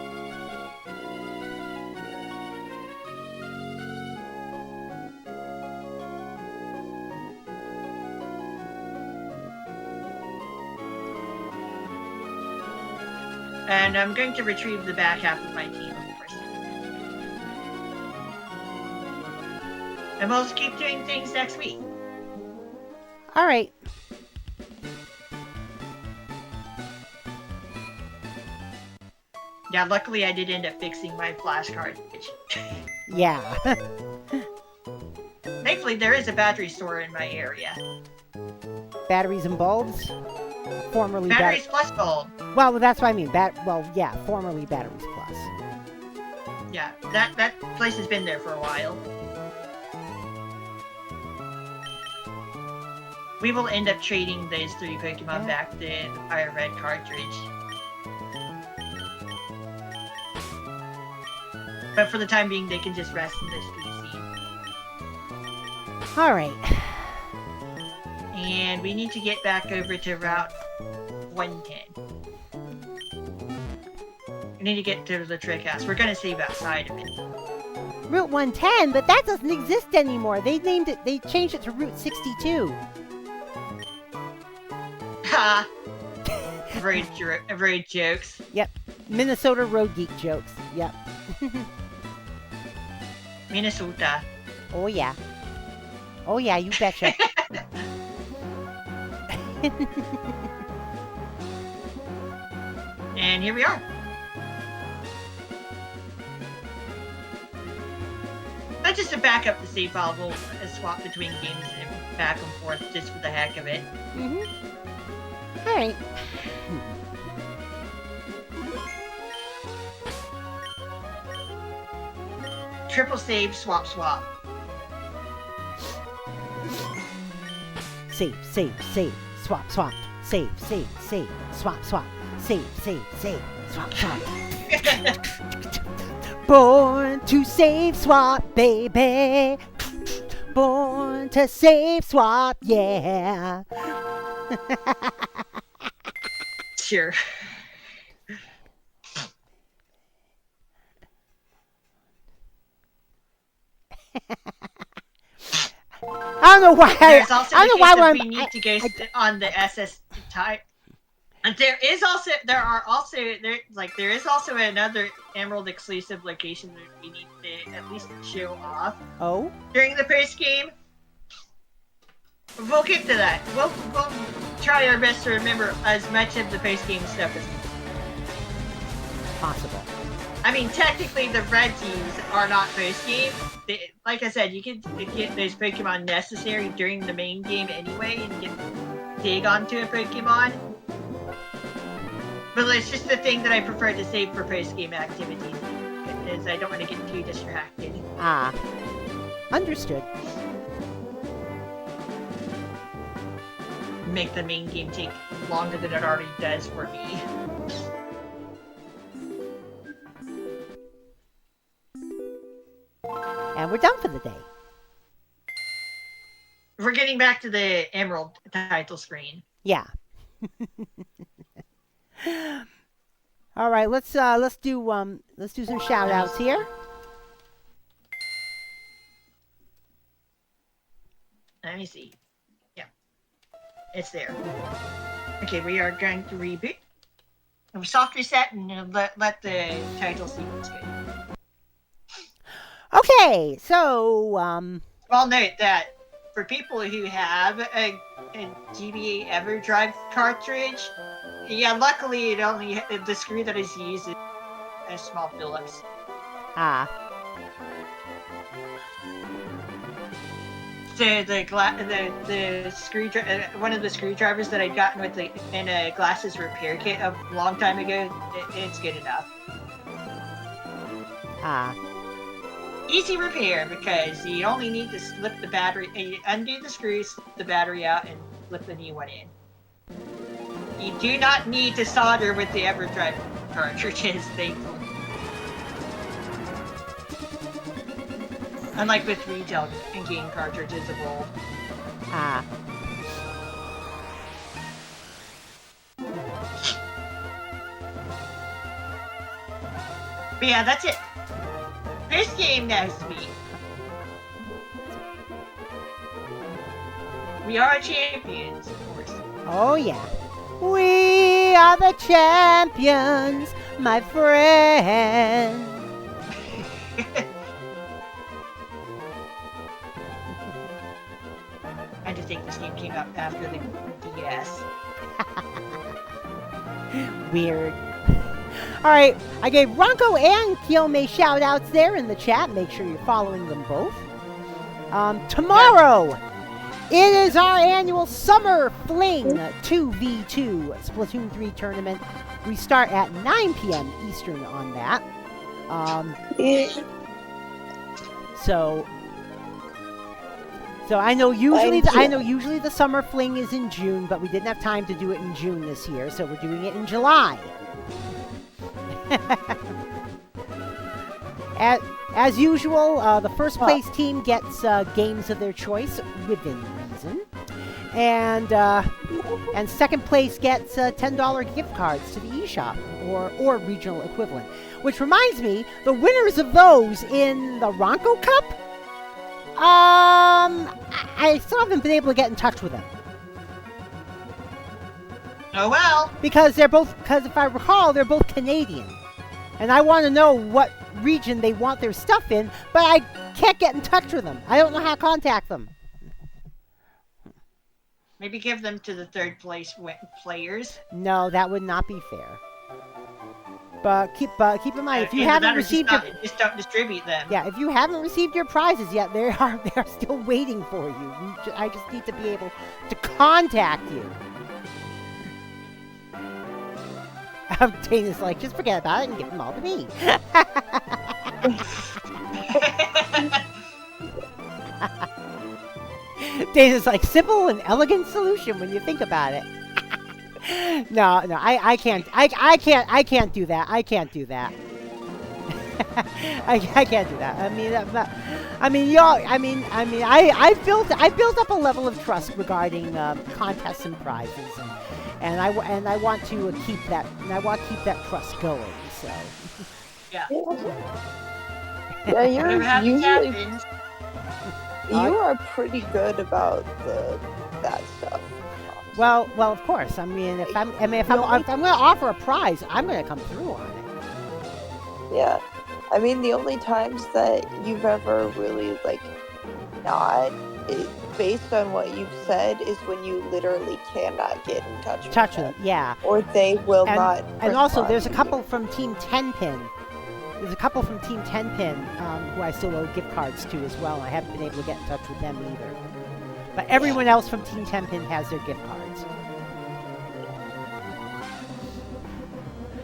And I'm going to retrieve the back half of my team, of course. And we'll keep doing things next week. All right. Yeah, luckily I did end up fixing my flash cartridge. Yeah. Thankfully, there is a battery store in my area. Batteries and bulbs? Formerly Batteries plus bulb. Well, that's what I mean. Formerly batteries plus. Yeah, that place has been there for a while. We will end up trading those 3 Pokemon back to the Fire Red cartridge. But for the time being, they can just rest in this PC. Alright. And we need to get back over to Route 110. We need to get to the trick house. We're gonna save outside of it. Route 110? But that doesn't exist anymore. They changed it to Route 62. Ha! Road jokes. Yep. Minnesota Road Geek jokes. Yep. Minnesota. Oh, yeah. Oh, yeah, you betcha. And here we are. That's just to back up the save file. We'll swap between games and back and forth just for the heck of it. Mm-hmm. Alright. Triple save, swap, swap. Save, swap, swap. Save, swap, swap. Save, swap, swap. Born to save SWAT, baby. Born to save SWAT, yeah. Sure. I don't know why. There's also I the don't know case why of we need to go on the SS type. And there is also another Emerald exclusive location that we need to at least show off. Oh? During the post game. We'll get to that. We'll try our best to remember as much of the post game stuff as possible. I mean, technically, the red teams are not post game. Like I said, you can get those Pokemon necessary during the main game anyway, and get dig onto a Pokemon. But it's just the thing that I prefer to save for post game activities, because I don't want to get too distracted. Ah, understood. Make the main game take longer than it already does for me. And we're done for the day. We're getting back to the Emerald title screen. Yeah. All right, let's do some shout outs here. Let me see. Yeah. It's there. Okay, we are going to reboot. And we soft reset and let the title sequence go. Okay, so I'll note that for people who have a GBA EverDrive cartridge, yeah, luckily it only the screw that is used is a small Phillips. Ah. So the screwdriver, one of the screwdrivers that I'd gotten with in a glasses repair kit a long time ago, it's good enough. Ah. Easy repair because you only need to slip the battery, undo the screws, slip the battery out, and slip the new one in. You do not need to solder with the EverDrive cartridges, thankfully. Unlike with retail and game cartridges of old. Ah. But yeah, that's it. This game next week. We are champions, of course. Oh yeah. We are the champions, my friend. I just think this game came out after the DS. Weird. Alright, I gave Ranko and Kiyome shout outs there in the chat. Make sure you're following them both. Tomorrow, it is our annual Summer Fling 2v2 Splatoon 3 tournament. We start at 9 p.m. Eastern on that. So I know usually the Summer Fling is in June, but we didn't have time to do it in June this year, so we're doing it in July. As usual, the first place team gets games of their choice within reason, and second place gets $10 gift cards to the eShop or regional equivalent. Which reminds me, the winners of those in the Ranko Cup, I still haven't been able to get in touch with them. Oh well. Because if I recall, they're both Canadian. And I want to know what region they want their stuff in, but I can't get in touch with them. I don't know how to contact them. Maybe give them to the third place players. No, that would not be fair. But keep in mind, if you haven't received just don't distribute them. Yeah, if you haven't received your prizes yet, they are still waiting for you. I just need to be able to contact you. Dana's like, just forget about it and give them all to me. Dana's like, simple and elegant solution when you think about it. No, I can't do that. I can't do that. I can't do that. I mean, I've built up a level of trust regarding contests and prizes, and I want to keep that, and I want to keep that trust going. So. Yeah. Yeah, you're Whatever happens, usually happens. you are pretty good about that stuff. Well, of course. I mean, if I'm going to offer a prize, I'm going to come through on it. Yeah. I mean, the only times that you've ever really, like, not, based on what you've said, is when you literally cannot get in touch with them. Yeah. Or they will not. And also, respond there's a to couple you. from Team 10 Pin. There's a couple from Team 10 Pin who I still owe gift cards to as well. I haven't been able to get in touch with them either. But everyone else from Team 10 Pin has their gift cards.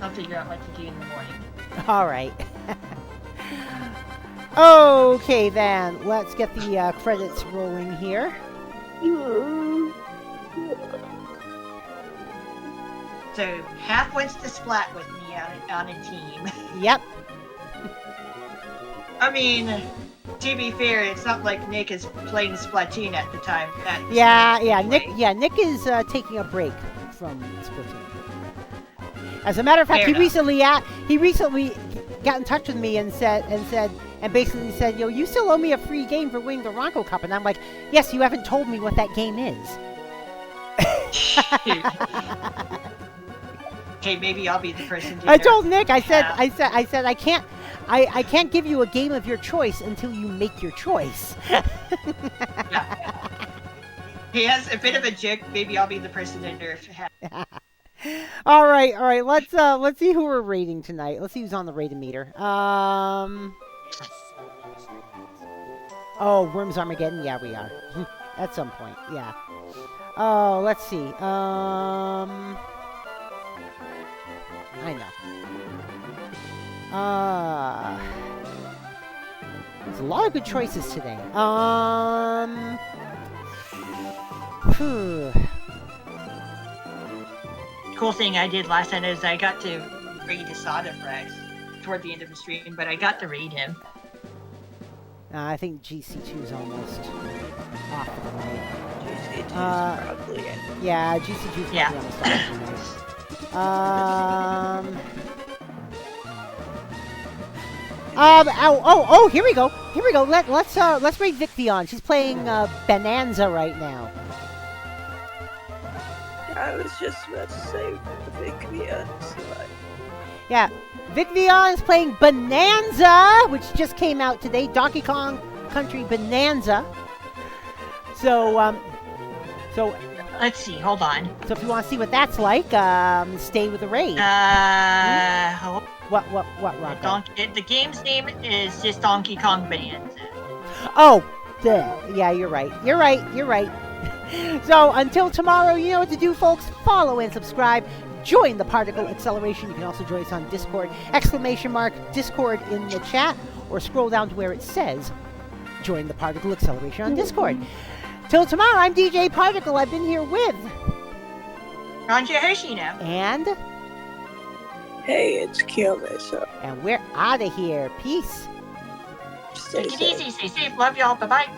I'll figure out what to do in the morning. All right. Okay, then. Let's get the credits rolling here. So, Half wants to splat with me on a team. Yep. I mean, to be fair, it's not like Nick is playing Splatoon at the time. Yeah. Anyway. Nick is taking a break from Splatoon. As a matter of fact, Fair he recently got in touch with me and basically said, "Yo, you still owe me a free game for winning the Ranko Cup," and I'm like, "Yes, you haven't told me what that game is." Okay, maybe I'll be the person to I told Nick, I said I can't give you a game of your choice until you make your choice. Yeah. He has a bit of a joke. Maybe I'll be the person to nerf Half. All right. Let's see who we're rating tonight. Let's see who's on the rating meter. Oh, Worms Armageddon. Yeah, we are. At some point. Yeah. Oh, let's see. I know. There's a lot of good choices today. Cool thing I did last night is I got to raid Asada Frax toward the end of the stream, but I got to raid him. I think GC2 is almost off for the night. GC2 is probably it. Yeah, GC2 is Yeah. almost off for the night. Oh, here we go. Let's bring Vicky on. She's playing Bonanza right now. I was just about to say Vic Vion. Yeah, Vic Vion is playing Bonanza, which just came out today. Donkey Kong Country Bonanza. So Let's see. Hold on. So if you want to see what that's like, stay with the raid. What, Rocco? The game's name is just Donkey Kong Bonanza. Oh, yeah, you're right. So until tomorrow, you know what to do, folks. Follow and subscribe. Join the Particle Acceleration. You can also join us on Discord. !Discord in the chat, or scroll down to where it says join the Particle Acceleration on Discord. Till tomorrow, I'm DJ Particle. I've been here with RankoHoshino. And hey, it's Kiyomiso. And we're out of here. Peace. Stay Take it safe. easy. Stay safe. Love y'all. Bye-bye.